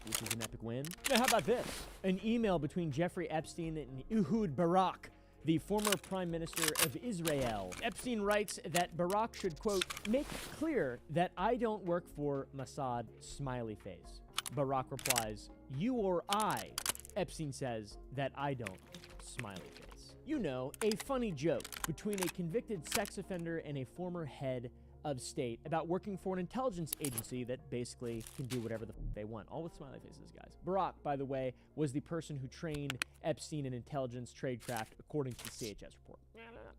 which is an epic win. Now, how about this? An email between Jeffrey Epstein and Ehud Barak, the former prime minister of Israel. Epstein writes that Barak should, quote, make clear that I don't work for Mossad, smiley face. Barak replies, you or I. Epstein says that I don't, smiley face. You know, a funny joke between a convicted sex offender and a former head of state about working for an intelligence agency that basically can do whatever they want. All with smiley faces, guys. Barak, by the way, was the person who trained Epstein in intelligence tradecraft, according to the CHS report.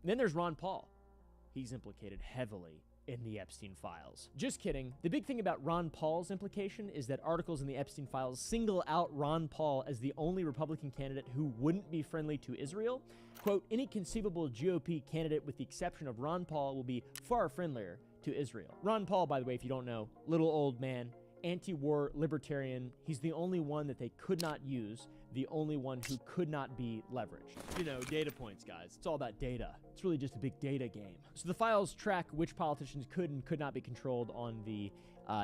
Then there's Ron Paul. He's implicated heavily in the Epstein files. Just kidding. The big thing about Ron Paul's implication is that articles in the Epstein files single out Ron Paul as the only Republican candidate who wouldn't be friendly to Israel. Quote, any conceivable GOP candidate with the exception of Ron Paul will be far friendlier to Israel. Ron Paul, by the way, if you don't know, little old man, anti-war libertarian. He's the only one that they could not use, the only one who could not be leveraged. You know, data points, guys. It's all about data. It's really just a big data game. So the files track which politicians could and could not be controlled on the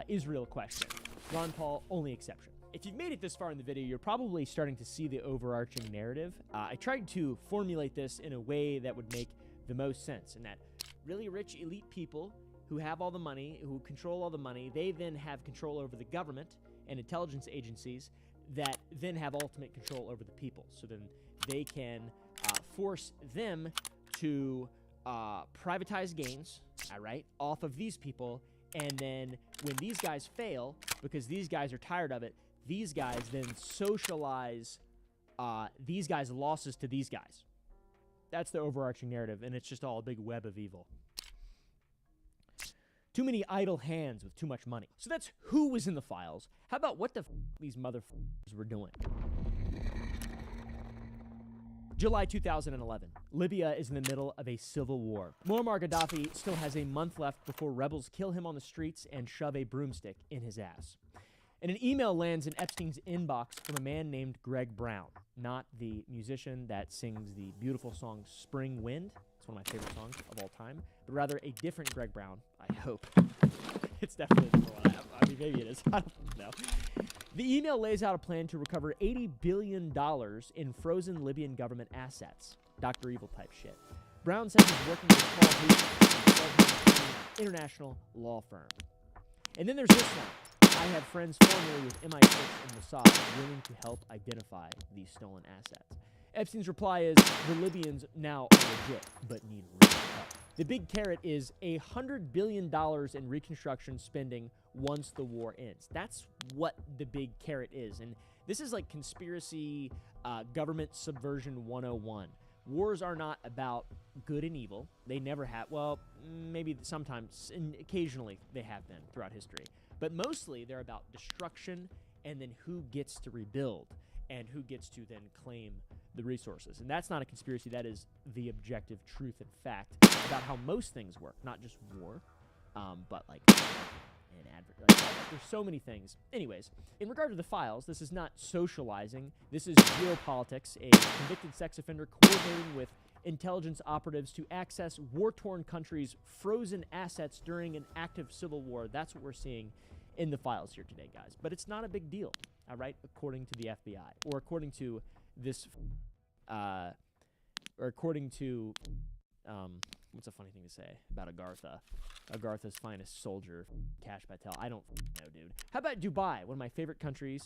Israel question. Ron Paul, only exception. If you've made it this far in the video, you're probably starting to see the overarching narrative. I tried to formulate this in a way that would make the most sense, and that really rich elite people who have all the money, who control all the money, they then have control over the government and intelligence agencies that then have ultimate control over the people. So then they can force them to privatize gains, all right, off of these people. And then when these guys fail, because these guys are tired of it, these guys then socialize these guys' losses to these guys. That's the overarching narrative, and it's just all a big web of evil. Too many idle hands with too much money. So that's who was in the files. How about what the these motherfuckers were doing? July 2011. Libya is in the middle of a civil war. Muammar Gaddafi still has a month left before rebels kill him on the streets and shove a broomstick in his ass. And an email lands in Epstein's inbox from a man named Greg Brown, not the musician that sings the beautiful song Spring Wind. It's one of my favorite songs of all time, but rather a different Greg Brown, I hope. It's definitely a different one. I mean, maybe it is. I don't know. The email lays out a plan to recover $80 billion in frozen Libyan government assets. Dr. Evil type shit. Brown says he's working with Paul Hoover, an international law firm. And then there's this one. I have friends formerly with MI6 and Mossad willing to help identify these stolen assets. Epstein's reply is, the Libyans now are legit, but need real help. The big carrot is $100 billion in reconstruction spending once the war ends. That's what the big carrot is. And this is like conspiracy government subversion 101. Wars are not about good and evil. They never have. Well, maybe sometimes, and occasionally they have been throughout history. But mostly they're about destruction and then who gets to rebuild and who gets to then claim the resources. And that's not a conspiracy. That is the objective truth and fact about how most things work. Not just war, but like there's so many things. Anyways, in regard to the files, this is not socializing. This is geopolitics. A convicted sex offender coordinating with intelligence operatives to access war-torn countries' frozen assets during an active civil war. That's what we're seeing in the files here today, guys. But it's not a big deal, all right, according to the FBI, or according to this, or according to, what's a funny thing to say about Agartha? Agartha's finest soldier, Cash Patel. I don't know, dude. How about Dubai, one of my favorite countries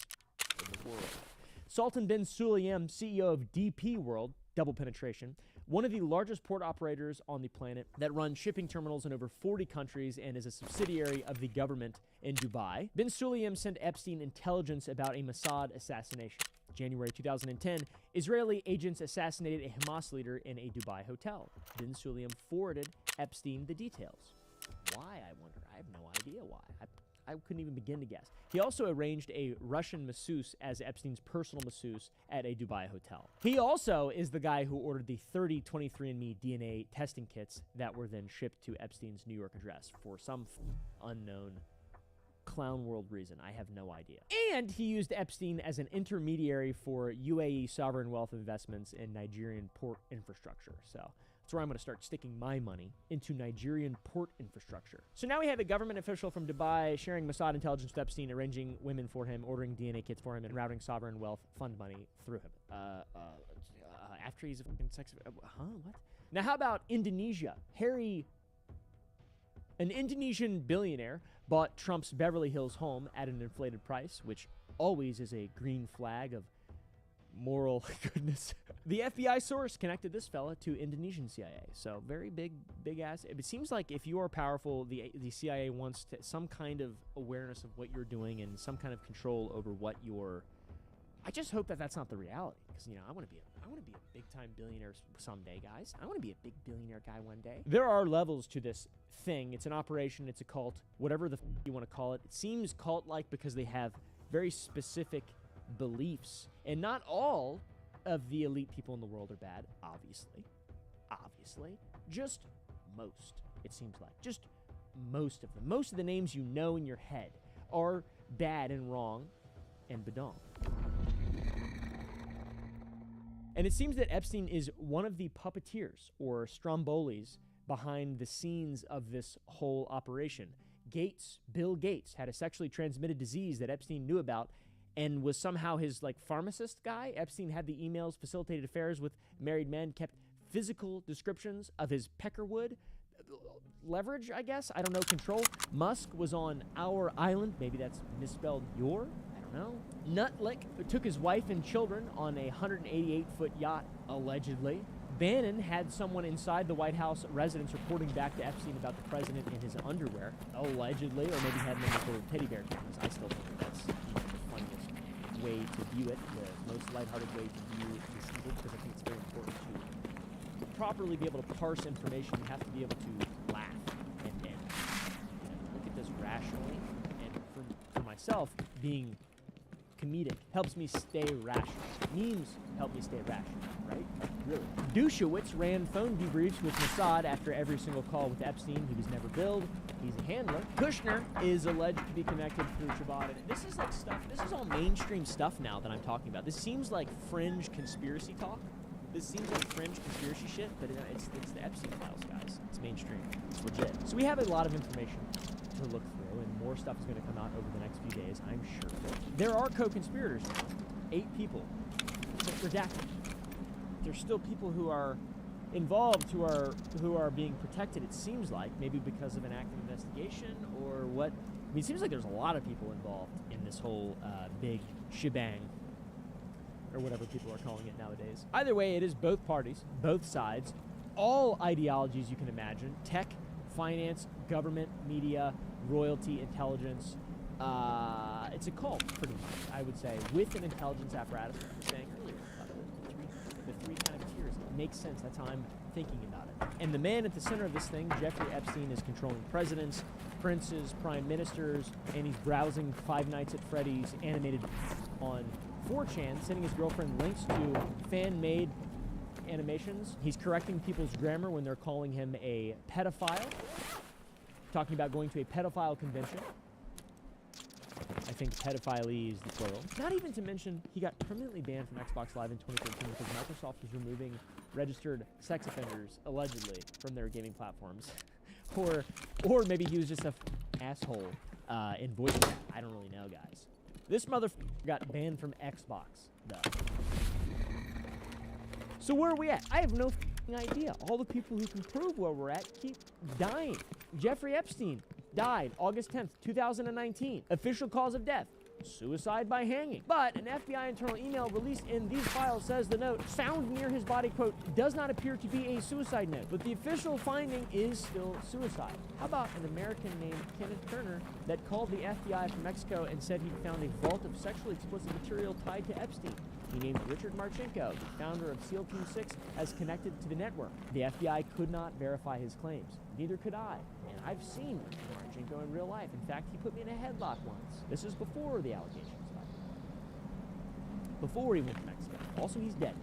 in the world? Sultan bin Sulayem, CEO of DP World, double penetration, one of the largest port operators on the planet that runs shipping terminals in over 40 countries and is a subsidiary of the government in Dubai. Bin Sulayem sent Epstein intelligence about a Mossad assassination. January 2010, Israeli agents assassinated a Hamas leader in a Dubai hotel. Bin Sulayem forwarded Epstein the details. Why, I wonder? I have no idea why. I couldn't even begin to guess. He also arranged a Russian masseuse as Epstein's personal masseuse at a Dubai hotel. He also is the guy who ordered the 30 23andMe DNA testing kits that were then shipped to Epstein's New York address for some unknown clown world reason. I have no idea. And he used Epstein as an intermediary for UAE sovereign wealth investments in Nigerian port infrastructure. So that's where I'm going to start sticking my money, into Nigerian port infrastructure. So now we have a government official from Dubai sharing Mossad intelligence with Epstein, arranging women for him, ordering DNA kits for him, and routing sovereign wealth fund money through him. After he's a fucking sex... what? Now how about Indonesia? An Indonesian billionaire bought Trump's Beverly Hills home at an inflated price, which always is a green flag of moral goodness. The FBI source connected this fella to Indonesian CIA. So very big ass. It seems like if you are powerful, the CIA wants some kind of awareness of what you're doing and some kind of control over what you're... I just hope that that's not the reality, because I want to be a big time billionaire someday, guys. I want to be a big billionaire guy one day. There are levels to this thing. It's an operation. It's a cult. Whatever the you want to call it. It seems cult-like because they have very specific beliefs, and not all of the elite people in the world are bad. Obviously, just most. It seems like just most of them. Most of the names you know in your head are bad and wrong and badong. And it seems that Epstein is one of the puppeteers, or Strombolis, behind the scenes of this whole operation. Bill Gates, had a sexually transmitted disease that Epstein knew about and was somehow his, pharmacist guy. Epstein had the emails, facilitated affairs with married men, kept physical descriptions of his peckerwood. Leverage, I guess? I don't know, control. Musk was on our island. Maybe that's misspelled your? No. Nutlick took his wife and children on a 188-foot yacht, allegedly. Bannon had someone inside the White House residence reporting back to Epstein about the president in his underwear, allegedly, or maybe had him in little teddy bear cameras. I still think that's the funniest way to view it, the most lighthearted way to view this evil, because I think it's very important to properly be able to parse information. You have to be able to laugh and look at this rationally. And for myself, being comedic helps me stay rational. Memes help me stay rational, right? Really. Dushowitz ran phone debriefs with Mossad after every single call with Epstein. He was never billed. He's a handler. Kushner is alleged to be connected through Shabbat. This is stuff. This is all mainstream stuff now that I'm talking about. This seems like fringe conspiracy talk. This seems like fringe conspiracy shit, but it's the Epstein files, guys. It's mainstream. It's legit. So we have a lot of information to look through, and more stuff is going to come out over the next few days, I'm sure. There are co-conspirators now. 8 people. Redacted. There's still people who are involved who are being protected, it seems like, maybe because of an active investigation or what. I mean, it seems like there's a lot of people involved in this whole big shebang, or whatever people are calling it nowadays. Either way, it is both parties, both sides, all ideologies you can imagine: tech, finance, government, media, royalty, intelligence. It's a cult, pretty much, I would say, with an intelligence apparatus, like I was saying earlier. The three kind of tiers. It makes sense. That's how I'm thinking about it. And the man at the center of this thing, Jeffrey Epstein, is controlling presidents, princes, prime ministers, and he's browsing Five Nights at Freddy's animated on 4chan, sending his girlfriend links to fan-made animations. He's correcting people's grammar when they're calling him a pedophile, talking about going to a pedophile convention. I think pedophilia is the plural. Not even to mention, he got permanently banned from Xbox Live in 2013 because Microsoft was removing registered sex offenders, allegedly, from their gaming platforms. or maybe he was just a asshole in voice chat. I don't really know, guys. This motherfucker got banned from Xbox, though. So where are we at? I have no idea. All the people who can prove where we're at keep dying. Jeffrey Epstein died August 10th, 2019. Official cause of death, suicide by hanging. But an FBI internal email released in these files says the note found near his body, quote, does not appear to be a suicide note, but the official finding is still suicide. How about an American named Kenneth Turner that called the FBI from Mexico and said he'd found a vault of sexually explicit material tied to Epstein? He named Richard Marchenko, the founder of SEAL Team 6, as connected to the network. The FBI could not verify his claims. Neither could I. And I've seen Marchenko in real life. In fact, he put me in a headlock once. This is before the allegations about him. Before he went to Mexico. Also, he's dead.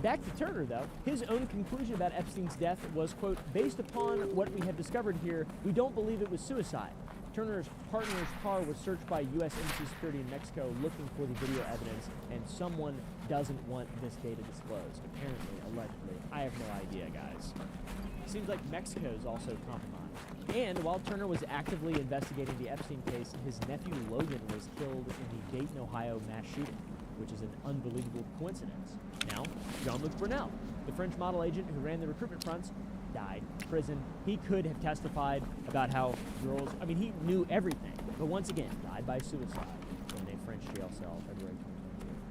Back to Turner, though. His own conclusion about Epstein's death was, quote, based upon what we have discovered here, we don't believe it was suicide. Turner's partner's car was searched by U.S. Embassy security in Mexico looking for the video evidence, and someone doesn't want this data disclosed. Apparently, allegedly. I have no idea, guys. Seems like Mexico is also compromised. And while Turner was actively investigating the Epstein case, his nephew Logan was killed in the Dayton, Ohio mass shooting, which is an unbelievable coincidence. Now, Jean-Luc Brunel, the French model agent who ran the recruitment fronts, died in prison. He could have testified about how girls, he knew everything, but once again, died by suicide in a French jail cell February 2022.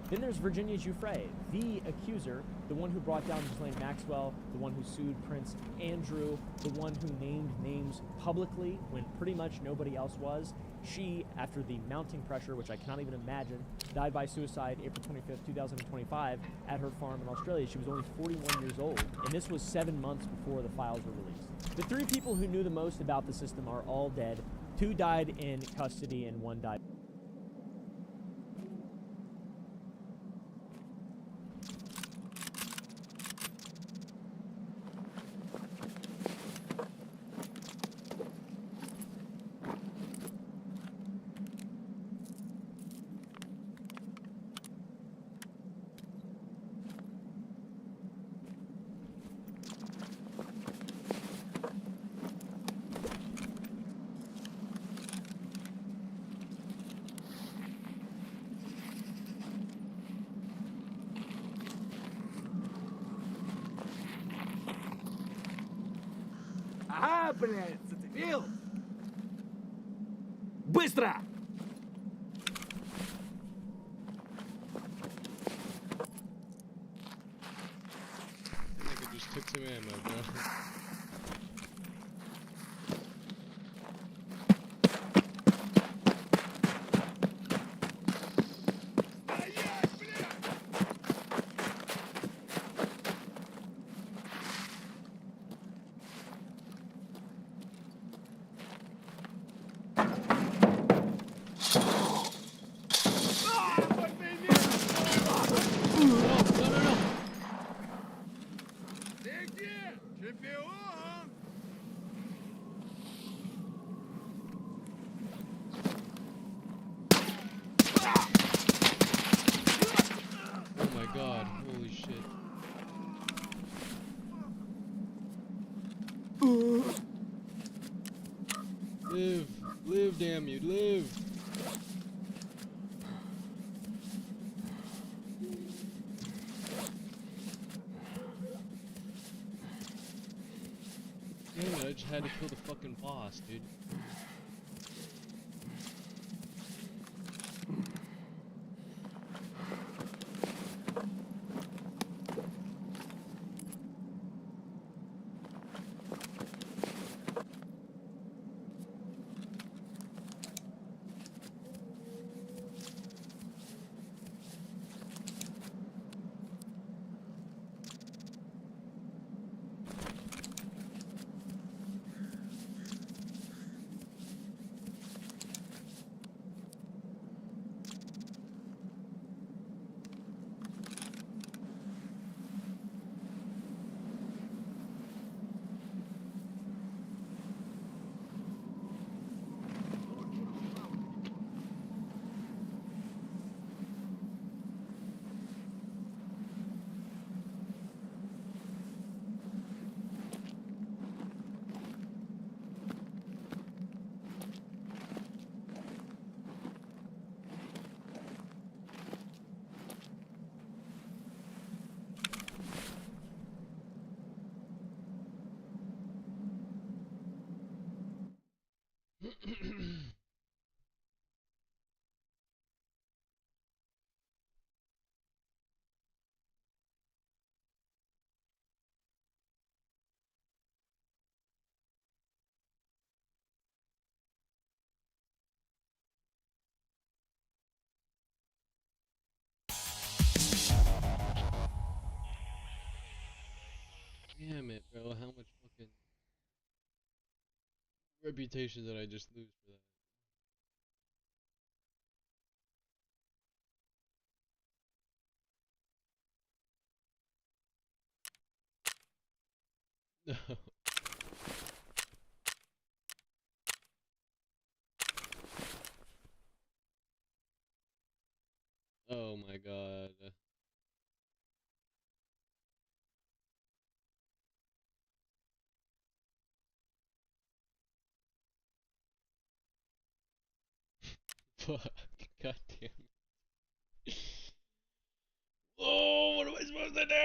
Then there's Virginia Giuffre, the accuser, the one who brought down Ghislaine Maxwell, the one who sued Prince Andrew, the one who named names publicly when pretty much nobody else was. She, after the mounting pressure, which I cannot even imagine, died by suicide April 25th, 2025 at her farm in Australia. She was only 41 years old, and this was 7 months before the files were released. The 3 people who knew the most about the system are all dead. 2 died in custody and 1 died. Ага, блядь, зацепил! Быстро! That nigga just took some ammo, bro. Oh my god, holy shit. Live, damn you, live! Damn it, I just had to kill the fucking boss, dude. Damn it, bro. How much fucking reputation did I just lose for that? No. Oh my god. Fuck. God damn it. Oh, what am I supposed to do?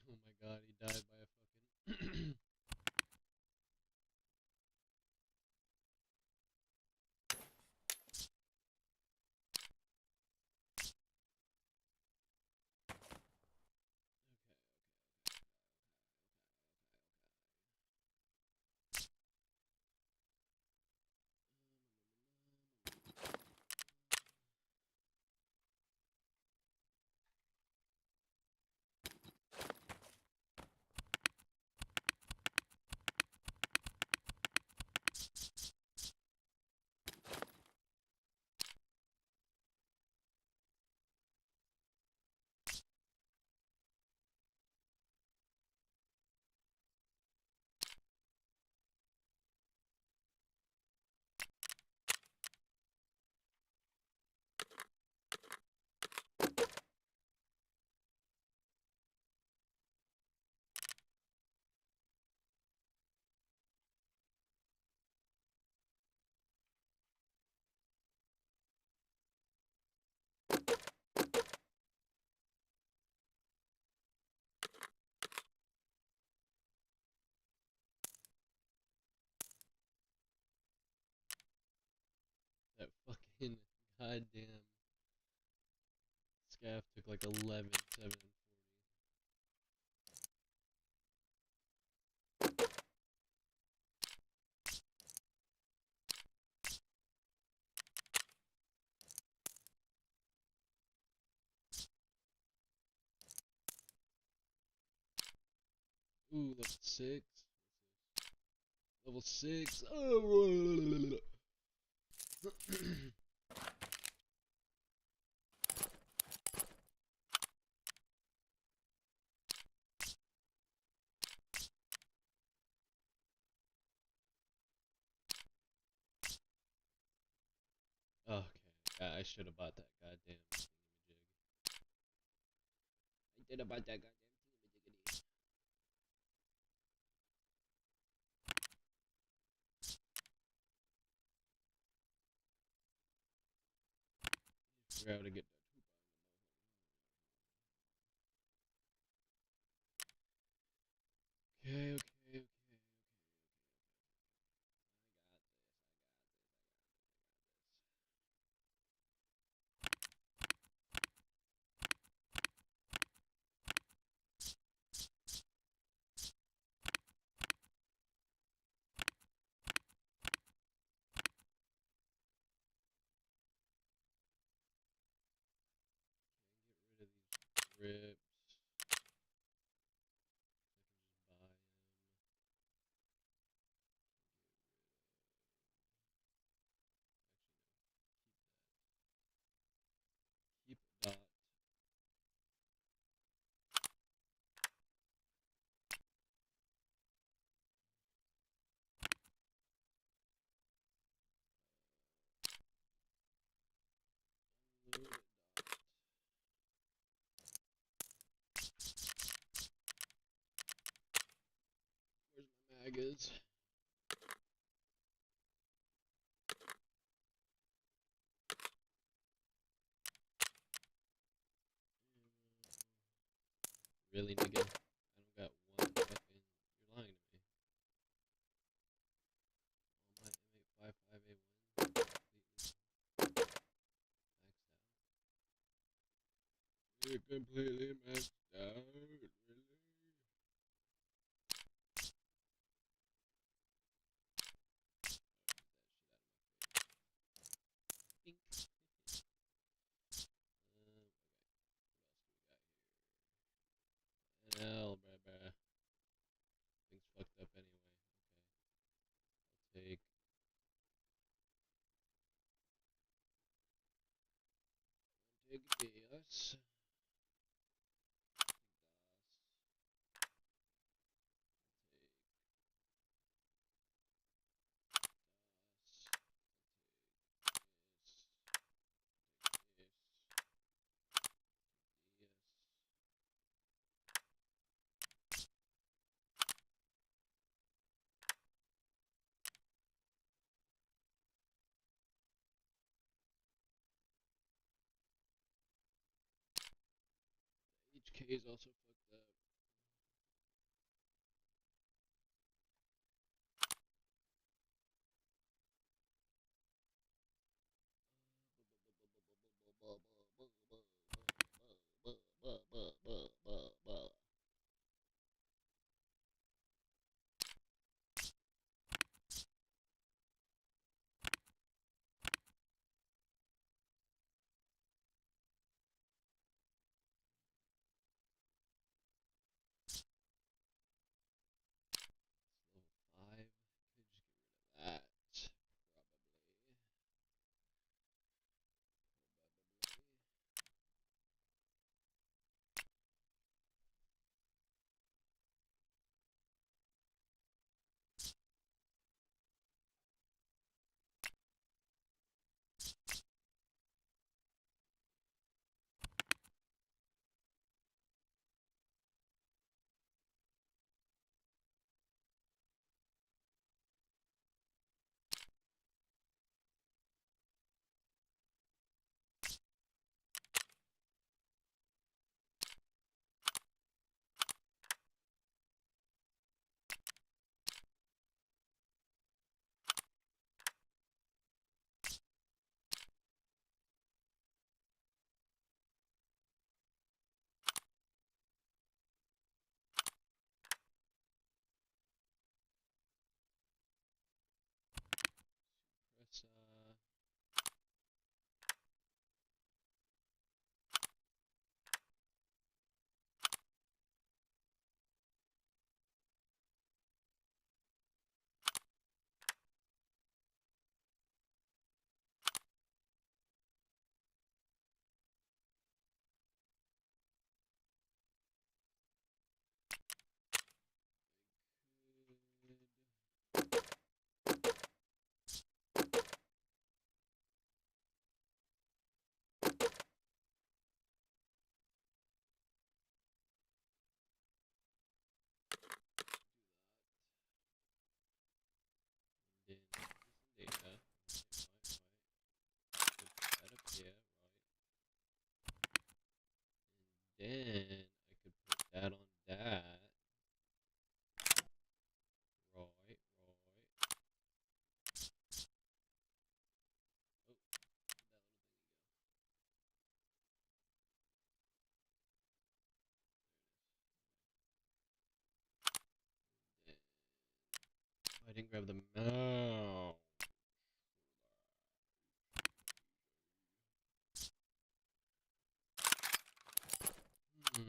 Oh my god, he died by a fucking. That fucking goddamn scaff took like 11, 7, and 40. Ooh, level 6. Level 6. Oh. Okay, I should have bought that goddamn thingamajig. I did have bought that goddamn thingamajiggy. Figure out how to get that. Okay, okay, okay. scripts. Keep dot. Load dot. Where's my magas? Really, nigga? I don't got one fucking. You're lying to me. All my M855A1 completely maxed out. You're completely maxed out. Really? Bink. Okay. What else do we got here? NL, bruh. Things fucked up anyway. Okay. I'll take. Take this. HK is also fucked up. Level 5. Could just get rid of that. Probably. Press then data. Right. Put that up here, right. And then I could put that on that. Right, right. Oh, where'd that little thingy go? There it is. I didn't grab the mouse. Hmm.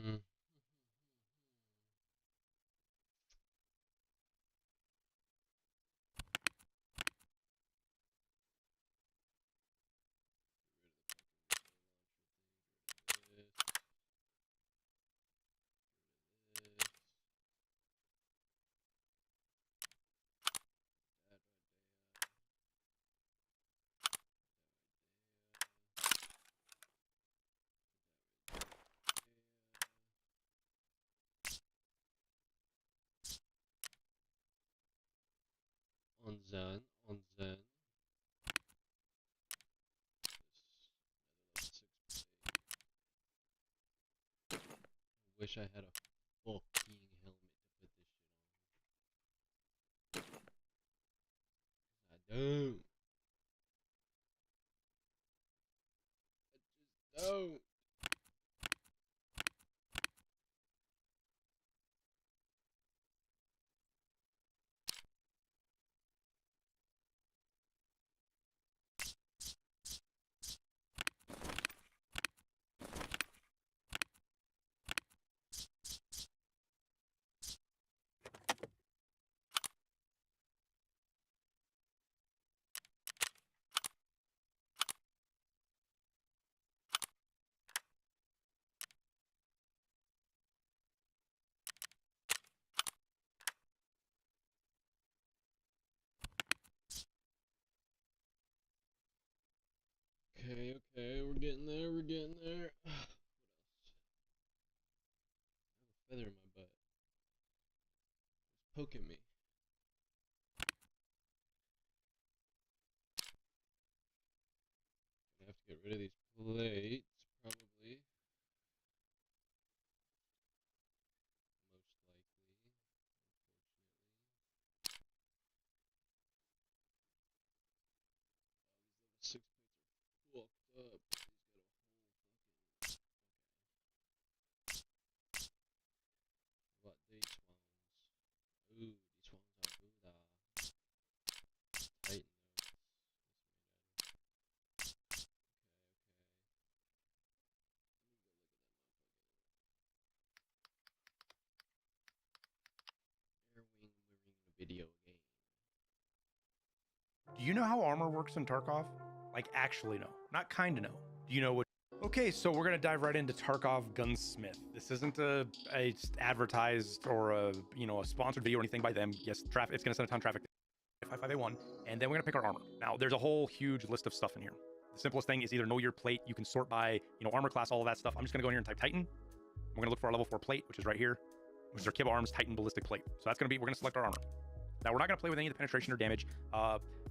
Zen, on Zen. I wish I had a fucking helmet to put this shit on. I don't. I just don't. Okay, okay, we're getting there, we're getting there. What else? I have a feather in my butt. It's poking me. I have to get rid of these plates, probably. Most likely, unfortunately. Oh, these level 6 plates are fucked up. What these ones? Ooh, these ones are Buddha. Tighten those. Air wing wearing a video game. Do you know how armor works in Tarkov? Like, actually know. Not kind of know. Do you know what? Okay, so we're going to dive right into Tarkov Gunsmith. This isn't a advertised or a sponsored video or anything by them. Yes, it's going to send a ton of traffic. 55A1, and then we're going to pick our armor. Now, there's a whole huge list of stuff in here. The simplest thing is either know your plate. You can sort by, armor class, all of that stuff. I'm just going to go in here and type Titan. We're going to look for our level 4 plate, which is right here, which is our Kibba Arms Titan Ballistic Plate. So that's going to be, we're going to select our armor. Now, we're not going to play with any of the penetration or damage.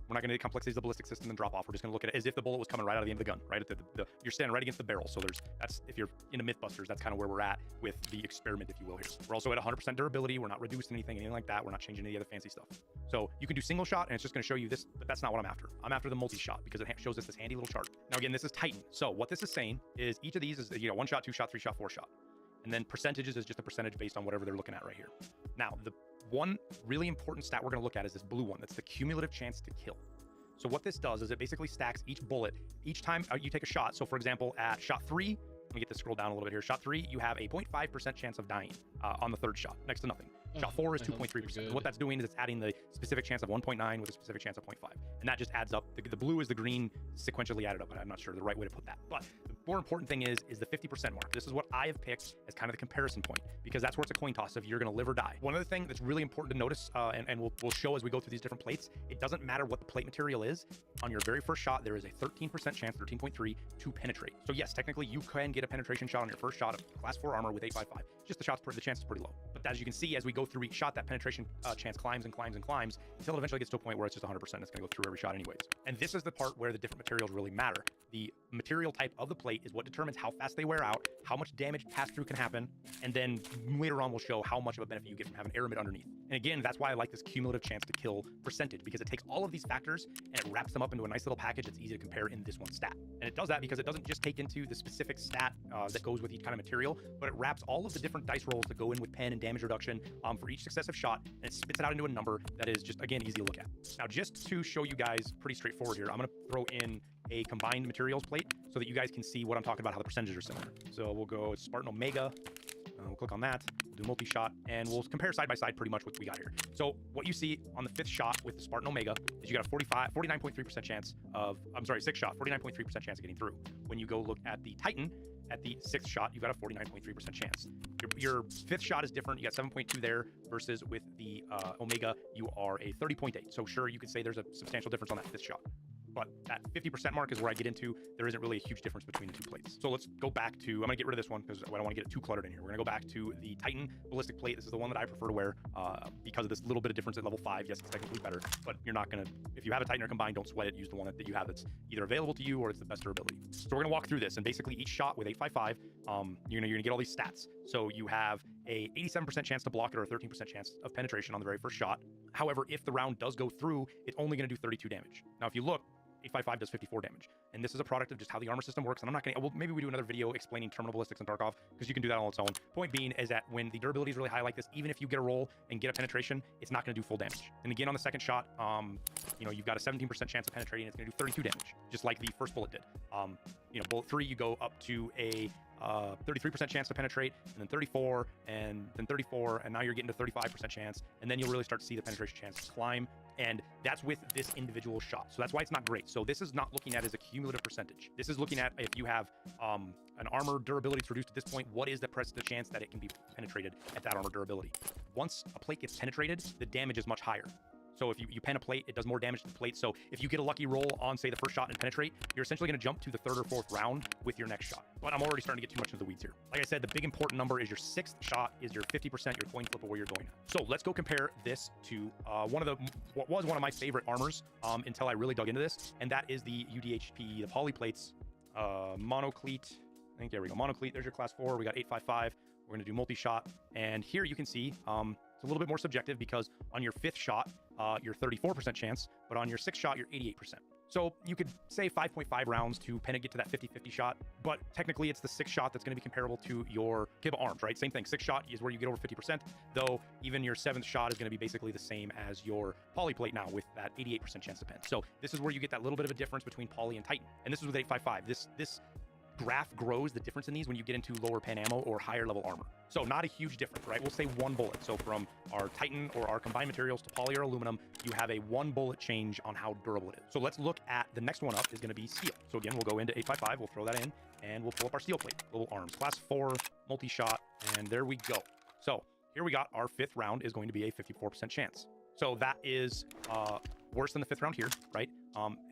We're not going to do the complexities of the ballistic system and drop off. We're just going to look at it as if the bullet was coming right out of the end of the gun, right? You're standing right against the barrel. So that's if you're into Mythbusters, that's kind of where we're at with the experiment, if you will, here. We're also at 100% durability. We're not reducing anything like that. We're not changing any other fancy stuff. So you can do single shot, and it's just going to show you this, but that's not what I'm after. I'm after the multi-shot because it shows us this handy little chart. Now, again, this is Titan. So what this is saying is each of these is, 1 shot, 2 shot, 3 shot, 4 shot. And then percentages is just a percentage based on whatever they're looking at right here. Now, the one really important stat we're going to look at is this blue one. That's the cumulative chance to kill. So what this does is it basically stacks each bullet each time you take a shot. So for example, at shot 3, let me get this scroll down a little bit here. Shot 3, you have a 0.5% chance of dying on the third shot, next to nothing. Shot 4 is 2.3%. What that's doing is it's adding the specific chance of 1.9 with a specific chance of 0.5. And that just adds up. The blue is the green sequentially added up. I'm not sure the right way to put that. But the more important thing is the 50% mark. This is what I have picked as kind of the comparison point because that's where it's a coin toss if you're going to live or die. One other thing that's really important to notice, and we'll show as we go through these different plates, it doesn't matter what the plate material is. On your very first shot, there is a 13% chance, 13.3, to penetrate. So yes, technically you can get a penetration shot on your first shot of class 4 armor with 855. Just the chance is pretty low. But as you can see, as we go through each shot, that penetration chance climbs and climbs and climbs until it eventually gets to a point where it's just 100%. It's going to go through every shot anyways. And this is the part where the different materials really matter. The material type of the plate is what determines how fast they wear out, how much damage pass-through can happen, and then later on we'll show how much of a benefit you get from having aramid underneath. And again, that's why I like this cumulative chance to kill percentage, because it takes all of these factors and it wraps them up into a nice little package that's easy to compare in this one stat. And it does that because it doesn't just take into the specific stat that goes with each kind of material, but it wraps all of the different dice rolls that go in with pen and damage reduction for each successive shot, and it spits it out into a number that is just, again, easy to look at. Now, just to show you guys pretty straightforward here, I'm going to throw in a combined materials plate so that you guys can see what I'm talking about, how the percentages are similar. So we'll go Spartan Omega. We'll click on that, we'll do multi-shot, and we'll compare side by side pretty much what we got here. So what you see on the 5th shot with the Spartan Omega is you got a 49.3% chance of, 6th shot, 49.3% chance of getting through. When you go look at the Titan, at the 6th shot, you got a 49.3% chance. Your 5th shot is different. You got 7.2 there versus with the Omega, you are a 30.8. So sure, you could say there's a substantial difference on that 5th shot. But that 50% mark is where I get into, there isn't really a huge difference between the two plates. So let's go back to, I'm gonna get rid of this one because I don't want to get it too cluttered in here. We're gonna go back to the Titan ballistic plate. This is the one that I prefer to wear because of this little bit of difference at level 5. Yes, it's technically better, but you're not gonna, if you have a Titan or combined, don't sweat it. Use the one that you have that's either available to you or it's the best durability. So we're gonna walk through this, and basically each shot with 855, you're gonna get all these stats. So you have a 87% chance to block it or a 13% chance of penetration on the very first shot. However, if the round does go through, it's only gonna do 32 damage. Now, if you look, 855 does 54 damage. And this is a product of just how the armor system works. And I'm not going to, well, maybe we do another video explaining terminal ballistics and Tarkov, because you can do that on its own. Point being is that when the durability is really high like this, even if you get a roll and get a penetration, it's not going to do full damage. And again, on the second shot, you know, you've got a 17% chance of penetrating. It's going to do 32 damage, just like the first bullet did. You know, bullet 3, you go up to a 33% chance to penetrate, and then 34, and then 34, and now you're getting to 35% chance, and then you'll really start to see the penetration chance climb, and that's with this individual shot. So that's why it's not great. So this is not looking at as a cumulative percentage. This is looking at if you have an armor durability that's reduced at this point, what is the chance that it can be penetrated at that armor durability? Once a plate gets penetrated, the damage is much higher. So if you pen a plate, it does more damage to the plate. So if you get a lucky roll on, say, the first shot and penetrate, you're essentially going to jump to the 3rd or 4th round with your next shot. But I'm already starting to get too much into the weeds here. Like I said, the big important number is your 6th shot is your 50%, your coin flip of where you're going at. So let's go compare this to what was one of my favorite armors until I really dug into this, and that is the UDHP, the polyplates monocleat. I think, there we go, monocleat. There's your class 4. We got 855. We're going to do multi-shot. And here you can see it's a little bit more subjective because on your 5th shot, you're 34% chance, but on your 6th shot, you're 88%. So you could say 5.5 rounds to get to that 50-50 shot, but technically it's the 6th shot that's going to be comparable to your Kibba arms, right? Same thing. 6th shot is where you get over 50%, though even your 7th shot is going to be basically the same as your polyplate now with that 88% chance to pen. So this is where you get that little bit of a difference between poly and Titan. And this is with 855. This graph grows the difference in these when you get into lower pen ammo or higher level armor. So not a huge difference, right? We'll say 1 bullet. So from our Titan or our combined materials to poly or aluminum, you have a 1 bullet change on how durable it is. So let's look at the next one up is going to be steel. So again, we'll go into 855, we'll throw that in, and we'll pull up our steel plate, little arms, class 4, multi-shot, and there we go. So here we got our 5th round is going to be a 54% chance. So that is worse than the 5th round here, right?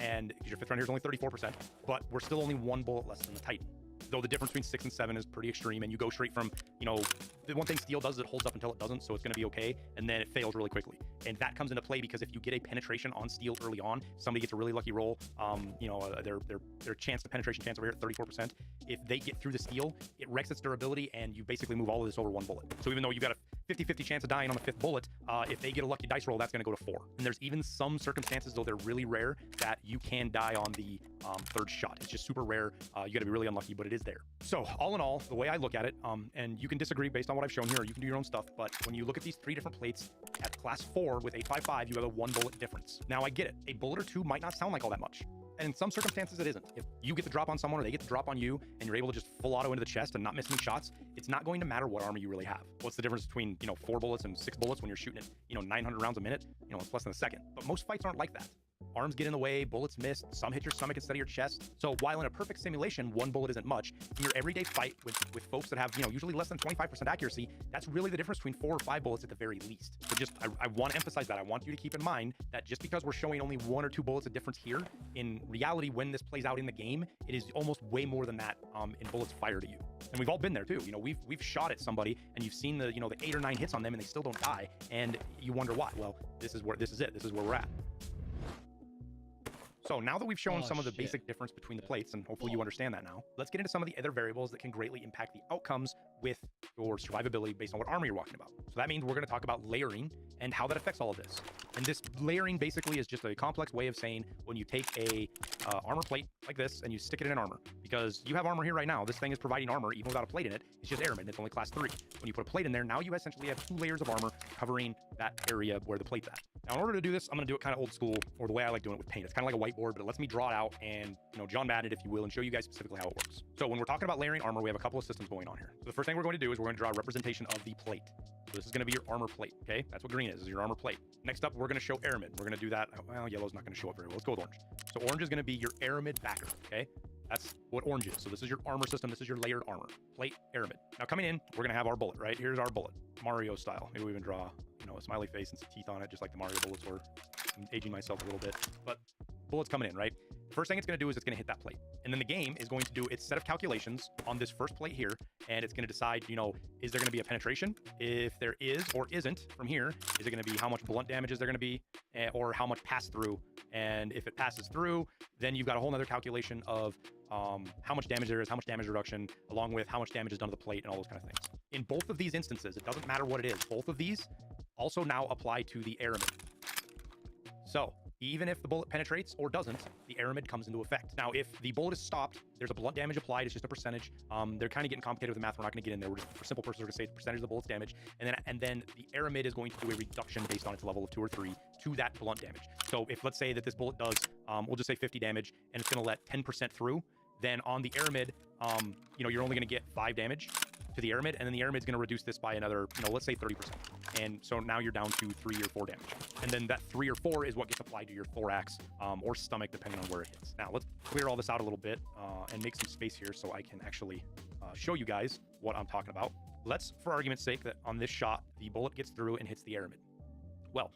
And your 5th round here is only 34%, but we're still only 1 bullet less than the Titan. Though the difference between 6 and 7 is pretty extreme, and you go straight from, you know, the one thing steel does is it holds up until it doesn't, so it's going to be okay, and then it fails really quickly. And that comes into play because if you get a penetration on steel early on, somebody gets a really lucky roll, you know, their chance, the penetration chance over here at 34%, if they get through the steel, it wrecks its durability, and you basically move all of this over 1 bullet. So even though you got a 50-50 chance of dying on the 5th bullet, if they get a lucky dice roll, that's going to go to 4. And there's even some circumstances, though they're really rare, that you can die on the 3rd shot. It's just super rare. You got to be really unlucky, but it is there. So all in all, the way I look at it, and you can disagree based on what I've shown here, or you can do your own stuff, but when you look at these 3 different plates at class 4 with 855, you have a 1 bullet difference. Now I get it. A bullet or 2 might not sound like all that much. And in some circumstances, it isn't. If you get the drop on someone or they get the drop on you and you're able to just full auto into the chest and not miss any shots, it's not going to matter what armor you really have. What's the difference between, you know, 4 bullets and 6 bullets when you're shooting at, you know, 900 rounds a minute? You know, it's less than a second. But most fights aren't like that. Arms get in the way, bullets miss, some hit your stomach instead of your chest. So while in a perfect simulation, 1 bullet isn't much, in your everyday fight with folks that have, you know, usually less than 25% accuracy, that's really the difference between 4 or 5 bullets at the very least. So just, I want to emphasize that. I want you to keep in mind that just because we're showing only 1 or 2 bullets of difference here, in reality, when this plays out in the game, it is almost way more than that in bullets fired to you. And we've all been there too. You know, we've shot at somebody and you've seen the, you know, the 8 or 9 hits on them and they still don't die. And you wonder why. Well, this is it. This is where we're at. So now that we've shown some of the basic difference between the plates, and hopefully you understand that now, let's get into some of the other variables that can greatly impact the outcomes with your survivability based on what armor you're walking about. So that means we're going to talk about layering and how that affects all of this. And this layering basically is just a complex way of saying when you take a armor plate like this and you stick it in an armor, because you have armor here right now. This thing is providing armor even without a plate in it. It's just airman. It's only class 3. When you put a plate in there, now you essentially have 2 layers of armor covering that area where the plate's at. Now, in order to do this, I'm going to do it kind of old school, or the way I like doing it with paint. It's kind of like a whiteboard, but it lets me draw it out and, you know, John Madden it, if you will, and show you guys specifically how it works. So when we're talking about layering armor, we have a couple of systems going on here. So the first thing we're going to do is we're going to draw a representation of the plate. So this is going to be your armor plate, okay? That's what green is your armor plate. Next up, we're going to show airman. We're going to do that. Well, yellow's not going to show up very well. Let's go with orange. So orange is going to be your aramid backer, okay? That's what orange is. So this is your armor system. This is your layered armor. Plate, aramid. Now coming in, we're going to have our bullet, right? Here's our bullet. Mario style. Maybe we even draw, you know, a smiley face and some teeth on it, just like the Mario bullets were. I'm aging myself a little bit. But bullets coming in, right? First thing it's going to do is it's going to hit that plate. And then the game is going to do its set of calculations on this first plate here. And it's going to decide, you know, is there going to be a penetration? If there is or isn't from here, is it going to be how much blunt damage is there going to be or how much pass through? And if it passes through, then you've got a whole nother calculation of how much damage there is, how much damage reduction, along with how much damage is done to the plate and all those kind of things. In both of these instances, it doesn't matter what it is. Both of these also now apply to the aramid. So even if the bullet penetrates or doesn't, the aramid comes into effect. Now, if the bullet is stopped, there's a blunt damage applied. It's just a percentage. They're kind of getting complicated with the math. We're not going to get in there. We're just, for simple purposes, we're going to say it's percentage of the bullet's damage. And then the aramid is going to do a reduction based on its level of 2 or 3 to that blunt damage. So if let's say that this bullet does, we'll just say 50 damage, and it's going to let 10% through, then on the aramid, you know, you're only going to get 5 damage to the aramid, and then the aramid's going to reduce this by another, you know, let's say 30%. And so now you're down to 3 or 4 damage. And then that 3 or 4 is what gets applied to your thorax or stomach, depending on where it hits. Now, let's clear all this out a little bit and make some space here so I can actually show you guys what I'm talking about. Let's, for argument's sake, that on this shot, the bullet gets through and hits the aramid. Well,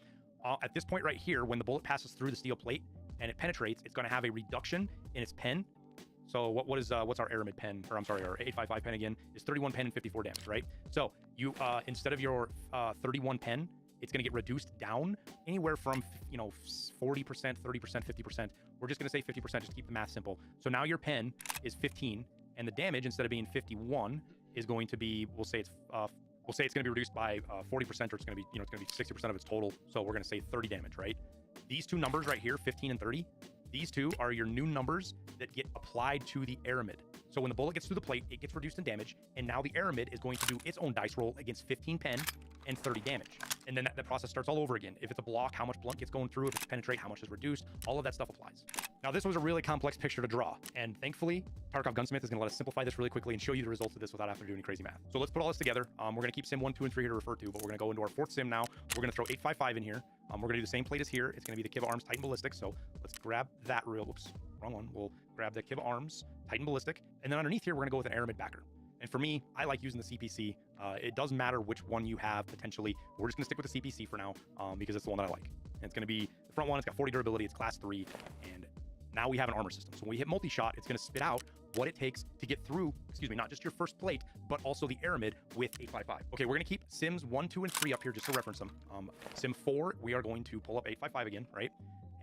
at this point right here, when the bullet passes through the steel plate and it penetrates, it's going to have a reduction in its pen. So what's our aramid pen, or I'm sorry, our 855 pen again, is 31 pen and 54 damage, right? So you, instead of your 31 pen, it's going to get reduced down anywhere from, you know, 40%, 30%, 50%. We're just going to say 50% just to keep the math simple. So now your pen is 15, and the damage, instead of being 51, is going to be, we'll say it's going to be reduced by 40%, or it's going to be, you know, it's going to be 60% of its total. So we're going to say 30 damage, right? These two numbers right here, 15 and 30, these two are your new numbers that get applied to the aramid. So when the bullet gets through the plate, it gets reduced in damage, and now the aramid is going to do its own dice roll against 15 pen and 30 damage. And then that process starts all over again. If it's a block, how much blunt gets going through, if it's penetrate, how much is reduced, all of that stuff applies. Now, this was a really complex picture to draw, and thankfully, Tarkov Gunsmith is going to let us simplify this really quickly and show you the results of this without having to do any crazy math. So let's put all this together. We're going to keep sim 1, 2, and 3 here to refer to, but we're going to go into our 4th sim now. We're going to throw 855 in here. We're going to do the same plate as here. It's going to be the Kiva Arms Titan Ballistic. So let's grab that real, oops, wrong one. We'll grab the Kiva Arms Titan Ballistic. And then underneath here, we're going to go with an aramid backer. And for me, I like using the CPC. It doesn't matter which one you have potentially. We're just going to stick with the CPC for now because it's the one that I like. And it's going to be the front one. It's got 40 durability. It's class 3. And now we have an armor system. So when we hit multi-shot, it's going to spit out what it takes to get through, excuse me, not just your first plate, but also the aramid with 855. Okay, we're going to keep sims 1, 2, and 3 up here just to reference them. Sim 4, we are going to pull up 855 again, right?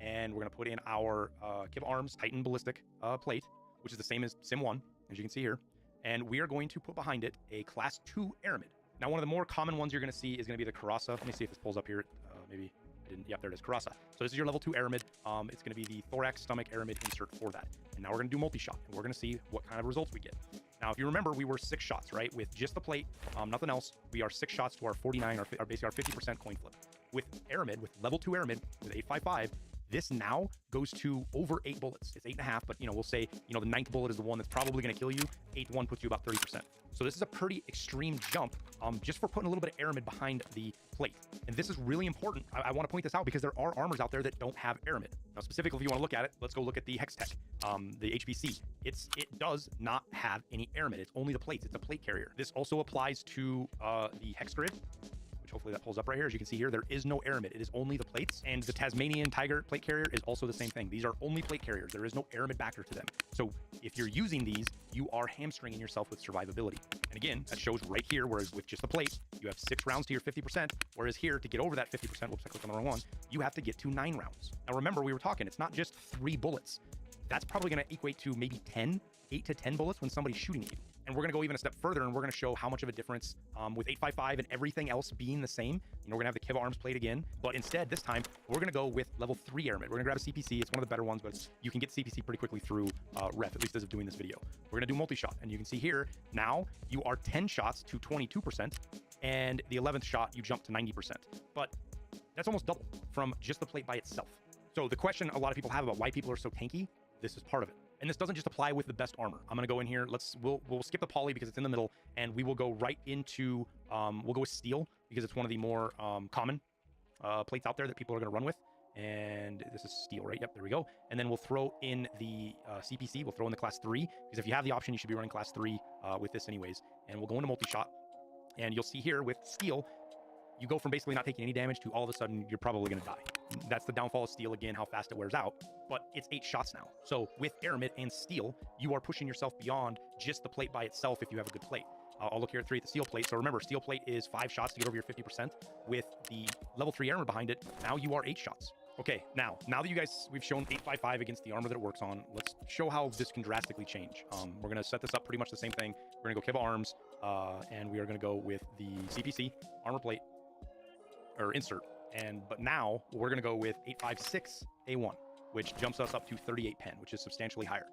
And we're going to put in our Kiva Arms Titan Ballistic plate, which is the same as sim 1, as you can see here. And we are going to put behind it a class 2 aramid. Now, one of the more common ones you're going to see is going to be the Karasa. Let me see if this pulls up here. Maybe I didn't. Yep, there it is, Karasa. So this is your level 2 aramid. It's going to be the thorax stomach aramid insert for that. And now we're going to do multi-shot, and we're going to see what kind of results we get. Now, if you remember, we were 6 shots, right? With just the plate, nothing else. We are 6 shots to our 49, or basically our 50% coin flip. With aramid, with level 2 aramid, with 855, this now goes to over 8 bullets. It's 8.5, but, you know, we'll say, you know, the 9th bullet is the one that's probably going to kill you. 8 to 1 puts you about 30%. So this is a pretty extreme jump just for putting a little bit of aramid behind the plate. And this is really important. I want to point this out because there are armors out there that don't have aramid. Now, specifically, if you want to look at it, let's go look at the Hextech, the HBC. It does not have any aramid. It's only the plates. It's a plate carrier. This also applies to the Hex Grid, which hopefully that pulls up right here. As you can see here, there is no aramid. It is only the plates. And the Tasmanian Tiger plate carrier is also the same thing. These are only plate carriers. There is no aramid backer to them. So if you're using these, you are hamstringing yourself with survivability. And again, that shows right here, whereas with just the plate, you have 6 rounds to your 50%, whereas here, to get over that 50%, whoops, I clicked on the wrong one, you have to get to 9 rounds. Now remember, we were talking, it's not just 3 bullets. That's probably going to equate to maybe 8 to 10 bullets when somebody's shooting at you. And we're going to go even a step further, and we're going to show how much of a difference with 855 and everything else being the same. You know, we're going to have the Kiva Arms plate again, but instead, this time, we're going to go with level 3 aramid. We're going to grab a CPC. It's one of the better ones, but you can get CPC pretty quickly through ref, at least as of doing this video. We're going to do multi-shot, and you can see here, now you are 10 shots to 22%, and the 11th shot, you jump to 90%. But that's almost double from just the plate by itself. So the question a lot of people have about why people are so tanky, this is part of it. And this doesn't just apply with the best armor. I'm going to go in here. We'll skip the poly because it's in the middle, and we will go right into, we'll go with steel because it's one of the more common plates out there that people are going to run with. And this is steel, right? Yep, there we go. And then we'll throw in the CPC. We'll throw in the class 3 because if you have the option, you should be running class 3 with this anyways. And we'll go into multi-shot. And you'll see here with steel, you go from basically not taking any damage to all of a sudden you're probably going to die. That's the downfall of steel, again, how fast it wears out. But it's 8 shots now. So with aramid and steel, you are pushing yourself beyond just the plate by itself if you have a good plate. I'll look here at 3 at the steel plate. So remember, steel plate is 5 shots to get over your 50%. With the level 3 aramid behind it, now you are 8 shots. Okay, now that you guys, we've shown 855 against the armor that it works on, let's show how this can drastically change. We're going to set this up pretty much the same thing. We're going to go Kiva arms, and we are going to go with the CPC armor plate, or insert. But now we're going to go with 856 A1, which jumps us up to 38 pen, which is substantially higher.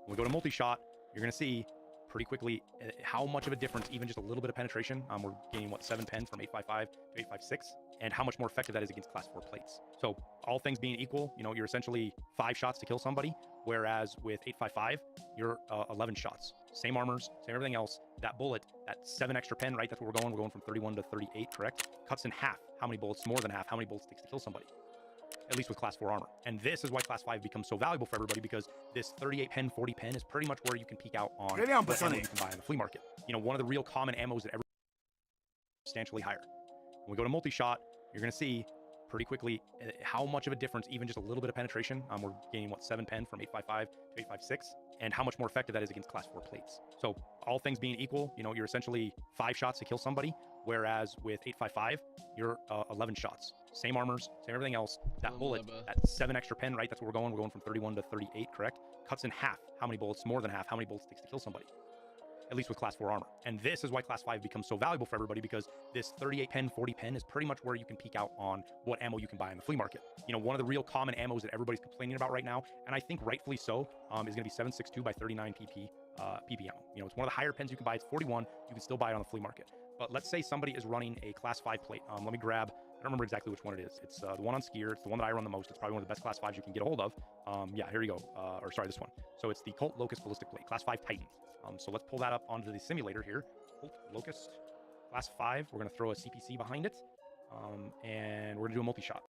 When we go to multi-shot, you're going to see pretty quickly how much of a difference, even just a little bit of penetration. We're gaining, 7 pen from 855 to 856, and how much more effective that is against class 4 plates. So all things being equal, you're essentially 5 shots to kill somebody, whereas with 855, you're 11 shots. Same armors, same everything else. That bullet, that 7 extra pen, right? That's where we're going. We're going from 31 to 38, correct? Cuts in half. How many bullets? More than half. How many bullets it takes to kill somebody? At least with class 4 armor. And this is why class 5 becomes so valuable for everybody, because this 38 pen, 40 pen is pretty much where you can peak out on what ammo you can buy on the flea market. One of the real common ammos that everybody substantially higher. When we go to multi-shot, you're going to see pretty quickly how much of a difference, even just a little bit of penetration. We're gaining 7 pen from 855 to 856, and how much more effective that is against class 4 plates. So all things being equal, you're essentially 5 shots to kill somebody, whereas with 855, you're 11 shots. Same armors, same everything else. That bullet, that 7 extra pen, right? That's where we're going. We're going from 31 to 38, correct? Cuts in half. How many bullets? More than half. How many bullets it takes to kill somebody? At least with class 4 armor. And this is why class 5 becomes so valuable for everybody, because this 38 pen, 40 pen is pretty much where you can peak out on what ammo you can buy in the flea market. One of the real common ammos that everybody's complaining about right now, and I think rightfully so, is going to be 7.62 by 39 PP ammo. It's one of the higher pens you can buy. It's 41. You can still buy it on the flea market. But let's say somebody is running a class 5 plate. Let me grab, I don't remember exactly which one it is. It's the one on Skier. It's the one that I run the most. It's probably one of the best class 5s you can get a hold of. Yeah, here you go. This one. So it's the Colt Locust Ballistic Plate, class 5 Titan. So let's pull that up onto the simulator here. Colt Locust, class 5. We're going to throw a CPC behind it. And we're going to do a multi-shot.